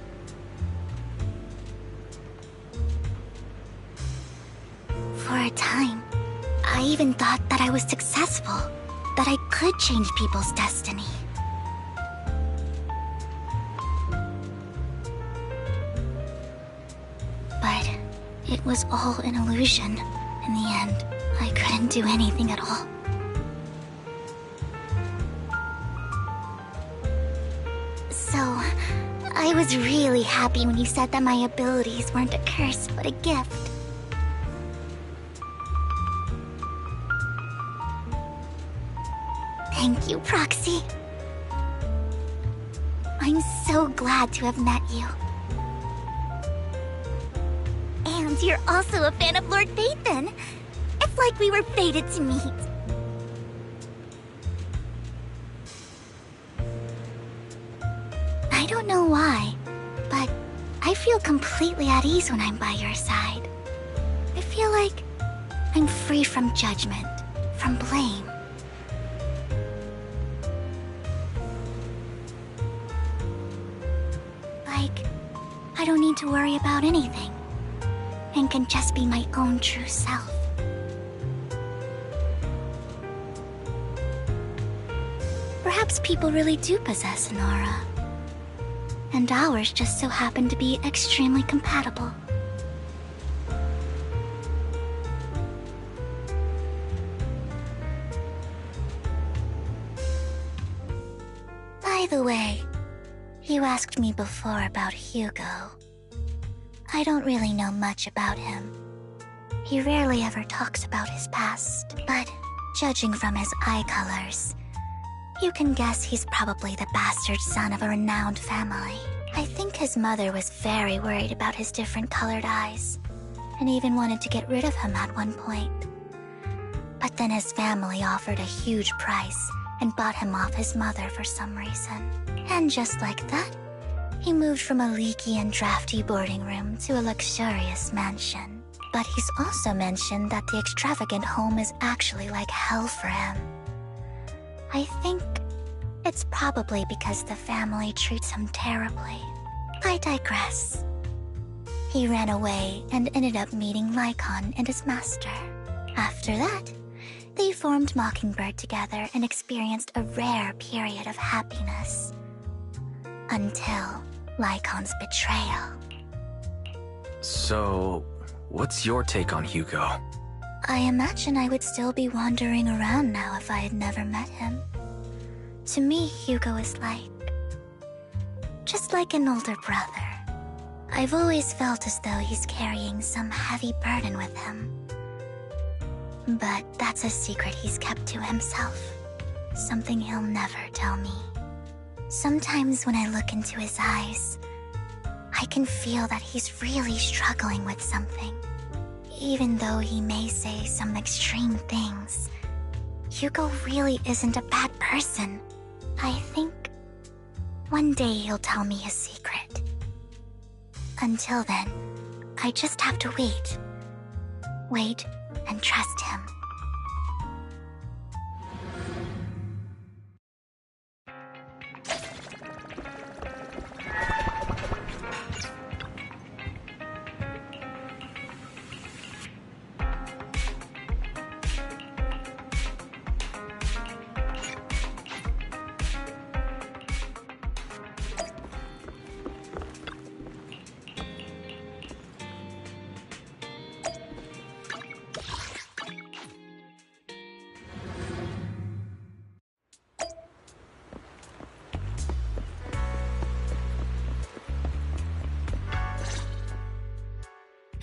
For a time, I even thought that I was successful, that I could change people's destiny. But it was all an illusion. In the end, I couldn't do anything at all. So, I was really happy when you said that my abilities weren't a curse, but a gift. Thank you, Proxy. I'm so glad to have met you. And you're also a fan of Lord Phaethon. It's like we were fated to meet. I don't know why, but I feel completely at ease when I'm by your side. I feel like I'm free from judgment, from blame. Like, I don't need to worry about anything, and can just be my own true self. Perhaps people really do possess an aura, and ours just so happen to be extremely compatible. By the way, you asked me before about Hugo. I don't really know much about him. He rarely ever talks about his past, but judging from his eye colors, you can guess he's probably the bastard son of a renowned family. I think his mother was very worried about his different colored eyes, and even wanted to get rid of him at one point. But then his family offered a huge price and bought him off his mother for some reason. And just like that, he moved from a leaky and drafty boarding room to a luxurious mansion. But he's also mentioned that the extravagant home is actually like hell for him. I think it's probably because the family treats him terribly. I digress. He ran away and ended up meeting Lycon and his master. After that, they formed Mockingbird together and experienced a rare period of happiness. Until Lycon's betrayal. So, what's your take on Hugo? I imagine I would still be wandering around now if I had never met him. To me, Hugo is just like an older brother. I've always felt as though he's carrying some heavy burden with him. But that's a secret he's kept to himself. Something he'll never tell me. Sometimes when I look into his eyes, I can feel that he's really struggling with something. Even though he may say some extreme things, Hugo really isn't a bad person. I think one day he'll tell me his secret. Until then, I just have to wait. Wait and trust him.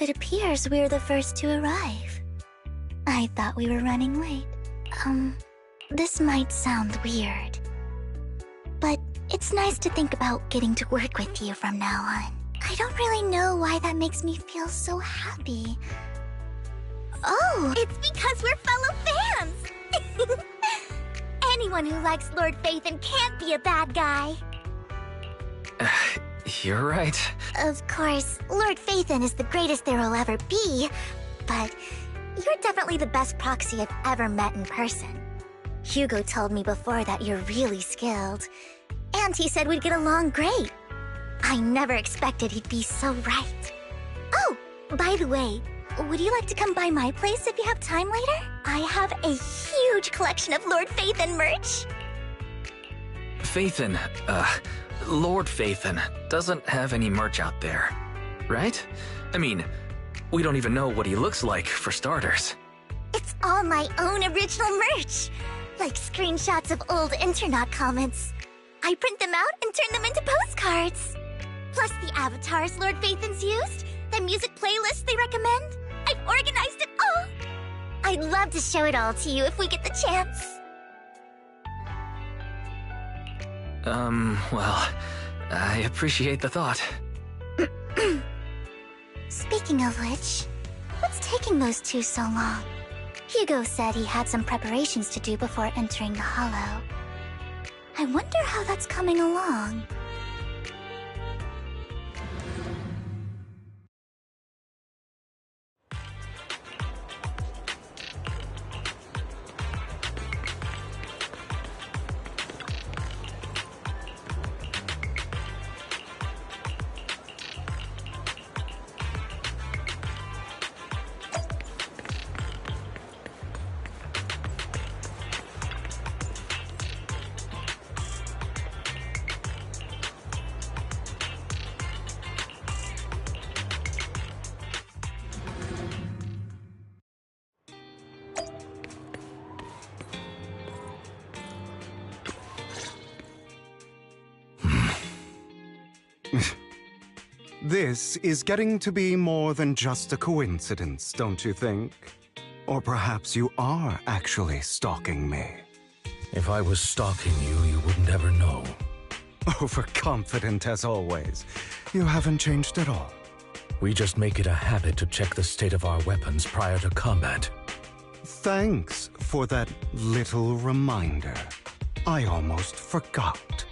It appears we're the first to arrive. I thought we were running late. This might sound weird, but it's nice to think about getting to work with you from now on. I don't really know why that makes me feel so happy. Oh, it's because we're fellow fans! Anyone who likes Lord Phaethon can't be a bad guy. You're right. Of course, Lord Phaethon is the greatest there will ever be, but you're definitely the best proxy I've ever met in person. Hugo told me before that you're really skilled, and he said we'd get along great. I never expected he'd be so right. Oh, by the way, would you like to come by my place if you have time later? I have a huge collection of Lord Phaethon merch. Phaethon, Lord Phaethon doesn't have any merch out there, right? I mean, we don't even know what he looks like, for starters. It's all my own original merch, like screenshots of old Internet comments. I print them out and turn them into postcards. Plus the avatars Lord Phaethon's used, the music playlists they recommend. I've organized it all. I'd love to show it all to you if we get the chance. Well, I appreciate the thought. Speaking of which, what's taking those two so long? Hugo said he had some preparations to do before entering the Hollow. I wonder how that's coming along. This is getting to be more than just a coincidence, don't you think? Or perhaps you are actually stalking me. If I was stalking you, you wouldn't ever know. Overconfident as always. You haven't changed at all. We just make it a habit to check the state of our weapons prior to combat. Thanks for that little reminder. I almost forgot.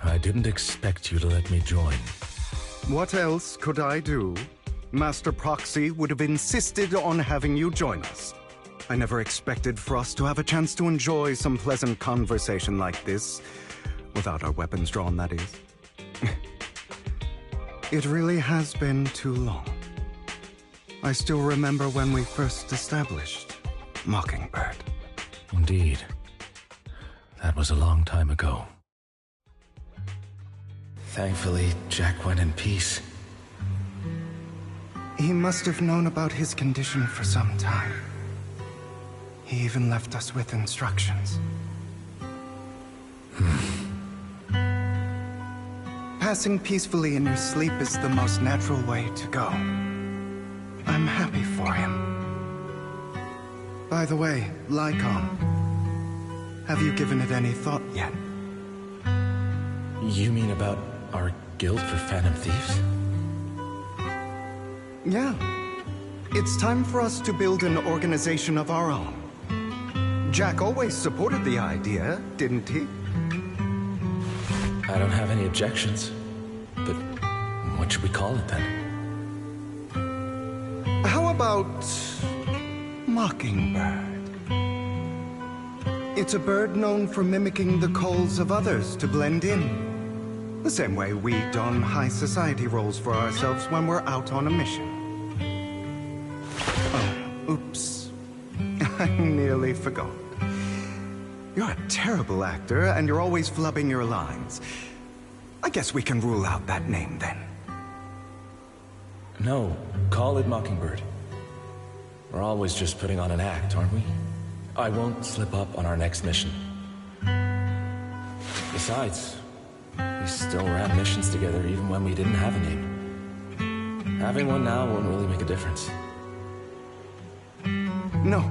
I didn't expect you to let me join. What else could I do? Master Proxy would have insisted on having you join us. I never expected for us to have a chance to enjoy some pleasant conversation like this, without our weapons drawn, that is. It really has been too long. I still remember when we first established Mockingbird. Indeed. That was a long time ago. Thankfully, Jack went in peace. He must have known about his condition for some time. He even left us with instructions. Passing peacefully in your sleep is the most natural way to go. I'm happy for him. By the way, Lycon, have you given it any thought yet? You mean about our guild for Phantom Thieves? Yeah. It's time for us to build an organization of our own. Jack always supported the idea, didn't he? I don't have any objections. But what should we call it then? How about Mockingbird? It's a bird known for mimicking the calls of others to blend in. The same way we don high society roles for ourselves when we're out on a mission. Oh, oops. I nearly forgot. You're a terrible actor, and you're always flubbing your lines. I guess we can rule out that name, then. No, call it Mockingbird. We're always just putting on an act, aren't we? I won't slip up on our next mission. Besides, we still ran missions together even when we didn't have a name. Having one now won't really make a difference. No.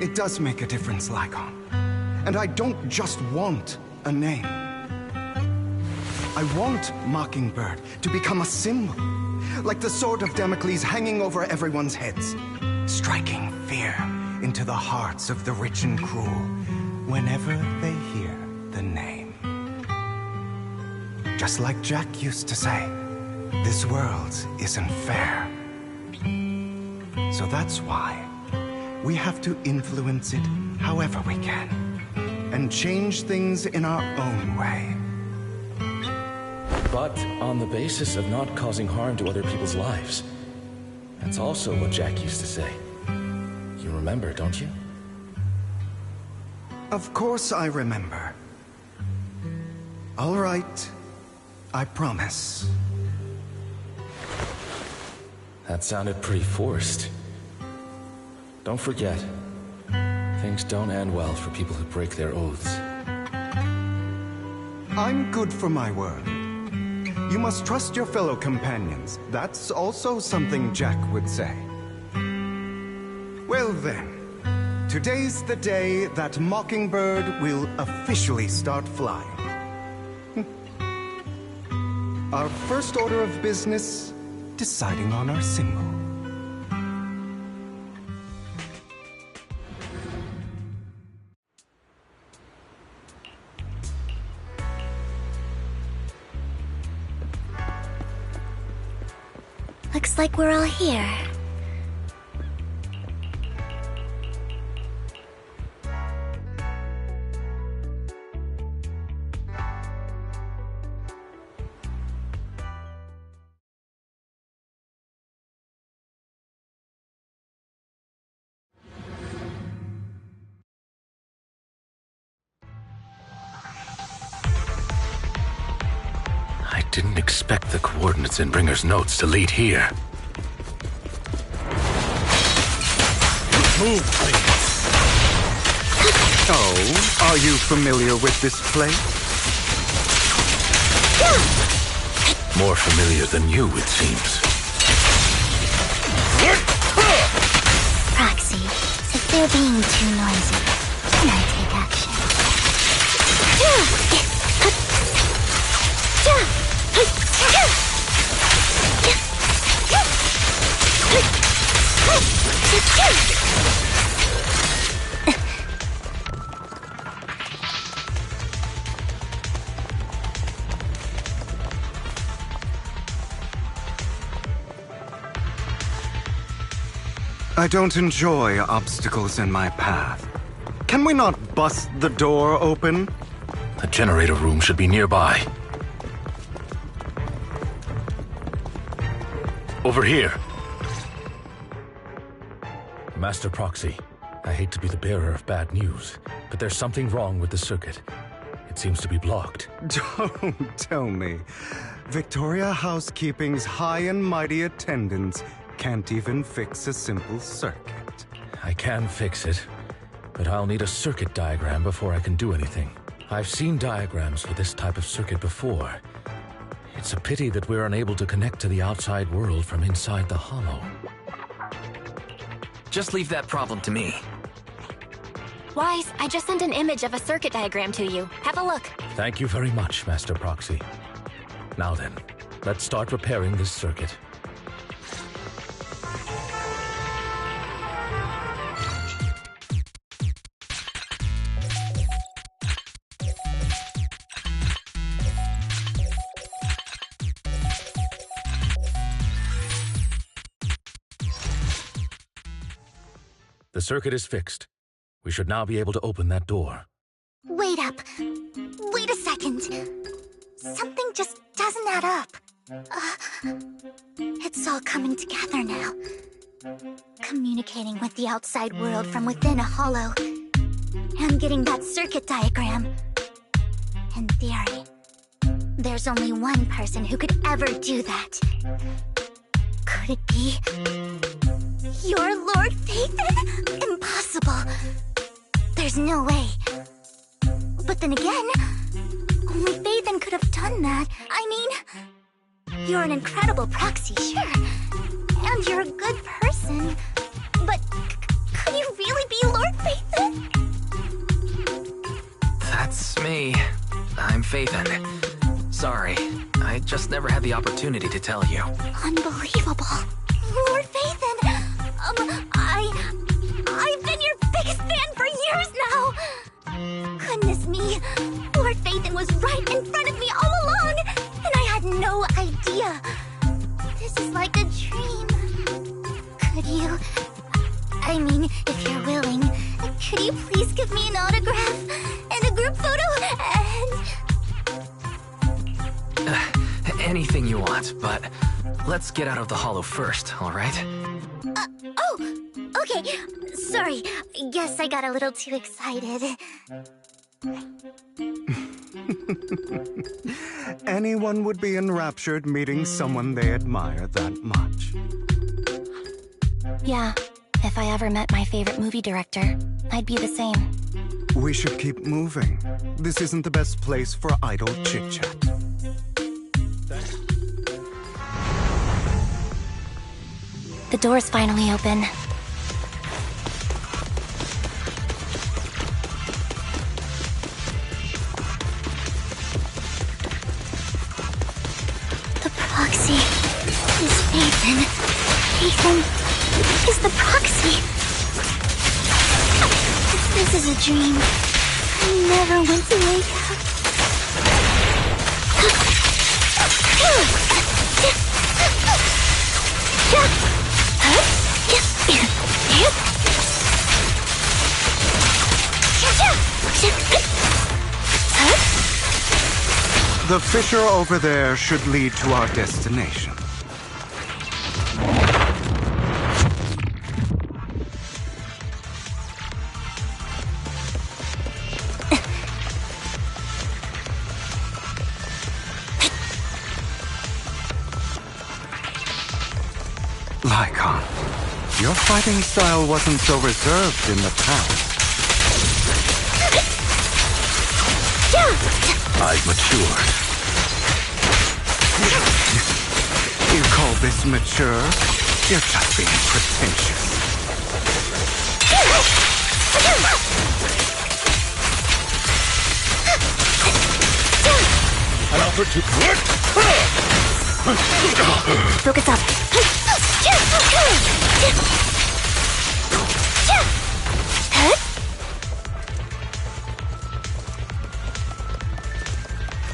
It does make a difference, Lycon. And I don't just want a name. I want Mockingbird to become a symbol, like the sword of Damocles hanging over everyone's heads, striking fear into the hearts of the rich and cruel whenever they hear the name. Just like Jack used to say, this world isn't fair. So that's why we have to influence it however we can, and change things in our own way. But on the basis of not causing harm to other people's lives. That's also what Jack used to say. You remember, don't you? Of course I remember. All right. I promise. That sounded pretty forced. Don't forget, things don't end well for people who break their oaths. I'm good for my word. You must trust your fellow companions. That's also something Jack would say. Well then, today's the day that Mockingbird will officially start flying. Our first order of business, deciding on our symbol. Looks like we're all here. I didn't expect the coordinates in Bringer's notes to lead here. Move, please. Oh, are you familiar with this place? More familiar than you, it seems. Proxy, if they're being too noisy, can I take action? I don't enjoy obstacles in my path. Can we not bust the door open? The generator room should be nearby. Over here. Master Proxy, I hate to be the bearer of bad news, but there's something wrong with the circuit. It seems to be blocked. Don't tell me. Victoria Housekeeping's high and mighty attendants can't even fix a simple circuit. I can fix it, but I'll need a circuit diagram before I can do anything. I've seen diagrams for this type of circuit before. It's a pity that we're unable to connect to the outside world from inside the hollow. Just leave that problem to me. Wise, I just sent an image of a circuit diagram to you. Have a look. Thank you very much, Master Proxy. Now then, let's start repairing this circuit. The circuit is fixed. We should now be able to open that door. Wait up. Wait a second. Something just doesn't add up. It's all coming together now. Communicating with the outside world from within a hollow. And getting that circuit diagram. In theory, there's only one person who could ever do that. Could it be... your Lord Phaethon? Impossible. There's no way. But then again, only Phaethon could have done that. I mean, you're an incredible proxy, sure. And you're a good person. But could you really be Lord Phaethon? That's me. I'm Phaethon. Sorry, I just never had the opportunity to tell you. Unbelievable. Lord Phaethon! I've been your biggest fan for years now! Goodness me, Lord Phaethon was right in front of me all along, and I had no idea. This is like a dream. Could you... I mean, if you're willing, could you please give me an autograph and a group photo and... Anything you want, but let's get out of the hollow first, alright? Oh! Okay, sorry. Guess I got a little too excited. Anyone would be enraptured meeting someone they admire that much. Yeah, if I ever met my favorite movie director, I'd be the same. We should keep moving. This isn't the best place for idle chit-chat. The door's finally open. The proxy is Phaethon. Phaethon is the proxy. This is a dream. I never went to wake up. The fissure over there should lead to our destination. Lycon, your fighting style wasn't so reserved in the past. I've matured. You call this mature? You're just being pretentious. An offer to work? Focus up.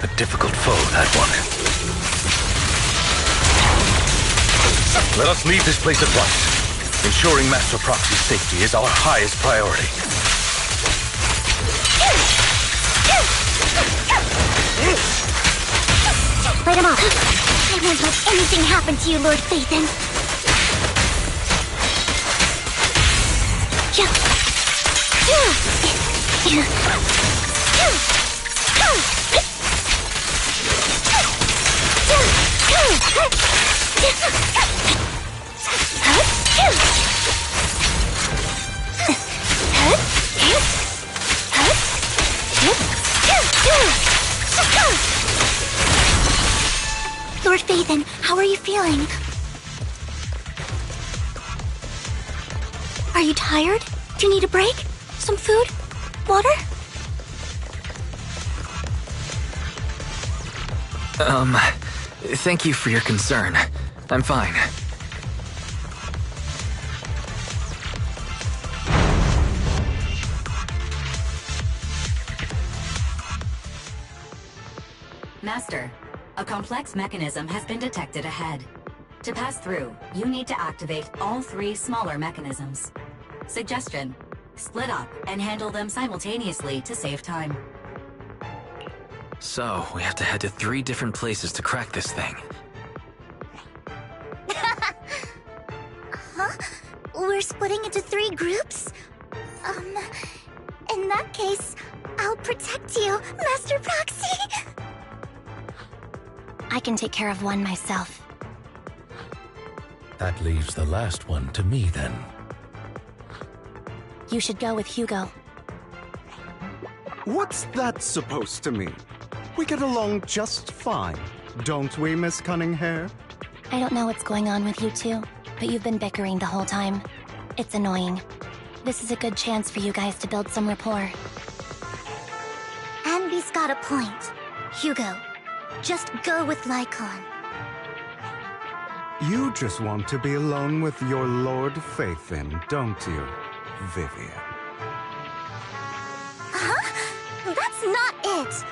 A difficult foe, that one. Let us leave this place at once. Ensuring Master Proxy's safety is our highest priority. Light him up. I won't let anything happen to you, Lord Phaethon. Lord Phaethon, how are you feeling? Are you tired? Do you need a break? Some food? Water? Thank you for your concern. I'm fine. Master, a complex mechanism has been detected ahead. To pass through, you need to activate all 3 smaller mechanisms. Suggestion: split up and handle them simultaneously to save time. So, we have to head to 3 different places to crack this thing. Huh? We're splitting into 3 groups? In that case, I'll protect you, Master Proxy! I can take care of one myself. That leaves the last one to me, then. You should go with Hugo. What's that supposed to mean? We get along just fine, don't we, Miss Cunninghair? I don't know what's going on with you two, but you've been bickering the whole time. It's annoying. This is a good chance for you guys to build some rapport. Anby's got a point. Hugo, just go with Lycon. You just want to be alone with your Lord Phaethon, don't you, Vivian? Huh? That's not it!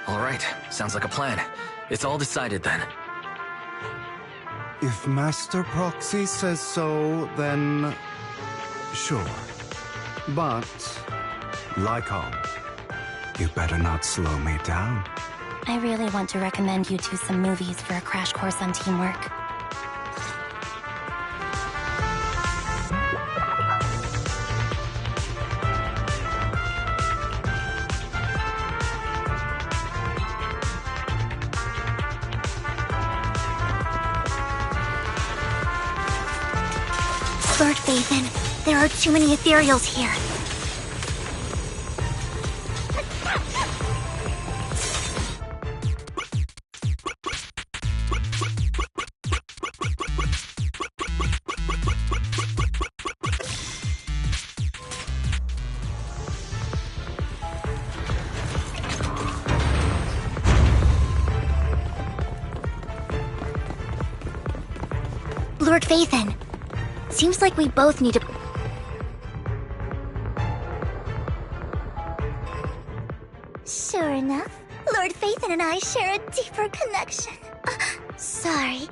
Alright, sounds like a plan. It's all decided then. If Master Proxy says so, then... sure. But... Lycon, you better not slow me down. I really want to recommend you two some movies for a crash course on teamwork. Lord Phaethon, there are too many ethereals here. Lord Phaethon, seems like we both need to... Sure enough, Lord Phaethon and I share a deeper connection. Sorry.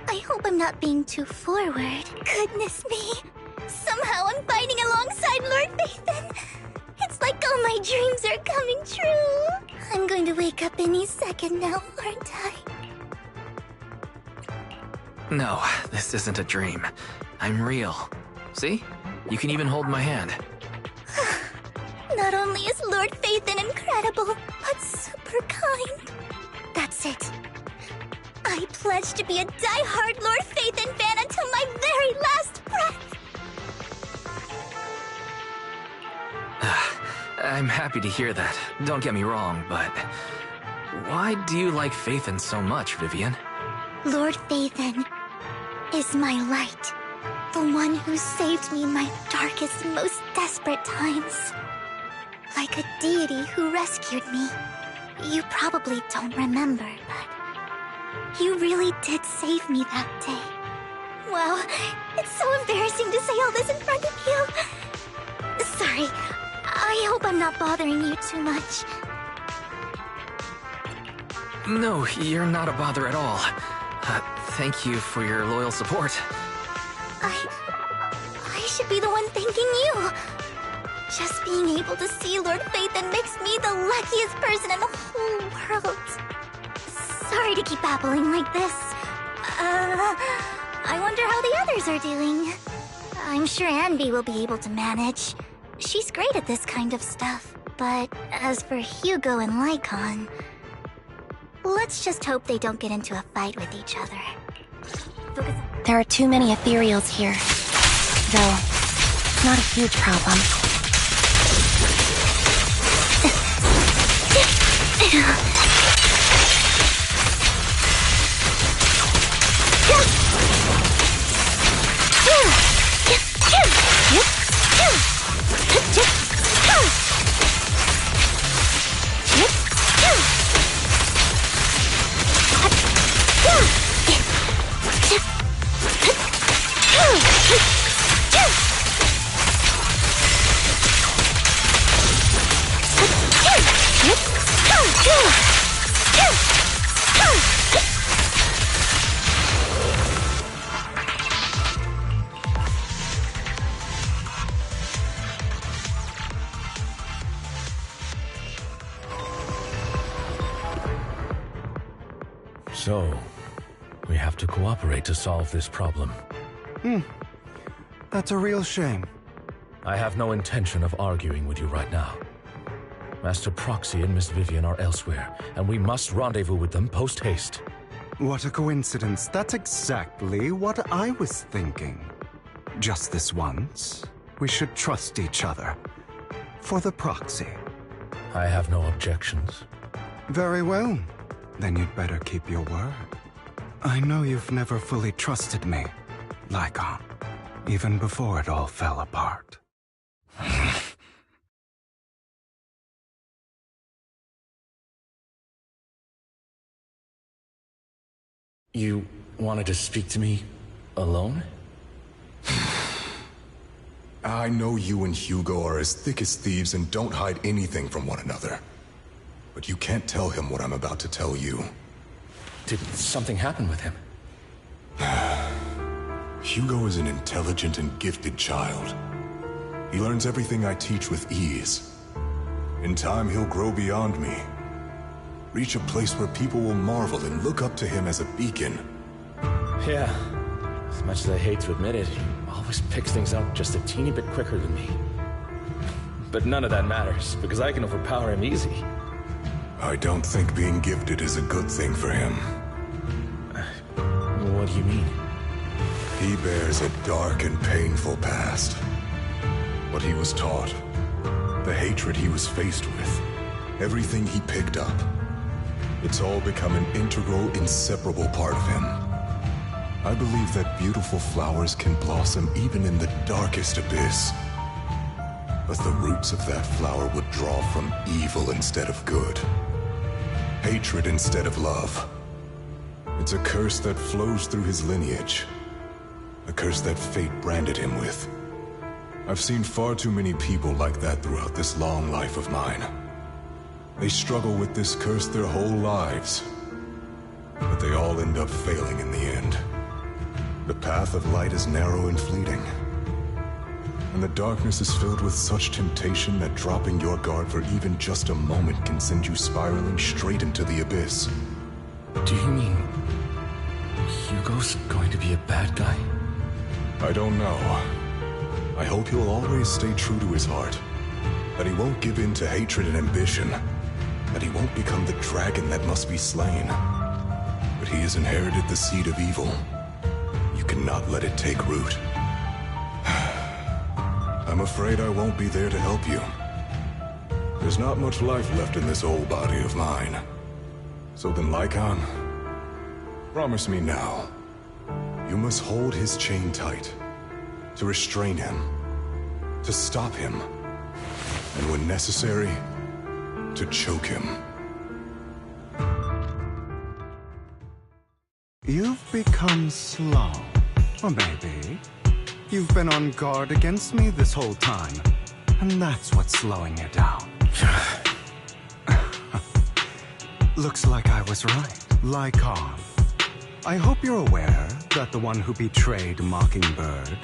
I hope I'm not being too forward. Goodness me. Somehow I'm fighting alongside Lord Phaethon. It's like all my dreams are coming true. I'm going to wake up any second now, aren't I? No, this isn't a dream. I'm real. See? You can even hold my hand. Not only is Lord Phaethon incredible, but super kind. That's it. I pledge to be a die-hard Lord Phaethon fan until my very last breath. I'm happy to hear that. Don't get me wrong, but... why do you like Phaethon so much, Vivian? Lord Phaethon is my light. The one who saved me in my darkest, most desperate times. Like a deity who rescued me. You probably don't remember, but... you really did save me that day. Wow, it's so embarrassing to say all this in front of you. Sorry, I hope I'm not bothering you too much. No, you're not a bother at all. thank you for your loyal support. I should be the one thanking you. Just being able to see Lord Phaethon makes me the luckiest person in the whole world. Sorry to keep babbling like this. I wonder how the others are doing. I'm sure Anby will be able to manage. She's great at this kind of stuff. But as for Hugo and Lycon, let's just hope they don't get into a fight with each other. There are too many ethereals here. Though, it's not a huge problem. So, we have to cooperate to solve this problem. That's a real shame. I have no intention of arguing with you right now. Master Proxy and Miss Vivian are elsewhere, and we must rendezvous with them post-haste. What a coincidence. That's exactly what I was thinking. Just this once, we should trust each other. For the Proxy. I have no objections. Very well. Then you'd better keep your word. I know you've never fully trusted me, Lycon, even before it all fell apart. You wanted to speak to me alone? I know you and Hugo are as thick as thieves and don't hide anything from one another. But you can't tell him what I'm about to tell you. Did something happen with him? Hugo is an intelligent and gifted child. He learns everything I teach with ease. In time, he'll grow beyond me. Reach a place where people will marvel and look up to him as a beacon. Yeah. As much as I hate to admit it, he always picks things up just a teeny bit quicker than me. But none of that matters, because I can overpower him easy. I don't think being gifted is a good thing for him. What do you mean? He bears a dark and painful past. What he was taught, the hatred he was faced with, everything he picked up, it's all become an integral, inseparable part of him. I believe that beautiful flowers can blossom even in the darkest abyss. But the roots of that flower would draw from evil instead of good. Hatred instead of love. It's a curse that flows through his lineage. A curse that fate branded him with. I've seen far too many people like that throughout this long life of mine. They struggle with this curse their whole lives. But they all end up failing in the end. The path of light is narrow and fleeting. And the darkness is filled with such temptation that dropping your guard for even just a moment can send you spiraling straight into the abyss. Do you mean Hugo's going to be a bad guy? I don't know. I hope he'll always stay true to his heart. That he won't give in to hatred and ambition. That he won't become the dragon that must be slain. But he has inherited the seed of evil. You cannot let it take root. I'm afraid I won't be there to help you. There's not much life left in this old body of mine. So then, Lycon, promise me now. You must hold his chain tight. To restrain him. To stop him. And when necessary, to choke him. You've become slow. Or maybe you've been on guard against me this whole time. And that's what's slowing you down. Looks like I was right. Lycon. I hope you're aware that the one who betrayed Mockingbird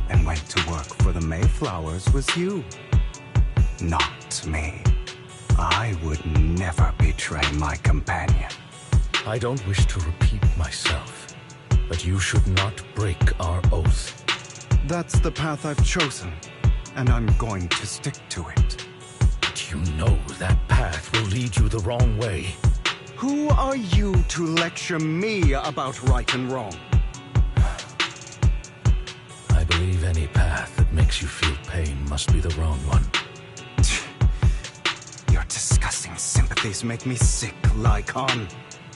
and went to work for the Mayflowers was you, not me. I would never betray my companion. I don't wish to repeat myself, but you should not break our oath. That's the path I've chosen, and I'm going to stick to it. But you know that path will lead you the wrong way. Who are you to lecture me about right and wrong? I believe any path that makes you feel pain must be the wrong one. Your disgusting sympathies make me sick, Lycon.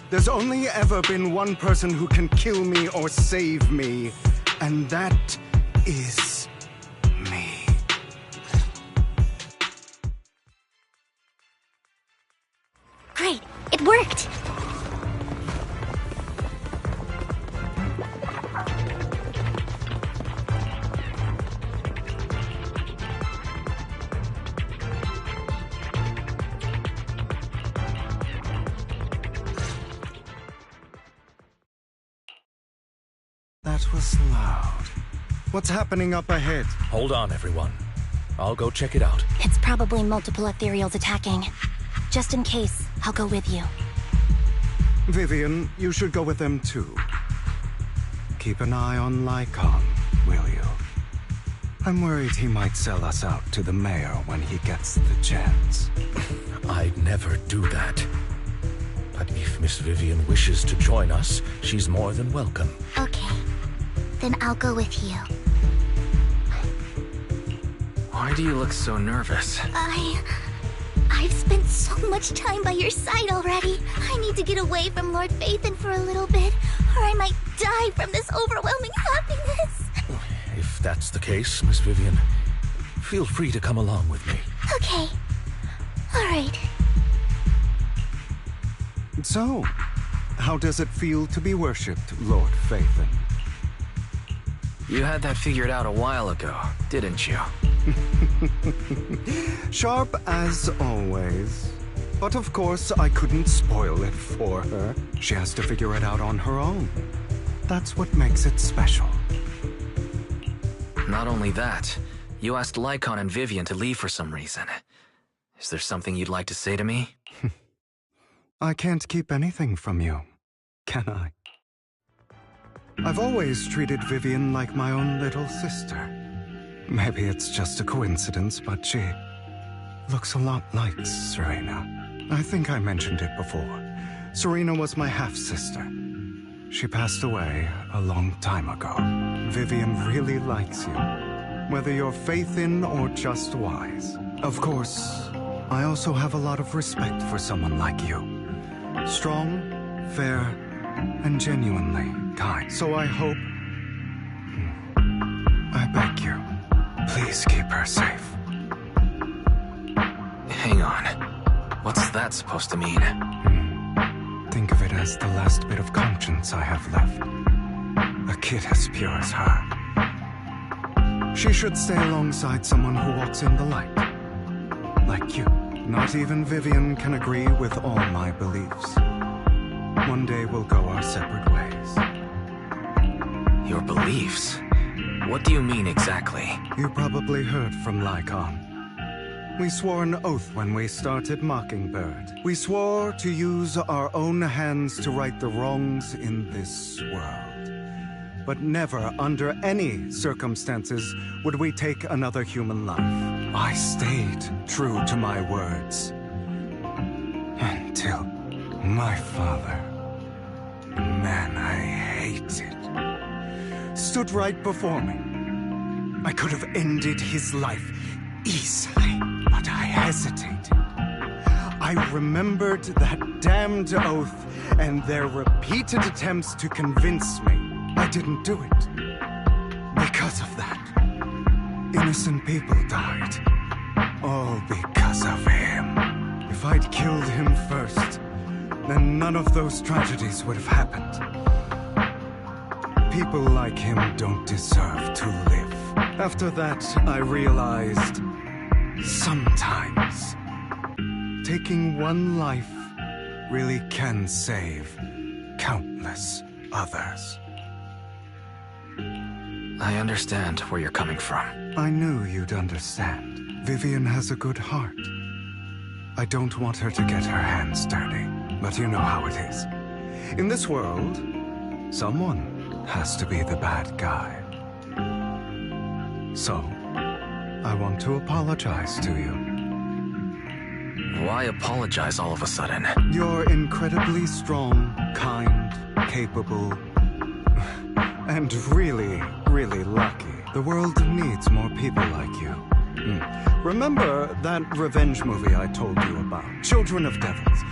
There's only ever been one person who can kill me or save me, and that is me. Great, it worked! That was loud. What's happening up ahead? Hold on, everyone. I'll go check it out. It's probably multiple ethereals attacking. Just in case, I'll go with you. Vivian, you should go with them too. Keep an eye on Lycon, will you? I'm worried he might sell us out to the mayor when he gets the chance. I'd never do that. But if Miss Vivian wishes to join us, she's more than welcome. Okay. Then I'll go with you. Why do you look so nervous? I've spent so much time by your side already. I need to get away from Lord Phaethon for a little bit, or I might die from this overwhelming happiness. If that's the case, Miss Vivian, feel free to come along with me. Okay. All right. So, how does it feel to be worshipped, Lord Phaethon? You had that figured out a while ago, didn't you? Sharp as always. But of course, I couldn't spoil it for her. She has to figure it out on her own. That's what makes it special. Not only that, you asked Lycon and Vivian to leave for some reason. Is there something you'd like to say to me? I can't keep anything from you, can I? I've always treated Vivian like my own little sister. Maybe it's just a coincidence, but she looks a lot like Serena. I think I mentioned it before. Serena was my half-sister. She passed away a long time ago. Vivian really likes you, whether you're faith-in or just wise. Of course, I also have a lot of respect for someone like you. Strong, fair, and genuinely kind. So I hope... I beg you, please keep her safe. Hang on. What's that supposed to mean? Think of it as the last bit of conscience I have left. A kid as pure as her. She should stay alongside someone who walks in the light. Like you. Not even Vivian can agree with all my beliefs. One day we'll go our separate ways. Your beliefs? What do you mean exactly? You probably heard from Lycon. We swore an oath when we started Mockingbird. We swore to use our own hands to right the wrongs in this world. But never, under any circumstances, would we take another human life. I stayed true to my words. Until my father, man I hated, stood right before me. I could have ended his life easily, but I hesitated. I remembered that damned oath and their repeated attempts to convince me I didn't do it. Because of that, innocent people died. All because of him. If I'd killed him first, then none of those tragedies would have happened. People like him don't deserve to live. After that, I realized, sometimes, taking one life really can save countless others. I understand where you're coming from. I knew you'd understand. Vivian has a good heart. I don't want her to get her hands dirty, but you know how it is. In this world, someone has to be the bad guy. So, I want to apologize to you. Why apologize all of a sudden? You're incredibly strong, kind, capable, and really, really lucky. The world needs more people like you. Remember that revenge movie I told you about? Children of Devils.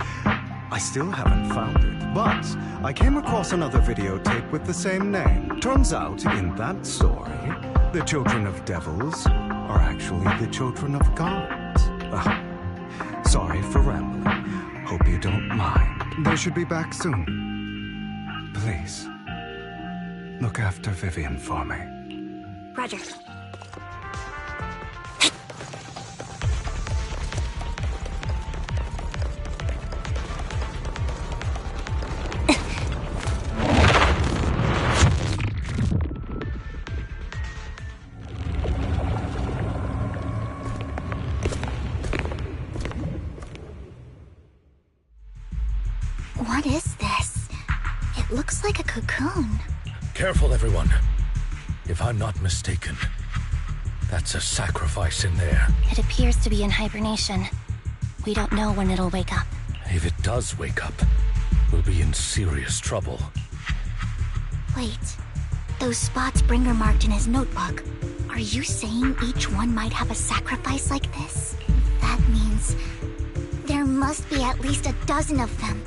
I still haven't found it, but I came across another videotape with the same name. Turns out, in that story, the children of devils are actually the children of gods. Sorry for rambling. Hope you don't mind. They should be back soon. Please, look after Vivian for me. Roger. What is this? It looks like a cocoon. Careful, everyone. If I'm not mistaken, that's a sacrifice in there. It appears to be in hibernation. We don't know when it'll wake up. If it does wake up, we'll be in serious trouble. Wait, those spots Bringer marked in his notebook. Are you saying each one might have a sacrifice like this? That means there must be at least a dozen of them.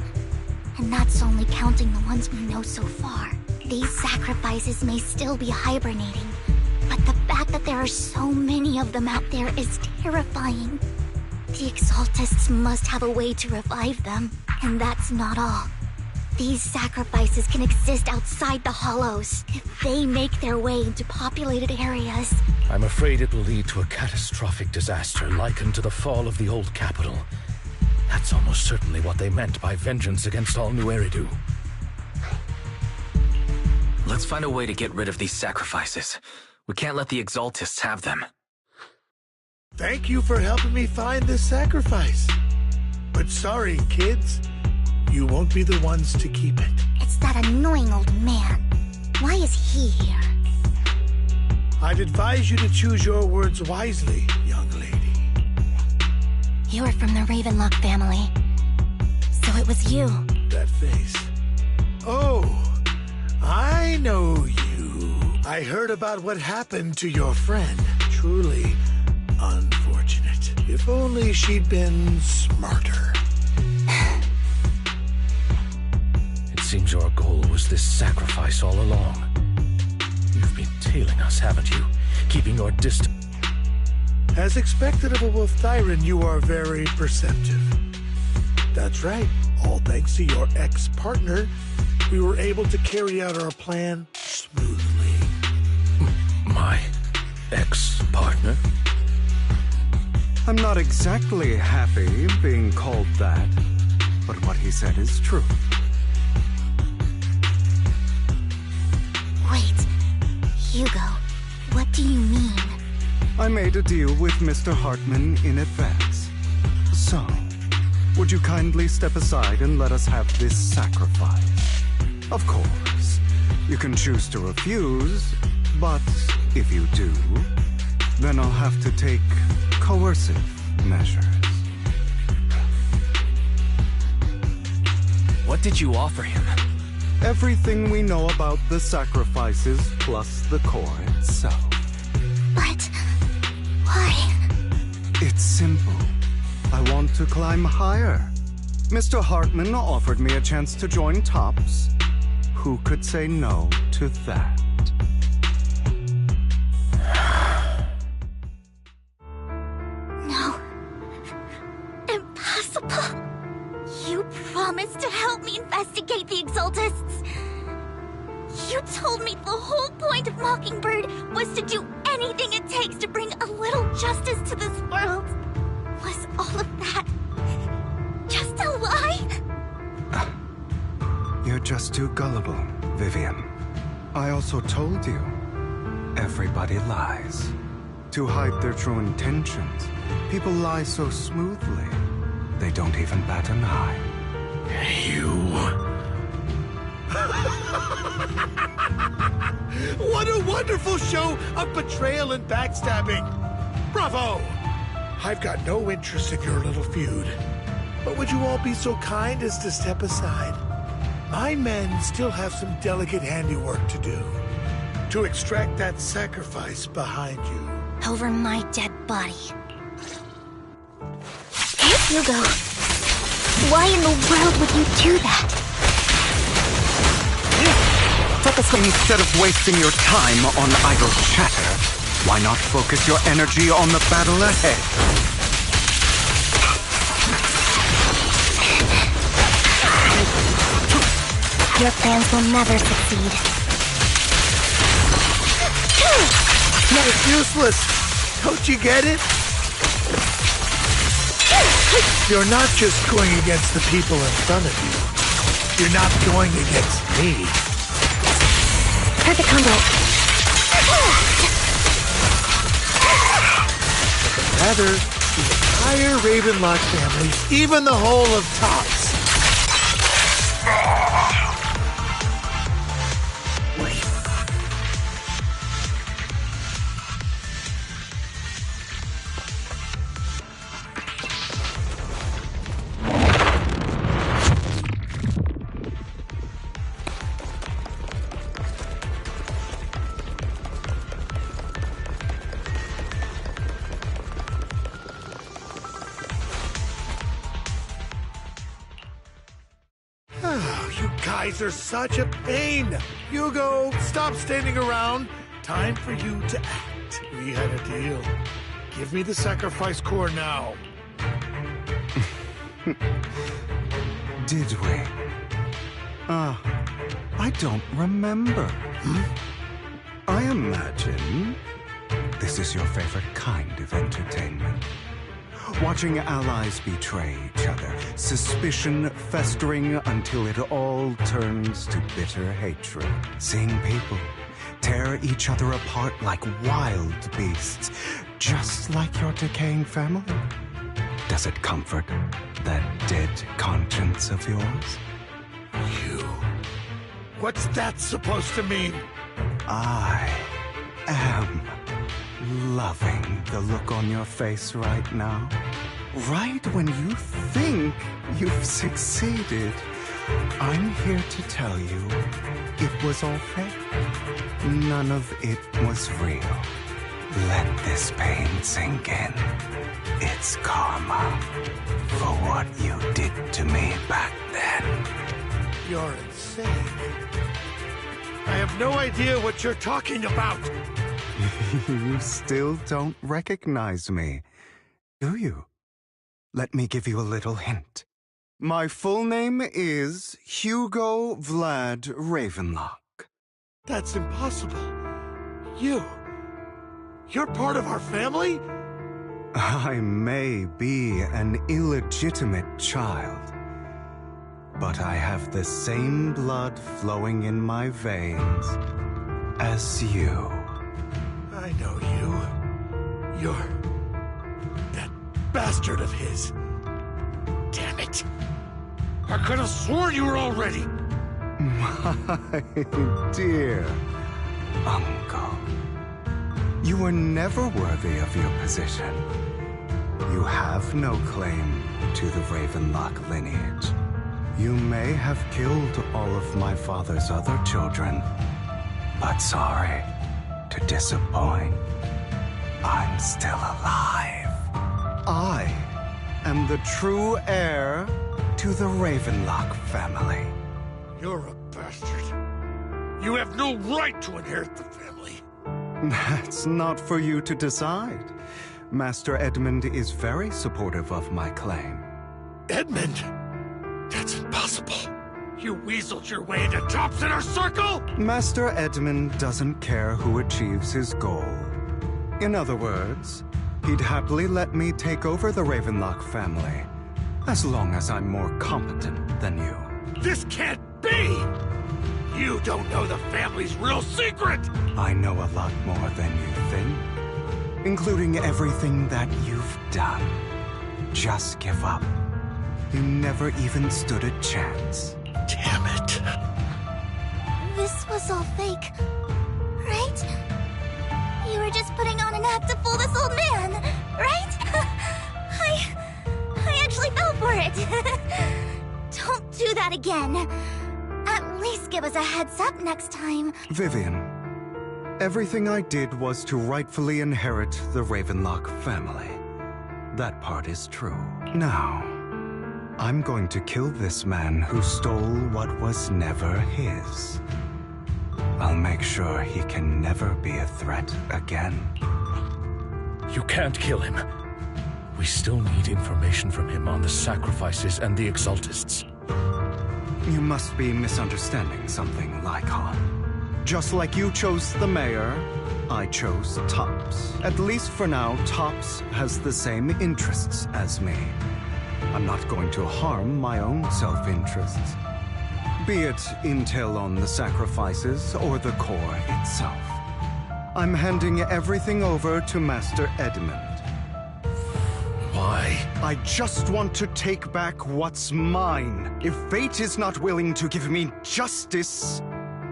And that's only counting the ones we know so far. These sacrifices may still be hibernating, but the fact that there are so many of them out there is terrifying. The Exaltists must have a way to revive them, and that's not all. These sacrifices can exist outside the Hollows if they make their way into populated areas. I'm afraid it will lead to a catastrophic disaster likened to the fall of the old capital. That's almost certainly what they meant by vengeance against all New Eridu. Let's find a way to get rid of these sacrifices. We can't let the Exaltists have them. Thank you for helping me find this sacrifice. But sorry, kids. You won't be the ones to keep it. It's that annoying old man. Why is he here? I'd advise you to choose your words wisely, young lady. You're from the Ravenlock family. So it was you. That face. Oh, I know you. I heard about what happened to your friend. Truly unfortunate. If only she'd been smarter. It seems your goal was this sacrifice all along. You've been tailing us, haven't you? Keeping your distance. As expected of a Wolf Thyran, you are very perceptive. That's right. All thanks to your ex-partner, we were able to carry out our plan smoothly. My ex-partner? I'm not exactly happy being called that, but what he said is true. Wait, Hugo, what do you mean? I made a deal with Mr. Hartman in advance. So, would you kindly step aside and let us have this sacrifice? Of course, you can choose to refuse, but if you do, then I'll have to take coercive measures. What did you offer him? Everything we know about the sacrifices plus the core itself. But why? It's simple. I want to climb higher. Mr. Hartman offered me a chance to join Tops. Who could say no to that? No. Impossible. You promised to help me investigate the Exaltists. You told me the whole point of Mockingbird was to do anything it takes to bring a little justice to this world. Was all of that just a lie? You're just too gullible. Vivian, I also told you, everybody lies. To hide their true intentions, people lie so smoothly, they don't even bat an eye. You... What a wonderful show of betrayal and backstabbing! Bravo! I've got no interest in your little feud. But would you all be so kind as to step aside? My men still have some delicate handiwork to do. To extract that sacrifice behind you. Over my dead body. Hugo, why in the world would you do that? Instead of wasting your time on idle chatter, why not focus your energy on the battle ahead? Your plans will never succeed. It's useless! Don't you get it? You're not just going against the people in front of you. You're not going against me. Perfect combo. Rather, the entire Ravenlock family, even the whole of Tops. Are such a pain. Hugo, stop standing around. Time for you to act. We had a deal. Give me the sacrifice core now. Did we? I don't remember. I imagine this is your favorite kind of entertainment. Watching allies betray each other, suspicion festering until it all turns to bitter hatred. Seeing people tear each other apart like wild beasts, just like your decaying family. Does it comfort that dead conscience of yours? You... What's that supposed to mean? I am loving the look on your face right now. Right when you think you've succeeded, I'm here to tell you it was all fake. None of it was real. Let this pain sink in. It's karma for what you did to me back then. You're insane. I have no idea what you're talking about. You still don't recognize me, do you? Let me give you a little hint. My full name is Hugo Vlad Ravenlock. That's impossible. You're part of our family? I may be an illegitimate child, but I have the same blood flowing in my veins as you. I know you. You're... that bastard of his. Damn it. I could have sworn you were already... My dear uncle. You were never worthy of your position. You have no claim to the Ravenlock lineage. You may have killed all of my father's other children, but sorry to disappoint. I'm still alive. I am the true heir to the Ravenlock family. You're a bastard. You have no right to inherit the family. That's not for you to decide. Master Edmund is very supportive of my claim. Edmund? That's impossible. You weaseled your way into Top's inner circle? Master Edmund doesn't care who achieves his goal. In other words, he'd happily let me take over the Ravenlock family, as long as I'm more competent than you. This can't be! You don't know the family's real secret! I know a lot more than you think, including everything that you've done. Just give up. You never even stood a chance. Damn it. This was all fake, right? You were just putting on an act to fool this old man, right? I actually fell for it. Don't do that again. At least give us a heads up next time. Vivian, everything I did was to rightfully inherit the Ravenlock family. That part is true. Now, I'm going to kill this man who stole what was never his. I'll make sure he can never be a threat again. You can't kill him. We still need information from him on the sacrifices and the Exaltists. You must be misunderstanding something, Lycon. Just like you chose the mayor, I chose Tops. At least for now, Tops has the same interests as me. I'm not going to harm my own self-interests. Be it intel on the sacrifices or the core itself. I'm handing everything over to Master Edmund. Why? I just want to take back what's mine. If fate is not willing to give me justice,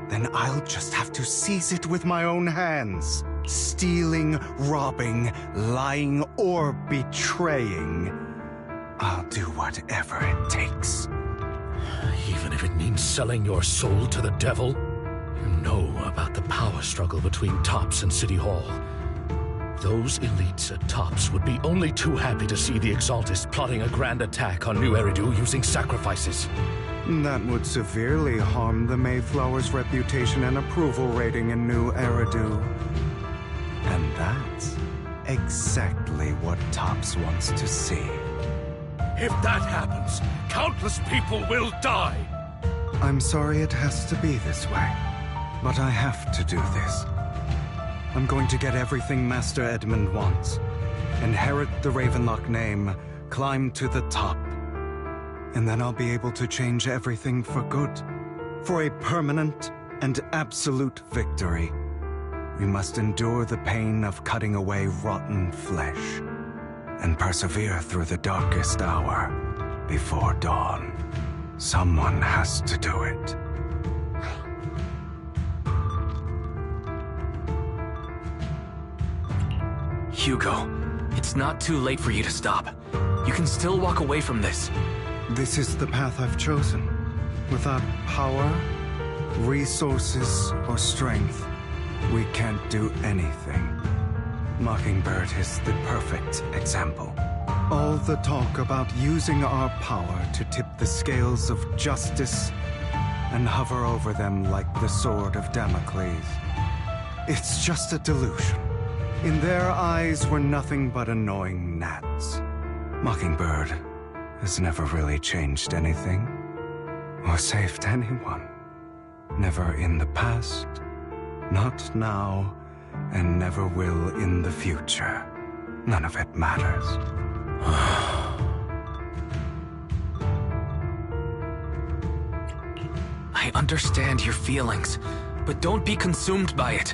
then I'll just have to seize it with my own hands. Stealing, robbing, lying, or betraying. I'll do whatever it takes. Even if it means selling your soul to the devil? You know about the power struggle between Tops and City Hall. Those elites at Tops would be only too happy to see the Exaltists plotting a grand attack on New Eridu using sacrifices. That would severely harm the Mayflower's reputation and approval rating in New Eridu. And that's exactly what Tops wants to see. If that happens, countless people will die! I'm sorry it has to be this way, but I have to do this. I'm going to get everything Master Edmund wants. Inherit the Ravenlock name, climb to the top. And then I'll be able to change everything for good. For a permanent and absolute victory. We must endure the pain of cutting away rotten flesh. And persevere through the darkest hour before dawn. Someone has to do it. Hugo, it's not too late for you to stop. You can still walk away from this. This is the path I've chosen. Without power, resources, or strength, we can't do anything. Mockingbird is the perfect example. All the talk about using our power to tip the scales of justice and hover over them like the sword of Damocles. It's just a delusion. In their eyes, we're nothing but annoying gnats. Mockingbird has never really changed anything, or saved anyone. Never in the past, not now, and never will in the future. None of it matters. I understand your feelings, but don't be consumed by it.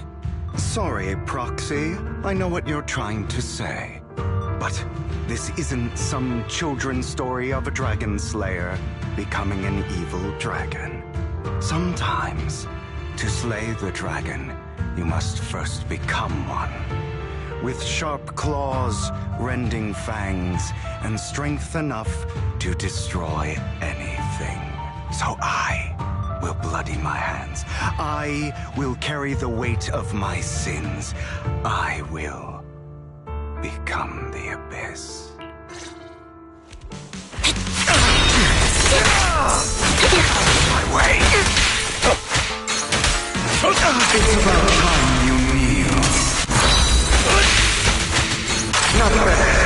Sorry, Proxy. I know what you're trying to say. But this isn't some children's story of a dragon slayer becoming an evil dragon. Sometimes, to slay the dragon, you must first become one. With sharp claws, rending fangs, and strength enough to destroy anything. So I will bloody my hands. I will carry the weight of my sins. I will become the Abyss. My way. It's about time you kneel. Not bad.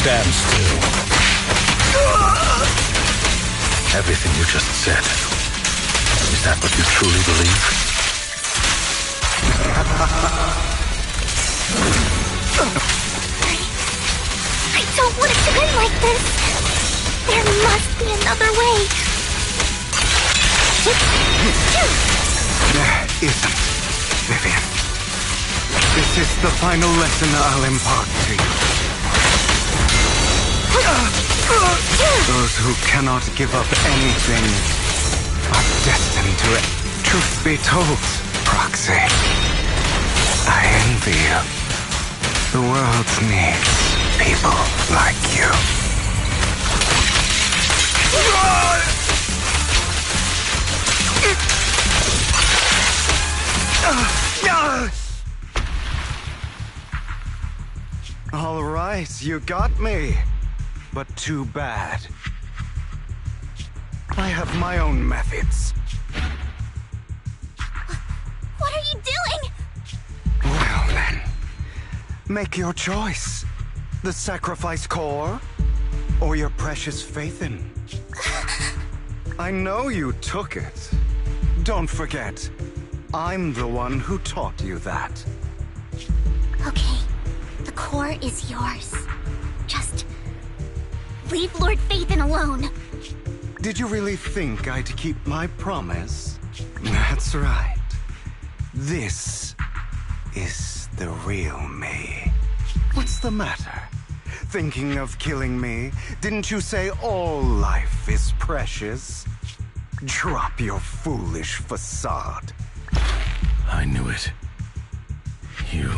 Stand still. Everything you just said. Is that what you truly believe? I don't want it to end like this. There must be another way. There isn't, Vivian. This is the final lesson I'll impart to you. Those who cannot give up anything are destined to it. Truth be told, Proxy, I envy you. The world needs people like you. All right, you got me. But too bad. I have my own methods. What are you doing? Well then, make your choice. The sacrifice core, or your precious faith in. I know you took it. Don't forget, I'm the one who taught you that. Okay, the core is yours. Just leave Lord Phaethon alone. Did you really think I'd keep my promise? That's right. This is the real me. What's the matter? Thinking of killing me? Didn't you say all life is precious? Drop your foolish facade. I knew it. You...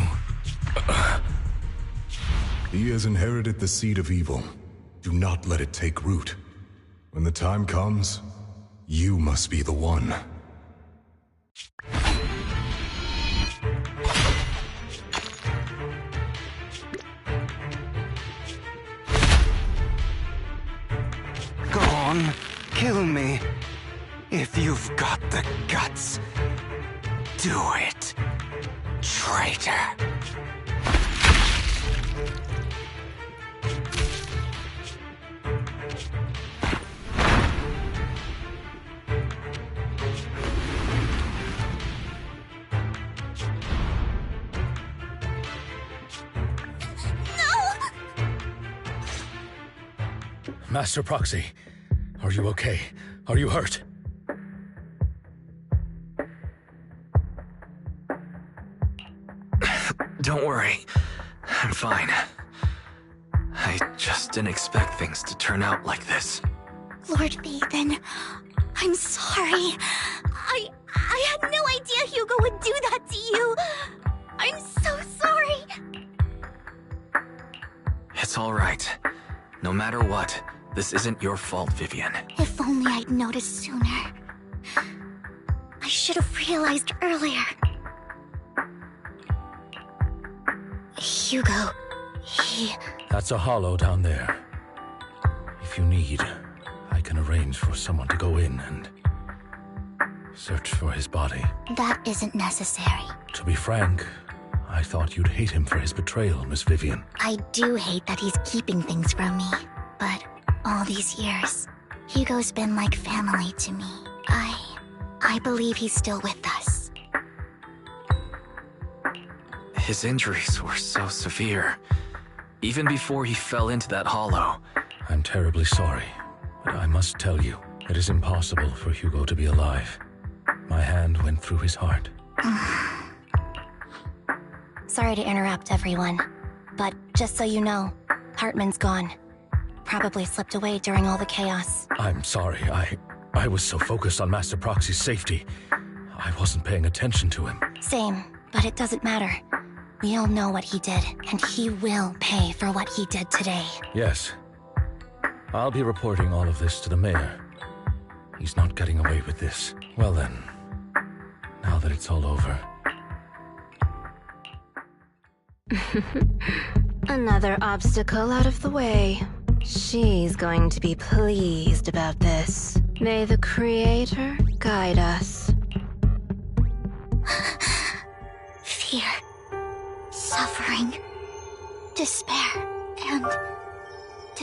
He has inherited the seed of evil. Do not let it take root. When the time comes, you must be the one. Go on, kill me. If you've got the guts, do it, traitor. Master Proxy, are you okay? Are you hurt? Don't worry. I'm fine. I just didn't expect things to turn out like this. Lord Phaethon, I'm sorry. I had no idea Hugo would do that to you. I'm so sorry. It's all right. No matter what, this isn't your fault, Vivian. If only I'd noticed sooner. I should have realized earlier. Hugo, he... That's a hollow down there. If you need, I can arrange for someone to go in and search for his body. That isn't necessary. To be frank, I thought you'd hate him for his betrayal, Miss Vivian. I do hate that he's keeping things from me, but all these years, Hugo's been like family to me. I believe he's still with us. His injuries were so severe. Even before he fell into that hollow. I'm terribly sorry, but I must tell you, it is impossible for Hugo to be alive. My hand went through his heart. Sorry to interrupt, everyone. But just so you know, Hartman's gone. Probably slipped away during all the chaos. I'm sorry, I was so focused on Master Proxy's safety. I wasn't paying attention to him. Same, but it doesn't matter. We all know what he did, and he will pay for what he did today. Yes. I'll be reporting all of this to the mayor. He's not getting away with this. Well then, now that it's all over... Another obstacle out of the way. She's going to be pleased about this. May the Creator guide us. Fear, suffering, despair, and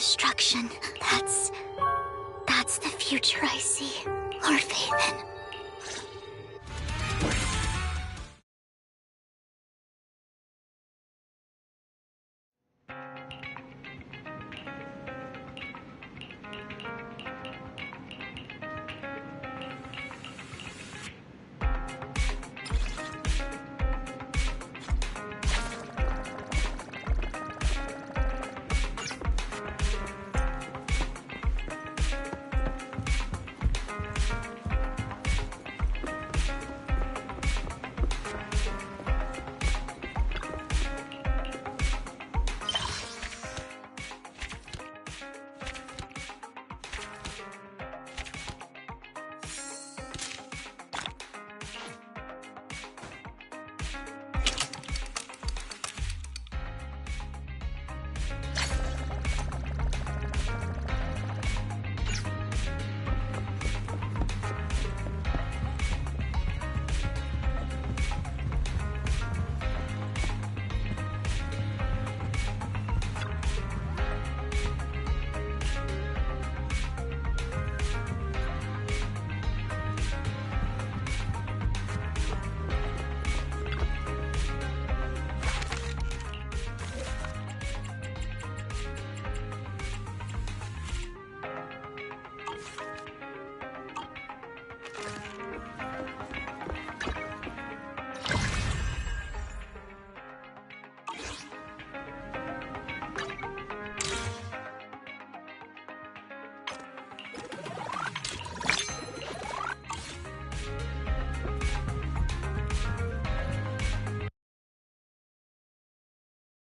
destruction. That's the future I see. Or faith in.